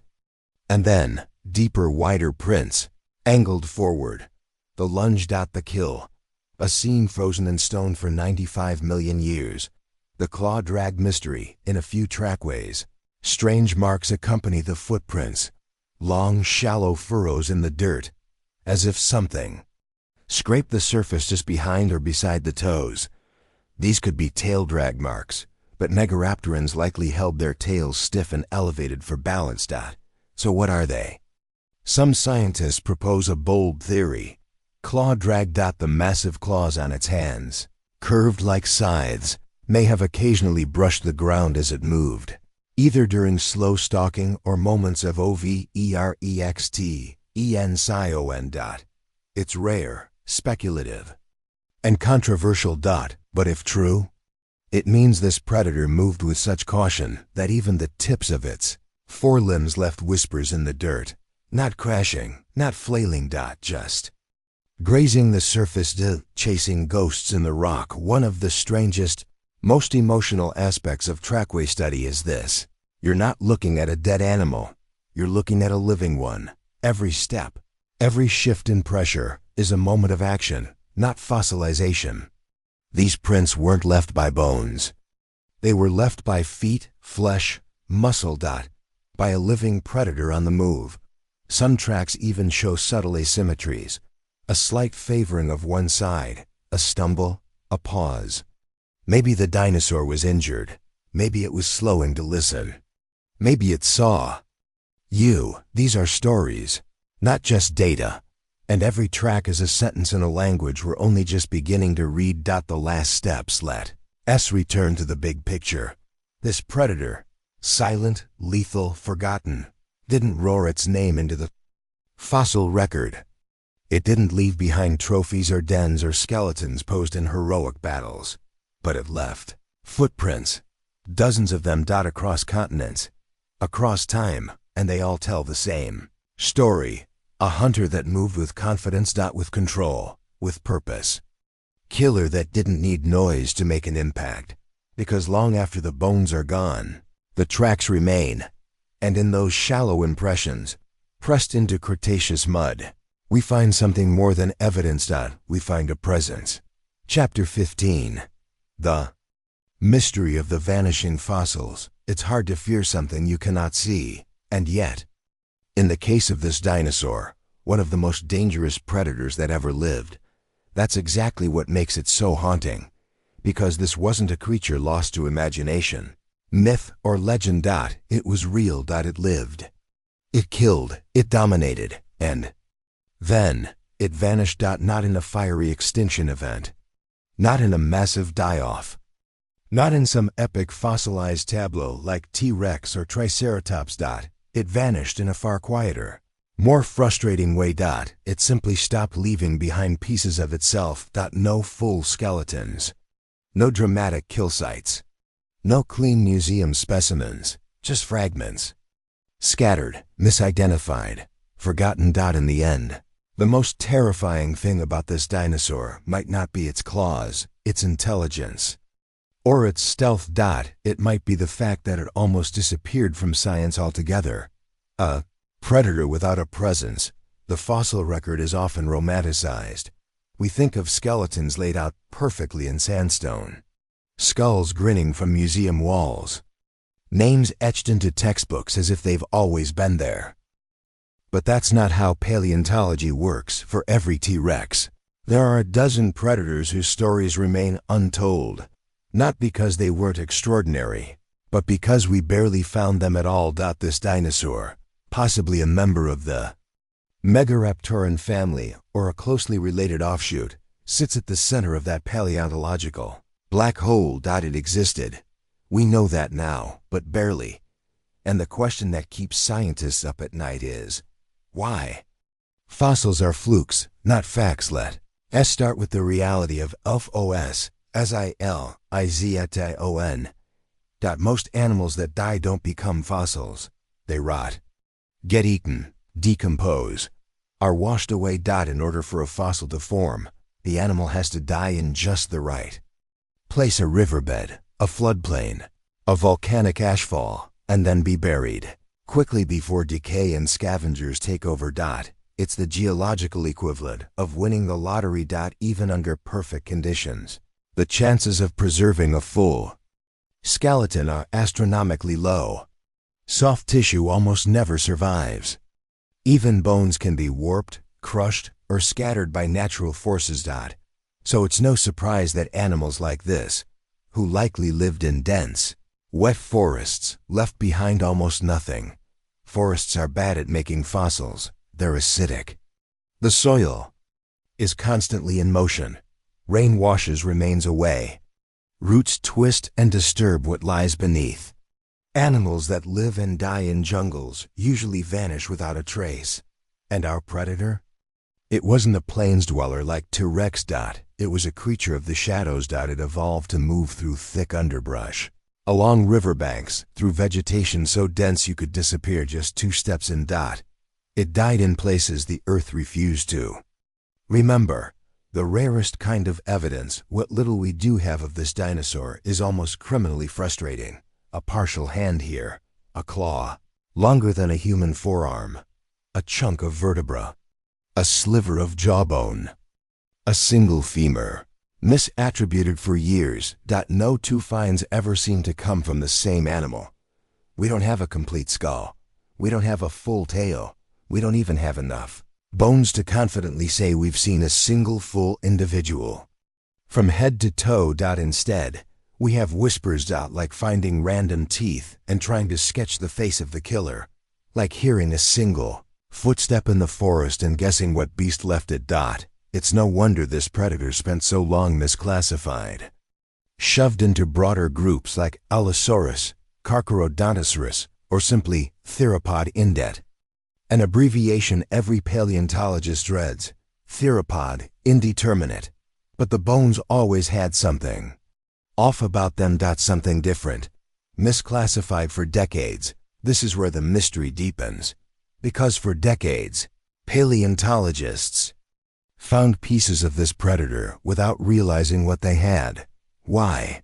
And then, deeper, wider prints, angled forward. The lunge. The kill. A scene frozen in stone for 95 million years. The claw drag mystery in a few trackways. Strange marks accompany the footprints. Long, shallow furrows in the dirt, as if something scraped the surface just behind or beside the toes. These could be tail drag marks, but Megaraptorans likely held their tails stiff and elevated for balance. So what are they? Some scientists propose a bold theory. Claw drag. The massive claws on its hands, curved like scythes, may have occasionally brushed the ground as it moved, either during slow stalking or moments of overextension. It's rare, speculative, and controversial. But if true, it means this predator moved with such caution that even the tips of its forelimbs left whispers in the dirt. Not crashing, not flailing. Just grazing the surface, chasing ghosts in the rock. One of the strangest, most emotional aspects of trackway study is this. You're not looking at a dead animal. You're looking at a living one. Every step, every shift in pressure is a moment of action, not fossilization. These prints weren't left by bones. They were left by feet, flesh, muscle. By a living predator on the move. Some tracks even show subtle asymmetries, a slight favoring of one side, a stumble, a pause. Maybe the dinosaur was injured. Maybe it was slowing to listen. Maybe it saw you. These are stories, not just data. And every track is a sentence in a language we're only just beginning to read. The last steps let us return to the big picture. This predator, silent, lethal, forgotten, didn't roar its name into the fossil record. It didn't leave behind trophies or dens or skeletons posed in heroic battles. But it left footprints, dozens of them. Across continents, across time, and they all tell the same story. A hunter that moved with confidence. With control, with purpose. Killer that didn't need noise to make an impact. Because long after the bones are gone, the tracks remain. And in those shallow impressions, pressed into Cretaceous mud, we find something more than evidence. We find a presence. Chapter 15. The mystery of the vanishing fossils. It's hard to fear something you cannot see, and yet, in the case of this dinosaur, one of the most dangerous predators that ever lived, that's exactly what makes it so haunting. Because this wasn't a creature lost to imagination, myth, or legend. It was real. It lived. It killed, it dominated, and then it vanished. Not in a fiery extinction event, not in a massive die-off, not in some epic fossilized tableau like T-Rex or Triceratops. It vanished in a far quieter, more frustrating way. It simply stopped, leaving behind pieces of itself. No full skeletons, no dramatic kill sites, no clean museum specimens, just fragments. Scattered, misidentified, forgotten. In the end, the most terrifying thing about this dinosaur might not be its claws, its intelligence, or its stealth. It might be the fact that it almost disappeared from science altogether. A predator without a presence. The fossil record is often romanticized. We think of skeletons laid out perfectly in sandstone, skulls grinning from museum walls, names etched into textbooks as if they've always been there. But that's not how paleontology works. For every T-Rex, there are a dozen predators whose stories remain untold, not because they weren't extraordinary, but because we barely found them at all. This dinosaur, possibly a member of the Megaraptoran family or a closely related offshoot, sits at the center of that paleontological black hole. It existed. We know that now, but barely. And the question that keeps scientists up at night is, why? Fossils are flukes, not facts. Let's start with the reality of FOSSILIZATION. Most animals that die don't become fossils. They rot, get eaten, decompose, are washed away. In order for a fossil to form, the animal has to die in just the right place: a riverbed, a floodplain, a volcanic ashfall, and then be buried quickly before decay and scavengers take over. It's the geological equivalent of winning the lottery. Even under perfect conditions, the chances of preserving a full skeleton are astronomically low. Soft tissue almost never survives. Even bones can be warped, crushed, or scattered by natural forces. So it's no surprise that animals like this, who likely lived in dense, wet forests, left behind almost nothing. Forests are bad at making fossils. They're acidic. The soil is constantly in motion. Rain washes remains away. Roots twist and disturb what lies beneath. Animals that live and die in jungles usually vanish without a trace. And our predator? It wasn't a plains dweller like T-Rex. It was a creature of the shadows. It evolved to move through thick underbrush, along riverbanks, through vegetation so dense you could disappear just 2 steps in. It died in places the earth refused to. Remember, the rarest kind of evidence, what little we do have of this dinosaur, is almost criminally frustrating. A partial hand here, a claw, longer than a human forearm, a chunk of vertebra, a sliver of jawbone, a single femur, misattributed for years. No 2 finds ever seem to come from the same animal. We don't have a complete skull. We don't have a full tail. We don't even have enough bones to confidently say we've seen a single full individual, from head to toe. Instead, we have whispers. Like finding random teeth and trying to sketch the face of the killer. Like hearing a single footstep in the forest and guessing what beast left it. It's no wonder this predator spent so long misclassified, shoved into broader groups like Allosaurus, Carcharodontosaurus, or simply theropod indet, an abbreviation every paleontologist dreads. Theropod, indeterminate. But the bones always had something off about them. Something different, misclassified for decades. This is where the mystery deepens. Because for decades, paleontologists found pieces of this predator without realizing what they had. Why?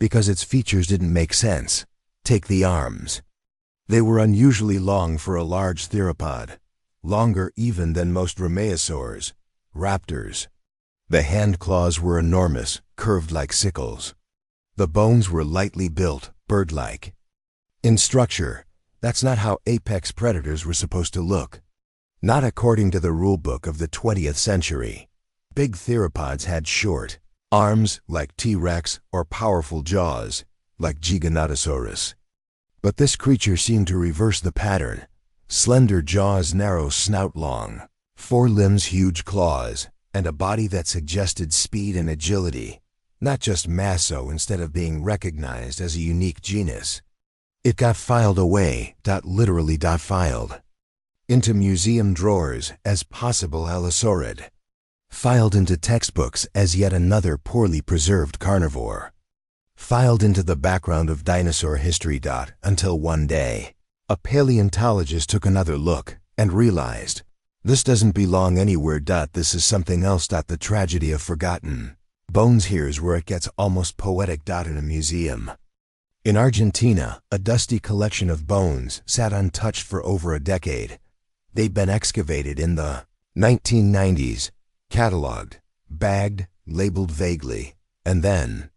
Because its features didn't make sense. Take the arms. They were unusually long for a large theropod, longer even than most dromaeosaurs, raptors. The hand claws were enormous, curved like sickles. The bones were lightly built, bird-like. In structure, that's not how apex predators were supposed to look. Not according to the rulebook of the 20th century. Big theropods had short arms like T-Rex or powerful jaws like Giganotosaurus. But this creature seemed to reverse the pattern. Slender jaws, narrow snout, long forelimbs, huge claws, and a body that suggested speed and agility, not just masso instead of being recognized as a unique genus. It got filed away, literally filed, into museum drawers as possible Allosaurid, filed into textbooks as yet another poorly preserved carnivore, filed into the background of dinosaur history, until one day, a paleontologist took another look and realized, this doesn't belong anywhere, this is something else, the tragedy of forgotten bones. Here's where it gets almost poetic, in a museum. In Argentina, a dusty collection of bones sat untouched for over a decade. They'd been excavated in the 1990s, cataloged, bagged, labeled vaguely, and then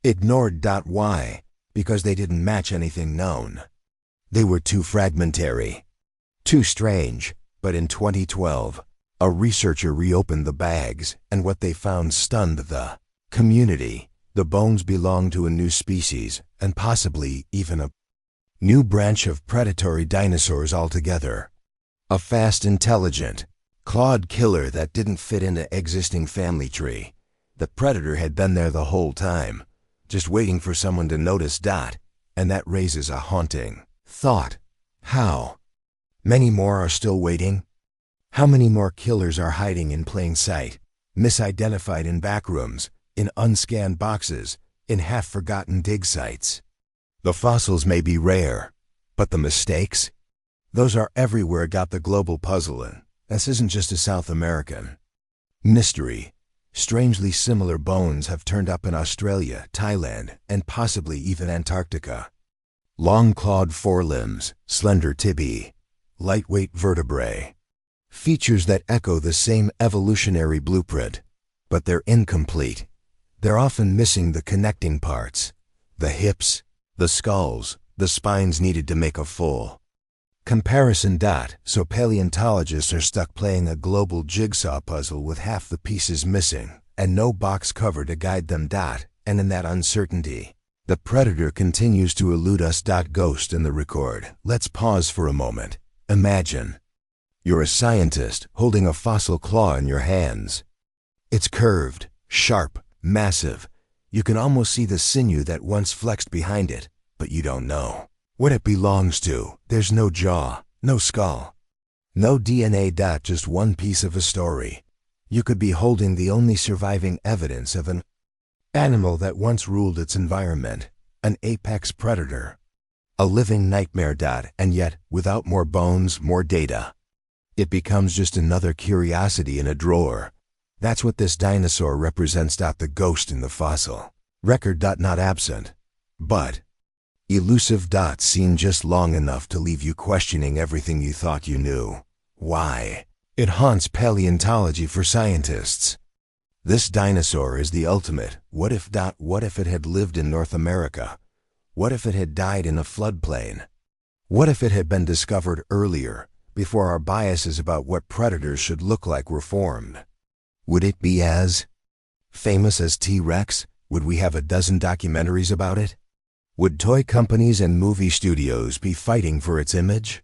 ignored. Why? Because they didn't match anything known. They were too fragmentary, too strange. But in 2012, a researcher reopened the bags, and what they found stunned the community. The bones belonged to a new species, and possibly even a new branch of predatory dinosaurs altogether. A fast, intelligent, clawed killer that didn't fit into existing family tree. The predator had been there the whole time, just waiting for someone to notice. And that raises a haunting thought. How many more are still waiting? How many more killers are hiding in plain sight, misidentified in backrooms, in unscanned boxes, in half-forgotten dig sites? The fossils may be rare, but the mistakes? Those are everywhere. The global puzzle, and this isn't just a South American mystery. Strangely similar bones have turned up in Australia, Thailand, and possibly even Antarctica. Long clawed forelimbs, slender tibiae, lightweight vertebrae. Features that echo the same evolutionary blueprint, but they're incomplete. They're often missing the connecting parts, the hips, the skulls, the spines needed to make a full comparison. So paleontologists are stuck playing a global jigsaw puzzle with half the pieces missing and no box cover to guide them. And in that uncertainty, the predator continues to elude us. Ghost in the record. Let's pause for a moment. Imagine you're a scientist holding a fossil claw in your hands. It's curved, sharp, massive. You can almost see the sinew that once flexed behind it, but you don't know what it belongs to. There's no jaw, no skull, no DNA. Just one piece of a story. You could be holding the only surviving evidence of an animal that once ruled its environment, an apex predator, a living nightmare. And yet, without more bones, more data, it becomes just another curiosity in a drawer. That's what this dinosaur represents. The ghost in the fossil record. Not absent, but elusive. Seen just long enough to leave you questioning everything you thought you knew. Why? It haunts paleontology for scientists. This dinosaur is the ultimate what if. What if it had lived in North America? What if it had died in a floodplain? What if it had been discovered earlier, before our biases about what predators should look like were formed? Would it be as famous as T-Rex? Would we have a dozen documentaries about it? Would toy companies and movie studios be fighting for its image?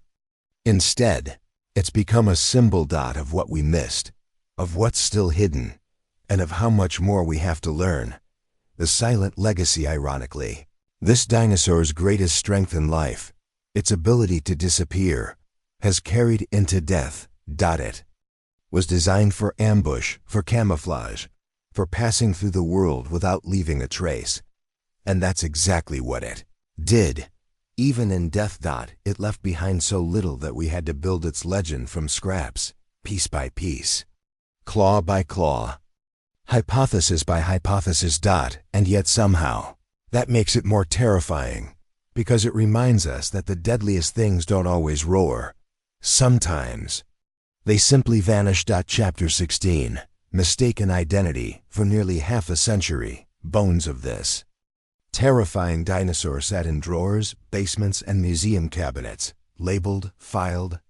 Instead, it's become a symbol. Of what we missed, of what's still hidden, and of how much more we have to learn. The silent legacy, ironically. This dinosaur's greatest strength in life, its ability to disappear, has carried into death. It was designed for ambush, for camouflage, for passing through the world without leaving a trace. And that's exactly what it did. Even in death. It left behind so little that we had to build its legend from scraps, piece by piece, claw by claw, hypothesis by hypothesis. And yet somehow, that makes it more terrifying, because it reminds us that the deadliest things don't always roar. Sometimes, they simply vanish. Chapter 16, Mistaken Identity. For nearly half a century, bones of this Terrifying dinosaurs sat in drawers, basements, and museum cabinets, labeled, filed,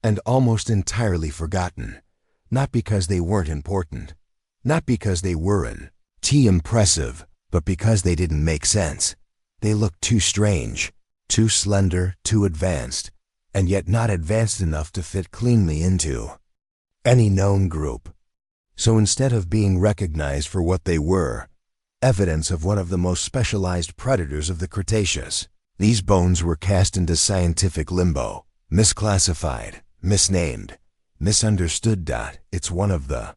and almost entirely forgotten. Not because they weren't important, not because they weren't impressive, but because they didn't make sense. They looked too strange, too slender, too advanced, and yet not advanced enough to fit cleanly into any known group. So instead of being recognized for what they were, evidence of one of the most specialized predators of the Cretaceous, these bones were cast into scientific limbo, misclassified, misnamed, misunderstood. It's one of the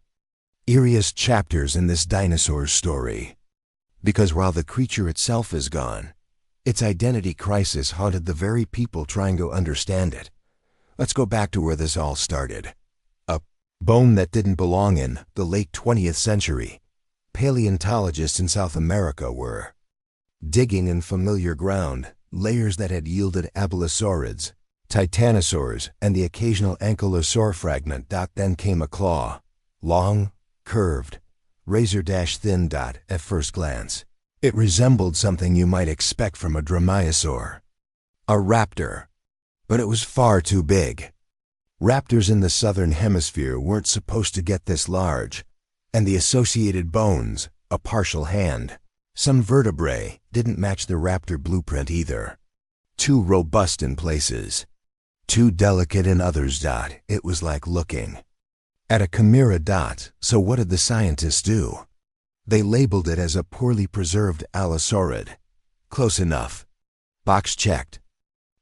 eeriest chapters in this dinosaur story. Because while the creature itself is gone, its identity crisis haunted the very people trying to understand it. Let's go back to where this all started. A bone that didn't belong in the late 20th century. Paleontologists in South America were digging in familiar ground, layers that had yielded abelisaurids, titanosaurs, and the occasional ankylosaur fragment. Then came a claw, long, curved, razor-thin. At first glance, it resembled something you might expect from a dromaeosaur, a raptor, but it was far too big. Raptors in the southern hemisphere weren't supposed to get this large, and the associated bones, a partial hand, some vertebrae, didn't match the raptor blueprint either. Too robust in places, too delicate in others. It was like looking at a chimera. So what did the scientists do? They labeled it as a poorly preserved allosauride. Close enough. Box checked.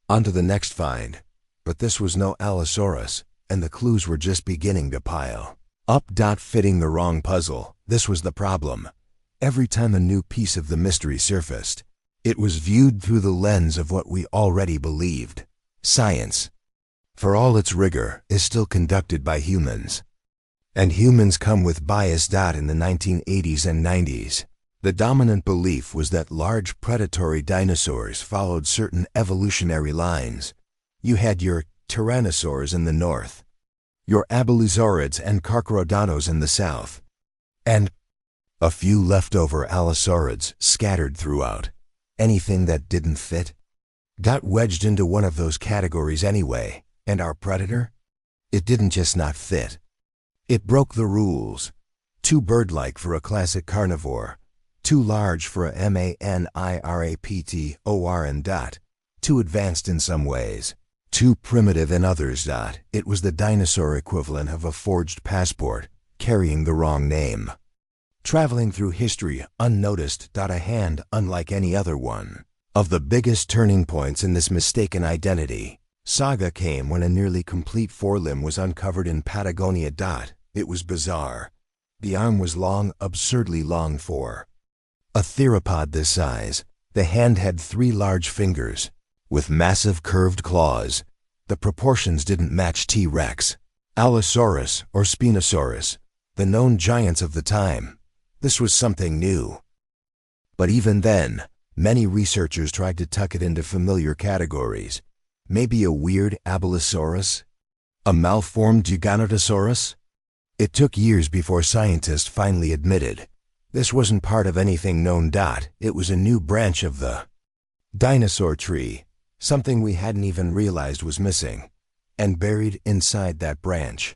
On to the next find. But this was no Allosaurus, and the clues were just beginning to pile up. Fitting the wrong puzzle. This was the problem. Every time a new piece of the mystery surfaced, it was viewed through the lens of what we already believed. Science, for all its rigor, is still conducted by humans. And humans come with bias. In the 1980s and 90s, the dominant belief was that large predatory dinosaurs followed certain evolutionary lines. You had your tyrannosaurs in the north, your abelisaurids and carcharodontos in the south, and a few leftover allosaurids scattered throughout. Anything that didn't fit got wedged into one of those categories anyway. And our predator? It didn't just not fit. It broke the rules. Too bird-like for a classic carnivore, too large for a maniraptor. Too advanced in some ways, too primitive in others. It was the dinosaur equivalent of a forged passport, carrying the wrong name. Traveling through history unnoticed. A hand unlike any other one. Of the biggest turning points in this mistaken identity saga came when a nearly complete forelimb was uncovered in Patagonia. It was bizarre. The arm was long, absurdly long for a theropod this size. The hand had 3 large fingers, with massive curved claws. The proportions didn't match T-Rex, Allosaurus, or Spinosaurus, the known giants of the time. This was something new. But even then, many researchers tried to tuck it into familiar categories. Maybe a weird Abelisaurus? A malformed Giganotosaurus? It took years before scientists finally admitted this wasn't part of anything known. It was a new branch of the dinosaur tree, something we hadn't even realized was missing. And buried inside that branch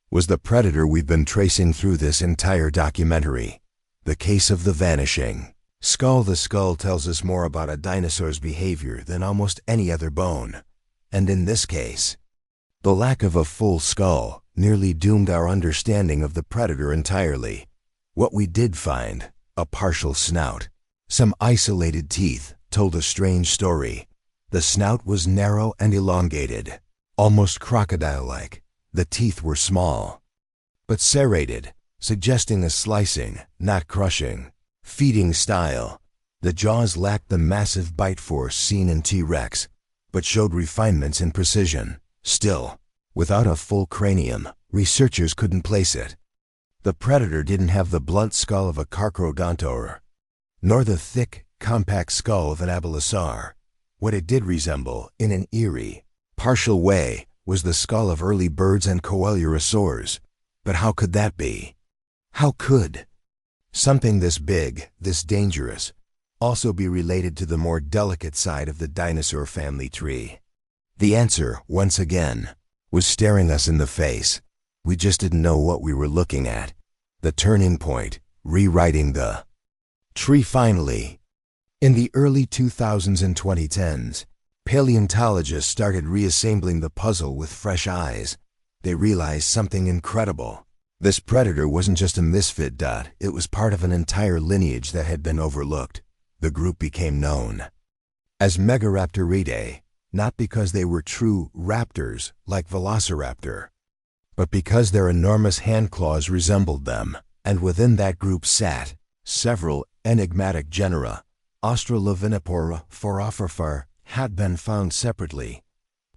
was the predator we've been tracing through this entire documentary. The case of the vanishing skull. The skull tells us more about a dinosaur's behavior than almost any other bone. And in this case, the lack of a full skull nearly doomed our understanding of the predator entirely. What we did find, a partial snout, some isolated teeth, told a strange story. The snout was narrow and elongated, almost crocodile-like. The teeth were small, but serrated, suggesting a slicing, not crushing, feeding style. The jaws lacked the massive bite force seen in T-Rex, but showed refinements in precision. Still, without a full cranium, researchers couldn't place it. The predator didn't have the blunt skull of a carcharodontor, nor the thick, compact skull of an abelisaur. What it did resemble, in an eerie, partial way, was the skull of early birds and coelurosaurs. But how could that be? How could something this big, this dangerous, also be related to the more delicate side of the dinosaur family tree? The answer, once again, was staring us in the face. We just didn't know what we were looking at. The turning point, rewriting the tree finally. In the early 2000s and 2010s, paleontologists started reassembling the puzzle with fresh eyes. They realized something incredible. This predator wasn't just a misfit. It was part of an entire lineage that had been overlooked. The group became known as Megaraptoridae, not because they were true raptors like Velociraptor, but because their enormous hand claws resembled them. And within that group sat several enigmatic genera. Australovinipora, Forophrapha, had been found separately,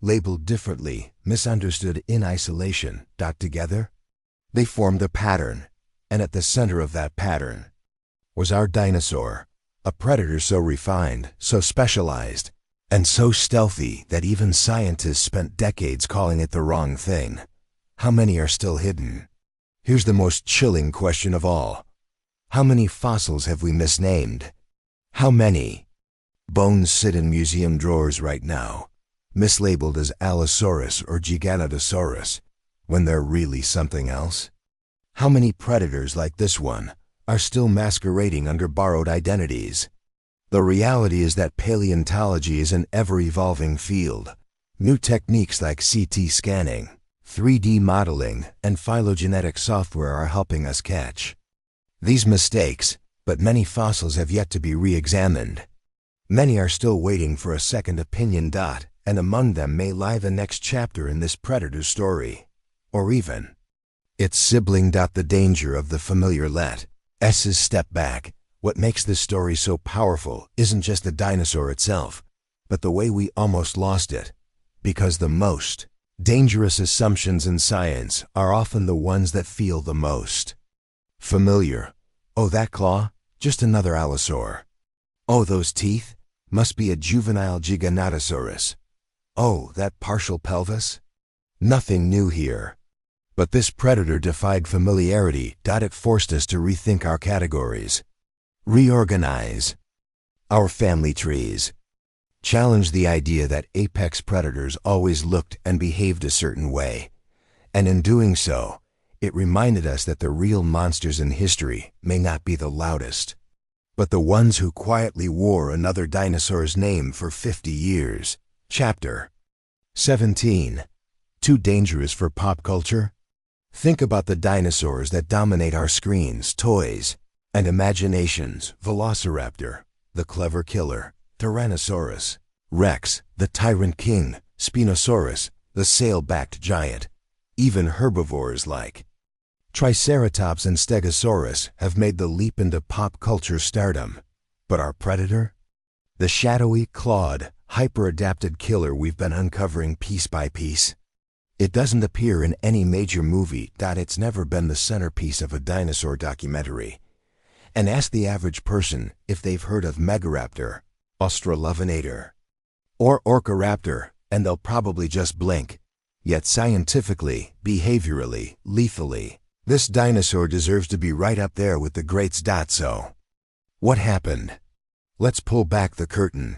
labeled differently, misunderstood in isolation. Together, they formed a pattern, and at the center of that pattern was our dinosaur, a predator so refined, so specialized, and so stealthy that even scientists spent decades calling it the wrong thing. How many are still hidden? Here's the most chilling question of all. How many fossils have we misnamed? How many bones sit in museum drawers right now, mislabeled as Allosaurus or Giganotosaurus, when they're really something else? How many predators like this one are still masquerading under borrowed identities? The reality is that paleontology is an ever-evolving field. New techniques like CT scanning, 3D modeling, and phylogenetic software are helping us catch these mistakes, but many fossils have yet to be re-examined. Many are still waiting for a second opinion. And among them may lie the next chapter in this predator's story, or even its sibling. The danger of the familiar let us step back. What makes this story so powerful isn't just the dinosaur itself, but the way we almost lost it. Because the most dangerous assumptions in science are often the ones that feel the most familiar. Oh, that claw? Just another allosaur. Oh, those teeth? Must be a juvenile Giganotosaurus. Oh, that partial pelvis? Nothing new here. But this predator defied familiarity. It forced us to rethink our categories, reorganize our family trees, challenge the idea that apex predators always looked and behaved a certain way. And in doing so, it reminded us that the real monsters in history may not be the loudest, but the ones who quietly wore another dinosaur's name for 50 years. Chapter 17. Too dangerous for pop culture? Think about the dinosaurs that dominate our screens, toys, and imaginations. Velociraptor, the clever killer. Tyrannosaurus Rex, the tyrant king. Spinosaurus, the sail-backed giant. Even herbivores like Triceratops and Stegosaurus have made the leap into pop culture stardom. But our predator? The shadowy, clawed, hyper-adapted killer we've been uncovering piece by piece. It doesn't appear in any major movie. It's never been the centerpiece of a dinosaur documentary. And ask the average person if they've heard of Megaraptor, Australovenator, or Orcaraptor, and they'll probably just blink. Yet scientifically, behaviorally, lethally, this dinosaur deserves to be right up there with the greats. So, what happened? Let's pull back the curtain.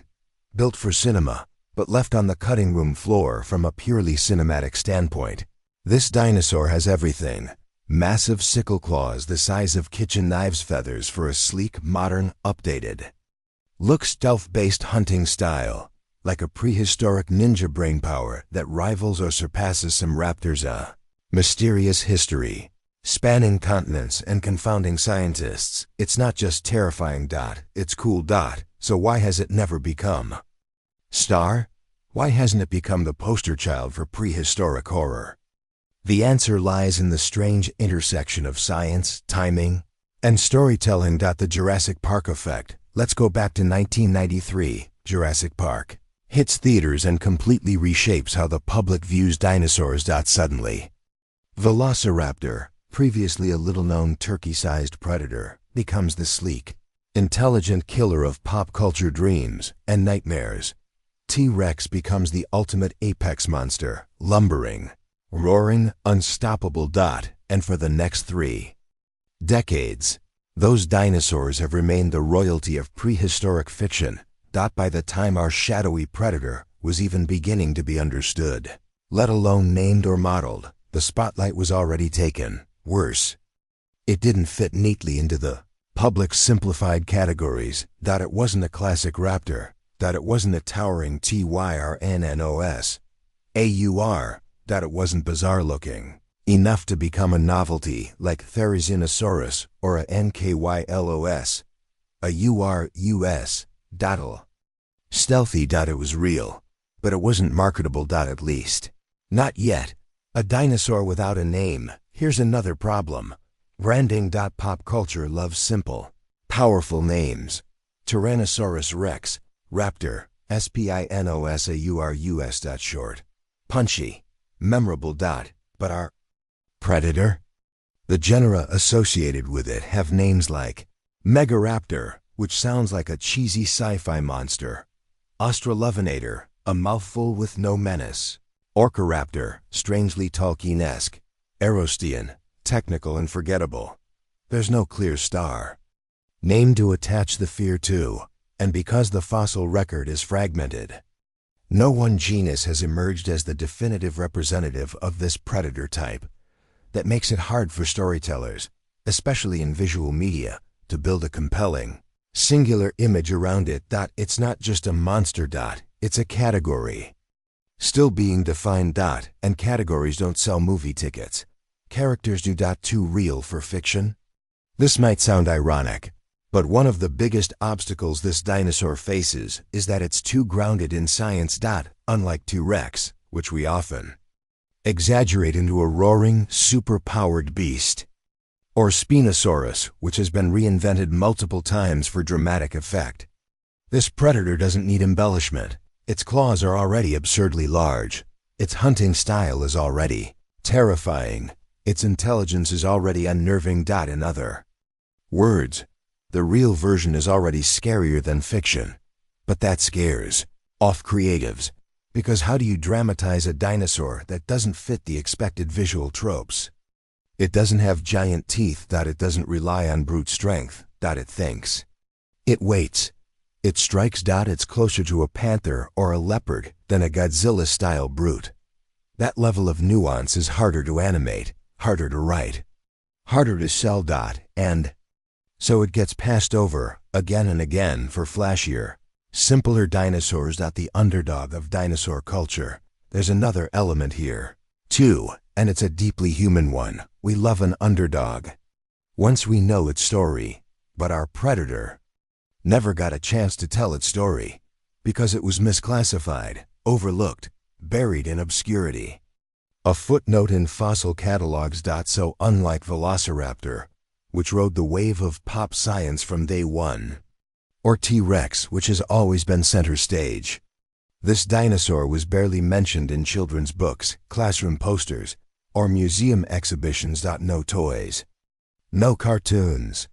Built for cinema, but left on the cutting room floor from a purely cinematic standpoint. This dinosaur has everything. Massive sickle claws the size of kitchen knives' feathers for a sleek, modern, updated look, stealth-based hunting style, like a prehistoric ninja brainpower that rivals or surpasses some raptors. A mysterious history, spanning continents and confounding scientists. It's not just terrifying. It's cool. So why has it never become star? Why hasn't it become the poster child for prehistoric horror? The answer lies in the strange intersection of science, timing, and storytelling. The Jurassic Park effect. Let's go back to 1993. Jurassic Park hits theaters and completely reshapes how the public views dinosaurs. Suddenly, Velociraptor, previously a little-known turkey-sized predator, becomes the sleek, intelligent killer of pop culture dreams and nightmares. T-Rex becomes the ultimate apex monster, lumbering, roaring, unstoppable. And for the next 3 decades, Those dinosaurs have remained the royalty of prehistoric fiction, by the time our shadowy predator was even beginning to be understood, let alone named or modeled. The spotlight was already taken. Worse, it didn't fit neatly into the public simplified categories. It wasn't a classic raptor. It wasn't a towering Tyrannus AUR. It wasn't bizarre looking enough to become a novelty like Therizinosaurus or a NKYLOS, a URUS, Dottle. Stealthy. It was real, but it wasn't marketable. At least, not yet. A dinosaur without a name. Here's another problem. Branding. Pop culture loves simple, powerful names. Tyrannosaurus Rex, Raptor, Spinosaurus. Short, punchy, memorable. But our predator? The genera associated with it have names like Megaraptor, which sounds like a cheesy sci-fi monster. Australovenator, a mouthful with no menace. Orcaraptor, strangely Tolkien-esque. Aerostean, technical and forgettable. There's no clear star name to attach the fear to, and because the fossil record is fragmented, no one genus has emerged as the definitive representative of this predator type. That makes it hard for storytellers, especially in visual media, to build a compelling, singular image around it. It's not just a monster. It's a category, still being defined. And categories don't sell movie tickets. Characters do. Too real for fiction. This might sound ironic, but one of the biggest obstacles this dinosaur faces is that it's too grounded in science. Unlike T-Rex, which we often exaggerate into a roaring, super-powered beast, or Spinosaurus, which has been reinvented multiple times for dramatic effect. This predator doesn't need embellishment. Its claws are already absurdly large. Its hunting style is already terrifying. Its intelligence is already unnerving. In other words, the real version is already scarier than fiction. But that scares off creatives, because how do you dramatize a dinosaur that doesn't fit the expected visual tropes? It doesn't have giant teeth. It doesn't rely on brute strength. It thinks. It waits. It strikes. It's closer to a panther or a leopard than a Godzilla-style brute. That level of nuance is harder to animate, harder to write, harder to sell. And so it gets passed over again and again for flashier, simpler dinosaurs. The underdog of dinosaur culture. There's another element here, too, and it's a deeply human one. We love an underdog once we know its story, but our predator never got a chance to tell its story because it was misclassified, overlooked, buried in obscurity. A footnote in fossil catalogs. So unlike Velociraptor, which rode the wave of pop science from day one, or T-Rex, which has always been center stage, this dinosaur was barely mentioned in children's books, classroom posters, or museum exhibitions. No toys, no cartoons,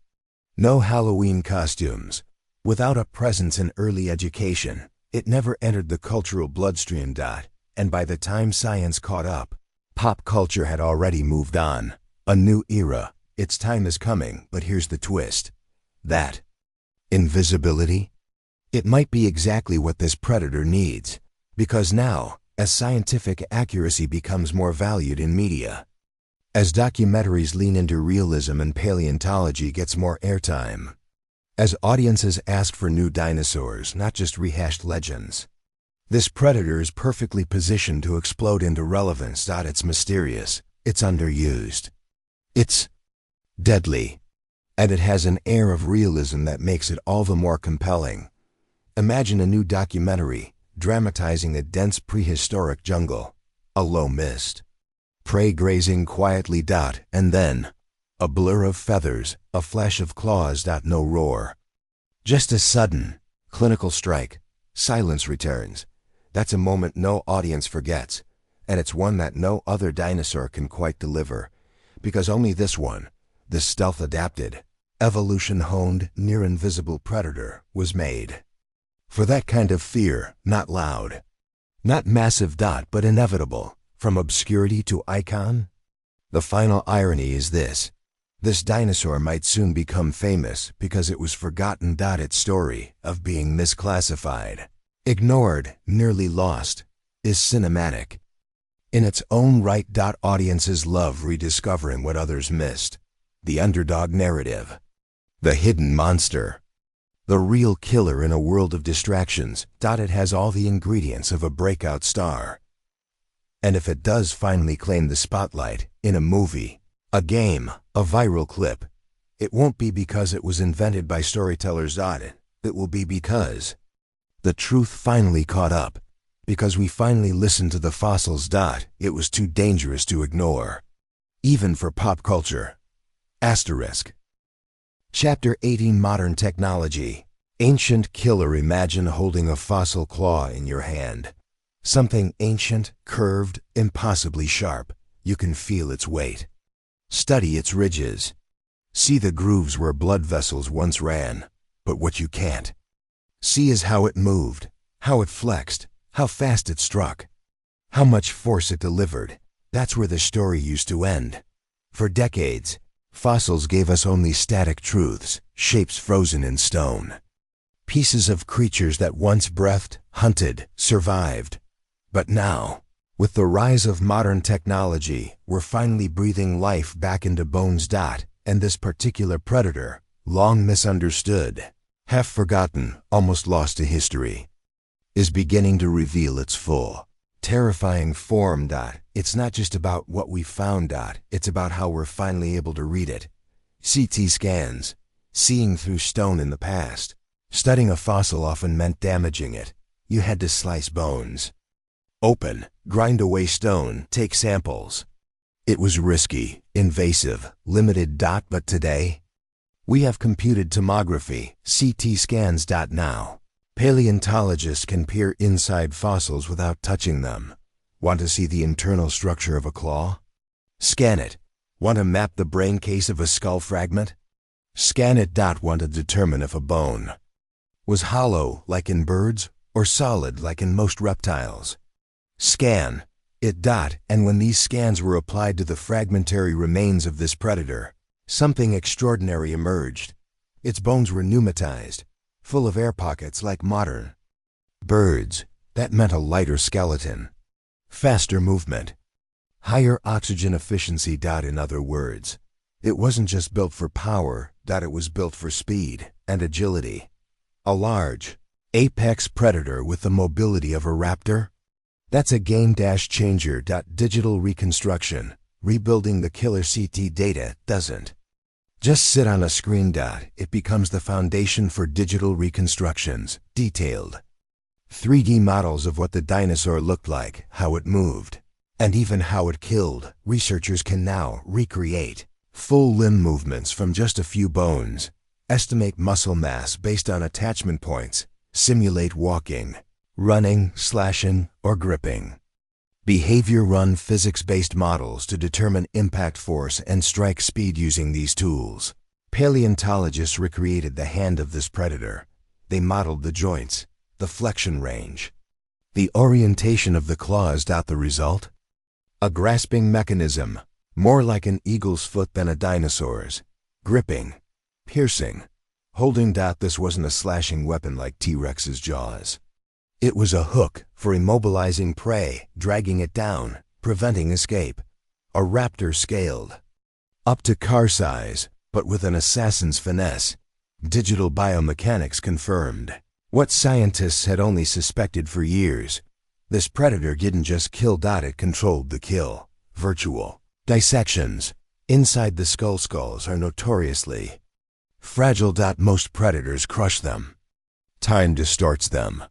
no Halloween costumes. Without a presence in early education, it never entered the cultural bloodstream. And by the time science caught up, pop culture had already moved on. A new era. Its time is coming, but here's the twist. That invisibility? It might be exactly what this predator needs, because now, as scientific accuracy becomes more valued in media, as documentaries lean into realism and paleontology gets more airtime, as audiences ask for new dinosaurs, not just rehashed legends, this predator is perfectly positioned to explode into relevance. It's mysterious, it's underused, it's deadly, and it has an air of realism that makes it all the more compelling. Imagine a new documentary dramatizing a dense prehistoric jungle, a low mist, prey grazing quietly. And then a blur of feathers, a flash of claws. No roar, just a sudden, clinical strike. Silence returns. That's a moment no audience forgets, and it's one that no other dinosaur can quite deliver, because only this one, this stealth-adapted, evolution-honed, near-invisible predator, was made for that kind of fear. Not loud, not massive. But inevitable, from obscurity to icon. The final irony is this: This dinosaur might soon become famous because it was forgotten. Its story of being misclassified, ignored, nearly lost, is cinematic in its own right. Audiences love rediscovering what others missed. The underdog narrative, the hidden monster, the real killer in a world of distractions. It has all the ingredients of a breakout star. And if it does finally claim the spotlight in a movie, a game, a viral clip, it won't be because it was invented by storytellers. It will be because the truth finally caught up, because we finally listened to the fossils. It was too dangerous to ignore, even for pop culture. Asterisk. Chapter 18: Modern Technology. Ancient killer. Imagine holding a fossil claw in your hand. Something ancient, curved, impossibly sharp. You can feel its weight. Study its ridges. See the grooves where blood vessels once ran. But what you can't see is how it moved, how it flexed, how fast it struck, how much force it delivered. That's where the story used to end. For decades, fossils gave us only static truths, shapes frozen in stone. Pieces of creatures that once breathed, hunted, survived. But now, with the rise of modern technology, we're finally breathing life back into bones. And this particular predator, long misunderstood, half forgotten, almost lost to history, is beginning to reveal its full, terrifying form. It's not just about what we found. It's about how we're finally able to read it. CT scans, seeing through stone. In the past, studying a fossil often meant damaging it. You had to slice bones open, grind away stone, take samples. It was risky, invasive, limited. But today, we have computed tomography, CT scans. Now, paleontologists can peer inside fossils without touching them. Want to see the internal structure of a claw? Scan it. Want to map the brain case of a skull fragment? Scan it. Want to determine if a bone was hollow, like in birds, or solid, like in most reptiles? Scan it. And when these scans were applied to the fragmentary remains of this predator, something extraordinary emerged. Its bones were pneumatized, full of air pockets like modern birds. That meant a lighter skeleton, faster movement, higher oxygen efficiency. In other words, it wasn't just built for power. It was built for speed and agility. A large, apex predator with the mobility of a raptor. That's a game-changer. Digital reconstruction, rebuilding the killer CT data, doesn't just sit on a screen. It becomes the foundation for digital reconstructions, detailed 3D models of what the dinosaur looked like, how it moved, and even how it killed. Researchers can now recreate full limb movements from just a few bones, estimate muscle mass based on attachment points, simulate walking, running, slashing, or gripping. Behavior run physics-based models to determine impact force and strike speed. Using these tools, paleontologists recreated the hand of this predator. They modeled the joints, the flexion range, the orientation of the claws. The result? A grasping mechanism, more like an eagle's foot than a dinosaur's. Gripping, piercing, holding. This wasn't a slashing weapon like T-Rex's jaws. It was a hook for immobilizing prey, dragging it down, preventing escape. A raptor scaled up to car size, but with an assassin's finesse. Digital biomechanics confirmed what scientists had only suspected for years. This predator didn't just kill. It controlled the kill. Virtual dissections inside the skulls are notoriously fragile. Most predators crush them. Time distorts them.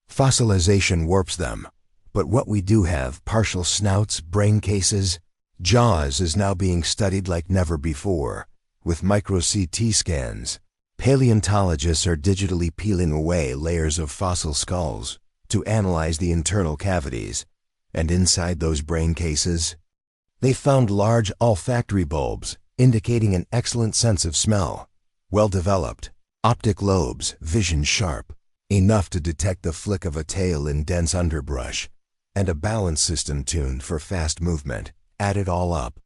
Fossilization warps them. But what we do have, partial snouts, brain cases, jaws, is now being studied like never before. With micro-CT scans, paleontologists are digitally peeling away layers of fossil skulls to analyze the internal cavities. And inside those brain cases, they found large olfactory bulbs, indicating an excellent sense of smell, well-developed optic lobes, vision sharp, enough to detect the flick of a tail in dense underbrush, and a balance system tuned for fast movement. Add it all up,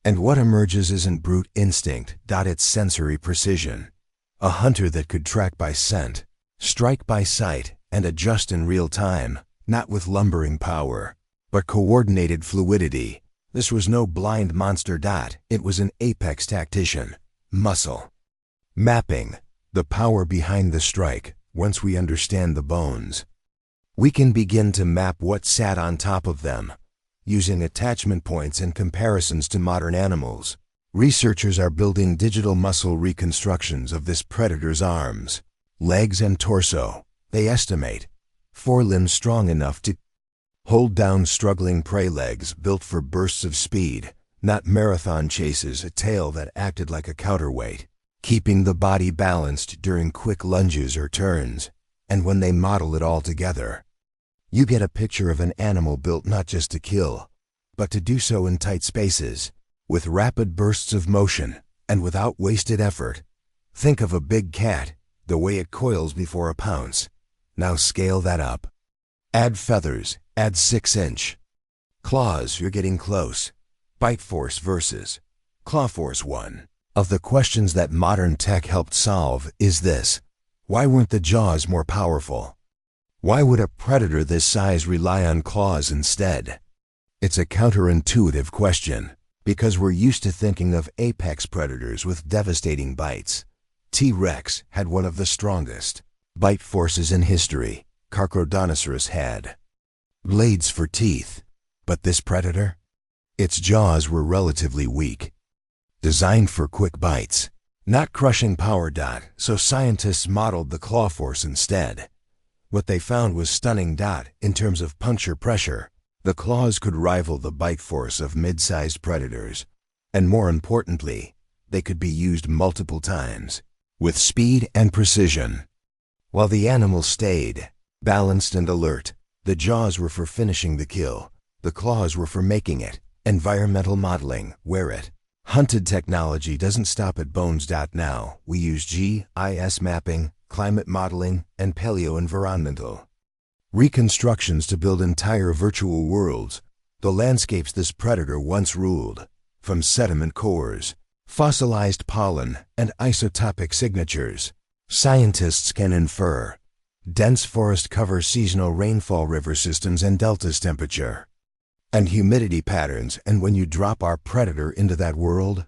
And what emerges isn't brute instinct, it's sensory precision. A hunter that could track by scent, strike by sight, and adjust in real time, not with lumbering power, but coordinated fluidity. This was no blind monster. It was an apex tactician. Muscle. Mapping. The power behind the strike. Once we understand the bones, we can begin to map what sat on top of them, using attachment points and comparisons to modern animals. Researchers are building digital muscle reconstructions of this predator's arms, legs, and torso. They estimate 4 limbs strong enough to hold down struggling prey, legs built for bursts of speed, not marathon chases, a tail that acted like a counterweight, keeping the body balanced during quick lunges or turns. And when they model it all together, you get a picture of an animal built not just to kill, but to do so in tight spaces, with rapid bursts of motion, and without wasted effort. Think of a big cat, the way it coils before a pounce. Now scale that up. Add feathers, add 6-inch claws, you're getting close. Bite force versus claw force. One of the questions that modern tech helped solve is this: why weren't the jaws more powerful? Why would a predator this size rely on claws instead? It's a counterintuitive question, because we're used to thinking of apex predators with devastating bites. T-Rex had one of the strongest bite forces in history. Dinosaurs had blades for teeth. But this predator? Its jaws were relatively weak, designed for quick bites, not crushing power. So scientists modeled the claw force instead. What they found was stunning. In terms of puncture pressure, the claws could rival the bite force of mid-sized predators. And more importantly, they could be used multiple times, with speed and precision. While the animal stayed balanced and alert, the jaws were for finishing the kill. The claws were for making it. Environmental modeling, where it hunted technology doesn't stop at bones. Now, we use GIS mapping, climate modeling, and paleo-environmental reconstructions to build entire virtual worlds. The landscapes this predator once ruled, from sediment cores, fossilized pollen, and isotopic signatures, scientists can infer dense forest cover, seasonal rainfall, river systems, and deltas, temperature and humidity patterns. And when you drop our predator into that world,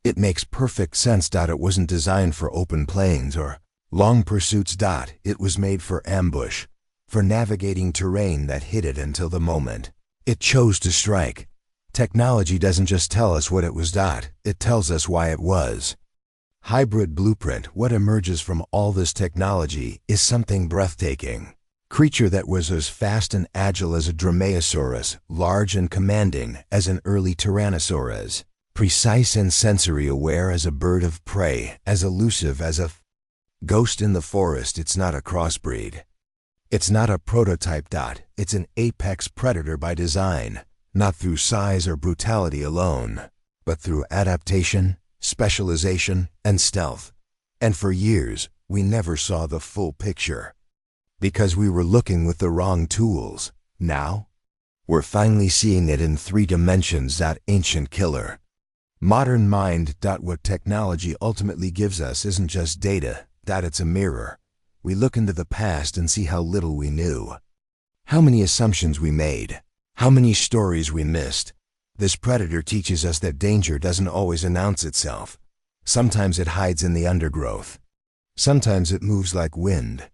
it makes perfect sense. It wasn't designed for open plains or long pursuits. It was made for ambush, for navigating terrain that hid it until the moment it chose to strike. Technology doesn't just tell us what it was. It tells us why it was. Hybrid blueprint. What emerges from all this technology is something breathtaking. Creature that was as fast and agile as a Dromaeosaurus, large and commanding as an early Tyrannosaurus, precise and sensory aware as a bird of prey, as elusive as a ghost in the forest. It's not a crossbreed. It's not a prototype. It's an apex predator by design, not through size or brutality alone, but through adaptation, specialization, and stealth. And for years, we never saw the full picture, because we were looking with the wrong tools. Now, we're finally seeing it in 3 dimensions. Ancient killer. Modern mind. What technology ultimately gives us isn't just data. It's a mirror. We look into the past and see how little we knew, how many assumptions we made, how many stories we missed. This predator teaches us that danger doesn't always announce itself. Sometimes it hides in the undergrowth. Sometimes it moves like wind.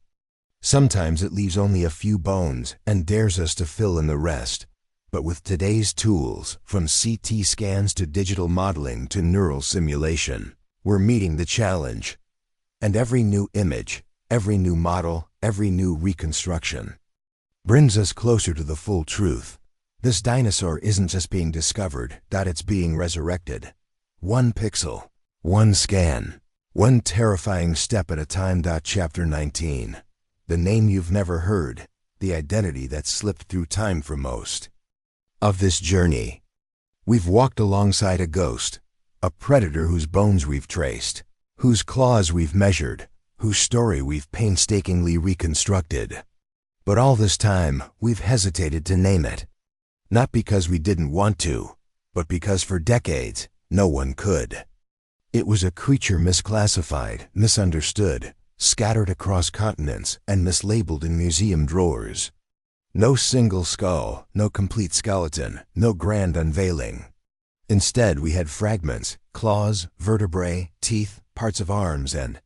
Sometimes it leaves only a few bones and dares us to fill in the rest. But with today's tools, from CT scans to digital modeling to neural simulation, we're meeting the challenge. And every new image, every new model, every new reconstruction brings us closer to the full truth. This dinosaur isn't just being discovered, it's being resurrected. 1 pixel, 1 scan, 1 terrifying step at a time. Chapter 19. The name you've never heard, the identity that slipped through time for most of this journey. We've walked alongside a ghost, a predator whose bones we've traced, whose claws we've measured, whose story we've painstakingly reconstructed. But all this time, we've hesitated to name it. Not because we didn't want to, but because for decades, No one could. It was a creature misclassified, misunderstood, scattered across continents, and mislabeled in museum drawers. No single skull, no complete skeleton, no grand unveiling. Instead, we had fragments, claws, vertebrae, teeth, parts of arms, and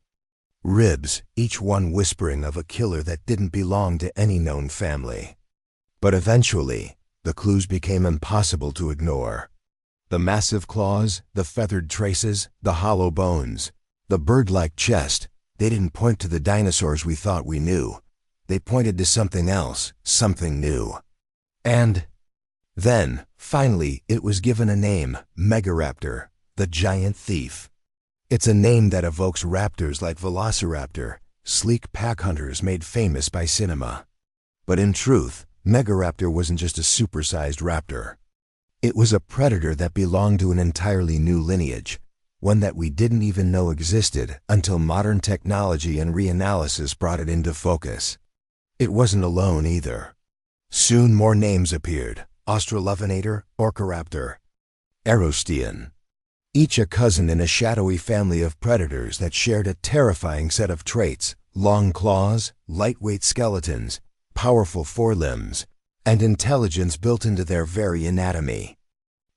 ribs, each one whispering of a killer that didn't belong to any known family. But eventually, the clues became impossible to ignore. The massive claws, the feathered traces, the hollow bones, the bird-like chest, they didn't point to the dinosaurs we thought we knew. They pointed to something else, something new. And then, finally, it was given a name, Megaraptor, the giant thief. It's a name that evokes raptors like Velociraptor, sleek pack hunters made famous by cinema. But in truth, Megaraptor wasn't just a supersized raptor. It was a predator that belonged to an entirely new lineage, one that we didn't even know existed until modern technology and reanalysis brought it into focus. It wasn't alone either. Soon more names appeared: Australopithecus, Orcaraptor, Arostean. Each a cousin in a shadowy family of predators that shared a terrifying set of traits: long claws, lightweight skeletons, powerful forelimbs, and intelligence built into their very anatomy.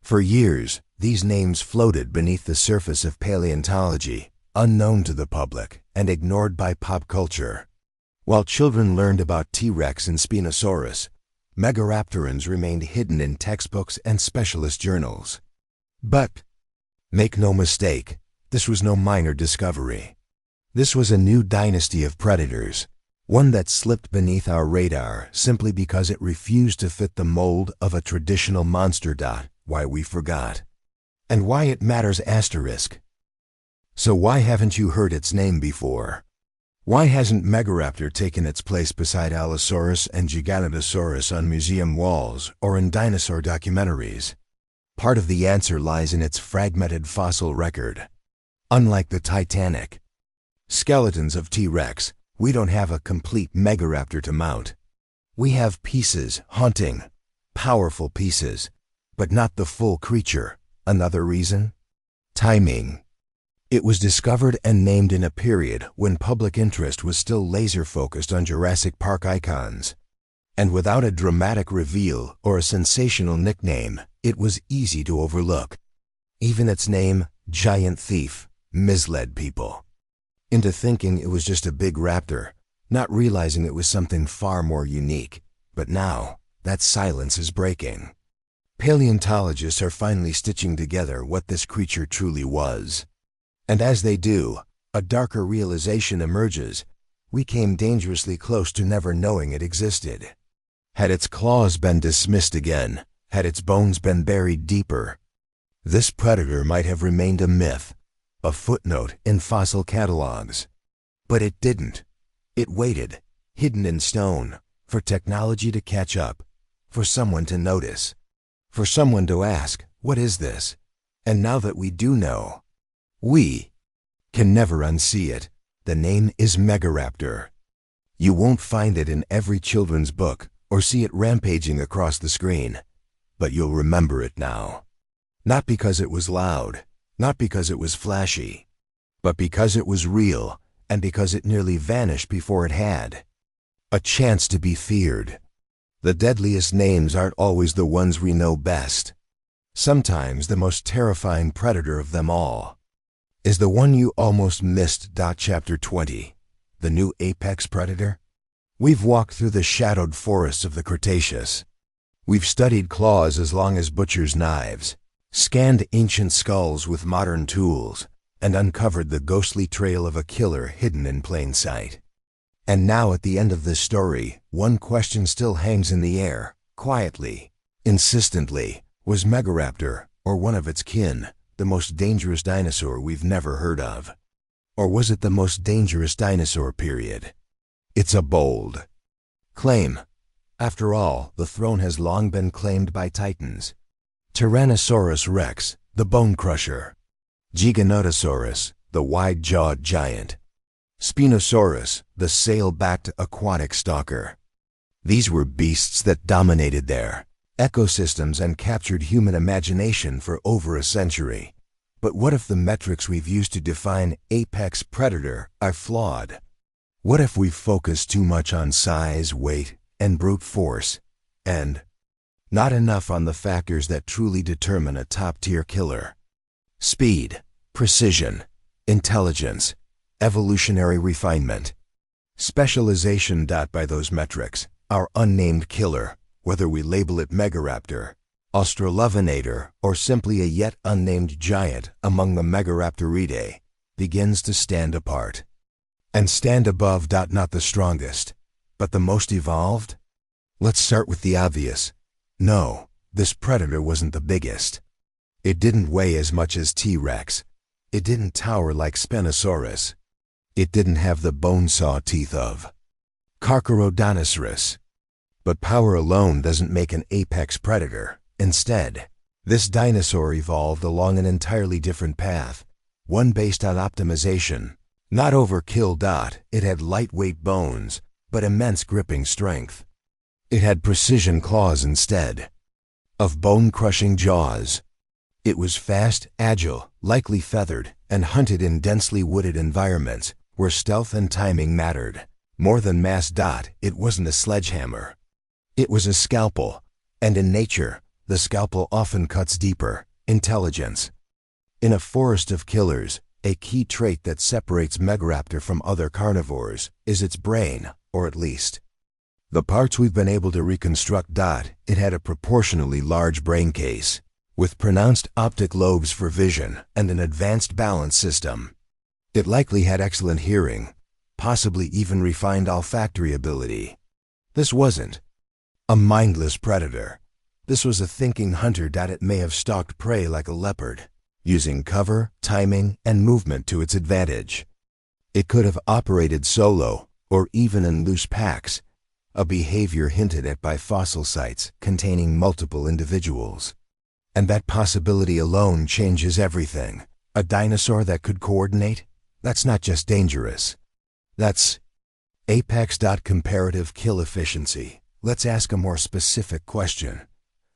For years, these names floated beneath the surface of paleontology, unknown to the public and ignored by pop culture. While children learned about T-Rex and Spinosaurus, Megaraptorans remained hidden in textbooks and specialist journals. But make no mistake, this was no minor discovery. This was a new dynasty of predators, one that slipped beneath our radar simply because it refused to fit the mold of a traditional monster. Why we forgot. And why it matters asterisk. So why haven't you heard its name before? Why hasn't Megaraptor taken its place beside Allosaurus and Giganotosaurus on museum walls or in dinosaur documentaries? Part of the answer lies in its fragmented fossil record. Unlike the Titanic skeletons of T-Rex, we don't have a complete Megaraptor to mount. We have pieces, haunting, powerful pieces, but not the full creature. Another reason? Timing. It was discovered and named in a period when public interest was still laser-focused on Jurassic Park icons. And without a dramatic reveal or a sensational nickname, it was easy to overlook. Even its name, Giant Thief, misled people into thinking it was just a big raptor, not realizing it was something far more unique. But now, that silence is breaking. Paleontologists are finally stitching together what this creature truly was. And as they do, a darker realization emerges. We came dangerously close to never knowing it existed. Had its claws been dismissed again, had its bones been buried deeper, this predator might have remained a myth, a footnote in fossil catalogs. But it didn't. It waited, hidden in stone, for technology to catch up, for someone to notice, for someone to ask, what is this? And now that we do know, we can never unsee it. The name is Megaraptor. You won't find it in every children's book or see it rampaging across the screen, but you'll remember it now. Not because it was loud, not because it was flashy, but because it was real and because it nearly vanished before it had a chance to be feared. The deadliest names aren't always the ones we know best. Sometimes the most terrifying predator of them all is the one you almost missed. Chapter 20. The new apex predator. We've walked through the shadowed forests of the Cretaceous. We've studied claws as long as butchers' knives, scanned ancient skulls with modern tools, and uncovered the ghostly trail of a killer hidden in plain sight. And now at the end of this story, one question still hangs in the air, quietly, insistently. Was Megaraptor, or one of its kin, the most dangerous dinosaur we've never heard of? Or was it the most dangerous dinosaur, period? It's a bold claim. After all, the throne has long been claimed by titans. Tyrannosaurus rex, the bone crusher. Giganotosaurus, the wide-jawed giant. Spinosaurus, the sail-backed aquatic stalker. These were beasts that dominated their ecosystems and captured human imagination for over a century. But what if the metrics we've used to define apex predator are flawed? What if we focus too much on size, weight, and brute force, and not enough on the factors that truly determine a top-tier killer? Speed, precision, intelligence, evolutionary refinement, specialization. By those metrics, our unnamed killer, whether we label it Megaraptor, Australopithecus, or simply a yet unnamed giant among the Megaraptoridae, begins to stand apart. And stand above. Not the strongest, but the most evolved? Let's start with the obvious. No, this predator wasn't the biggest. It didn't weigh as much as T-Rex. It didn't tower like Spinosaurus. It didn't have the bone saw teeth of Carcharodontosaurus. But power alone doesn't make an apex predator. Instead, this dinosaur evolved along an entirely different path, one based on optimization. Not overkill. It had lightweight bones, but immense gripping strength. It had precision claws instead of bone-crushing jaws. It was fast, agile, likely feathered, and hunted in densely wooded environments where stealth and timing mattered more than mass. It wasn't a sledgehammer. It was a scalpel, and in nature, the scalpel often cuts deeper. Intelligence. In a forest of killers, a key trait that separates Megaraptor from other carnivores is its brain, or at least the parts we've been able to reconstruct. It had a proportionally large brain case, with pronounced optic lobes for vision and an advanced balance system. It likely had excellent hearing, possibly even refined olfactory ability. This wasn't a mindless predator. This was a thinking hunter. It may have stalked prey like a leopard, using cover, timing, and movement to its advantage. It could have operated solo, or even in loose packs, a behavior hinted at by fossil sites containing multiple individuals. And that possibility alone changes everything. A dinosaur that could coordinate? That's not just dangerous. That's apex. Comparative kill efficiency. Let's ask a more specific question.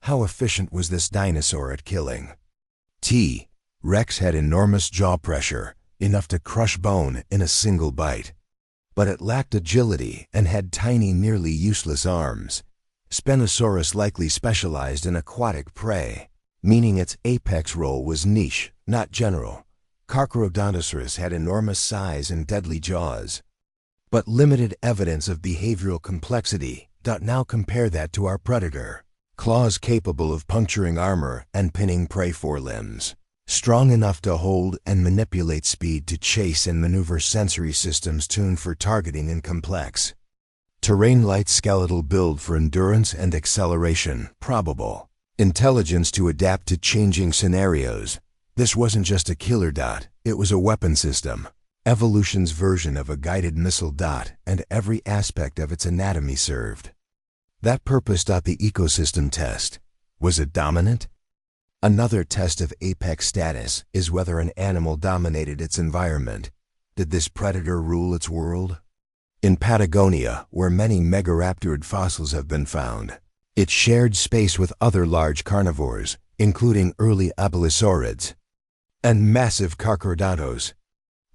How efficient was this dinosaur at killing? T-Rex had enormous jaw pressure, enough to crush bone in a single bite. But it lacked agility and had tiny, nearly useless arms. Spinosaurus likely specialized in aquatic prey, meaning its apex role was niche, not general. Carcharodontosaurus had enormous size and deadly jaws, but limited evidence of behavioral complexity. Now compare that to our predator. Claws capable of puncturing armor and pinning prey forelimbs. Strong enough to hold and manipulate speed to chase and maneuver. Sensory systems tuned for targeting in complex terrain. Light skeletal build for endurance and acceleration. Probable intelligence to adapt to changing scenarios. This wasn't just a killer. It was a weapon system. Evolution's version of a guided missile. And every aspect of its anatomy served that purpose. The ecosystem test. Was it dominant? Another test of apex status is whether an animal dominated its environment. Did this predator rule its world? In Patagonia, where many Megaraptorid fossils have been found, it shared space with other large carnivores, including early abelisaurids and massive carcharodontos.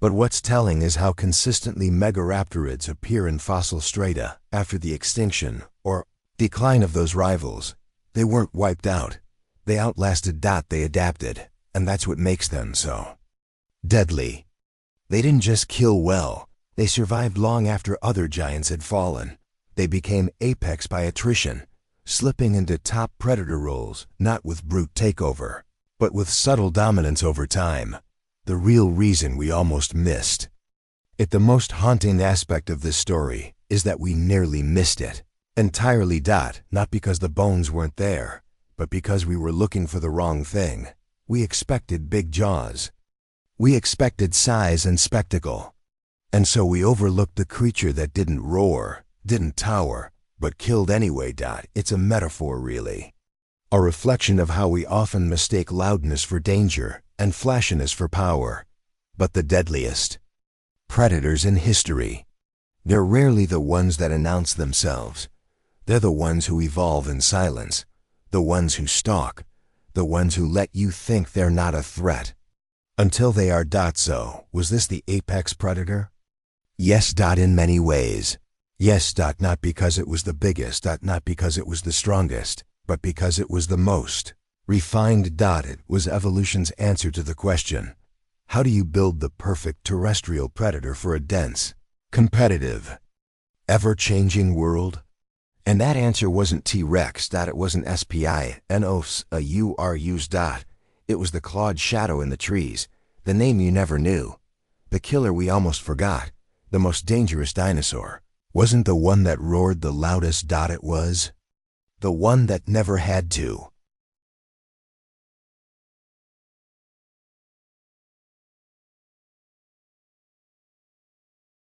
But what's telling is how consistently Megaraptorids appear in fossil strata after the extinction or decline of those rivals. They weren't wiped out. They outlasted. They adapted, and that's what makes them so deadly. They didn't just kill well, they survived long after other giants had fallen. They became apex by attrition, slipping into top predator roles, not with brute takeover, but with subtle dominance over time. The real reason we almost missed it. The most haunting aspect of this story is that we nearly missed it entirely. Not because the bones weren't there, but because we were looking for the wrong thing. We expected big jaws. We expected size and spectacle. And so we overlooked the creature that didn't roar, didn't tower, but killed anyway. It's a metaphor, really. A reflection of how we often mistake loudness for danger and flashiness for power. But the deadliest predators in history, they're rarely the ones that announce themselves. They're the ones who evolve in silence, the ones who stalk, the ones who let you think they're not a threat Until they are. So, was this the apex predator? Yes. In many ways. Yes. Not because it was the biggest. Not because it was the strongest, but because it was the most refined. It was evolution's answer to the question, how do you build the perfect terrestrial predator for a dense, competitive, ever-changing world? And that answer wasn't T-Rex. It wasn't SPINOFS. It was the clawed shadow in the trees, the name you never knew, the killer we almost forgot, the most dangerous dinosaur. Wasn't the one that roared the loudest. It was the one that never had to.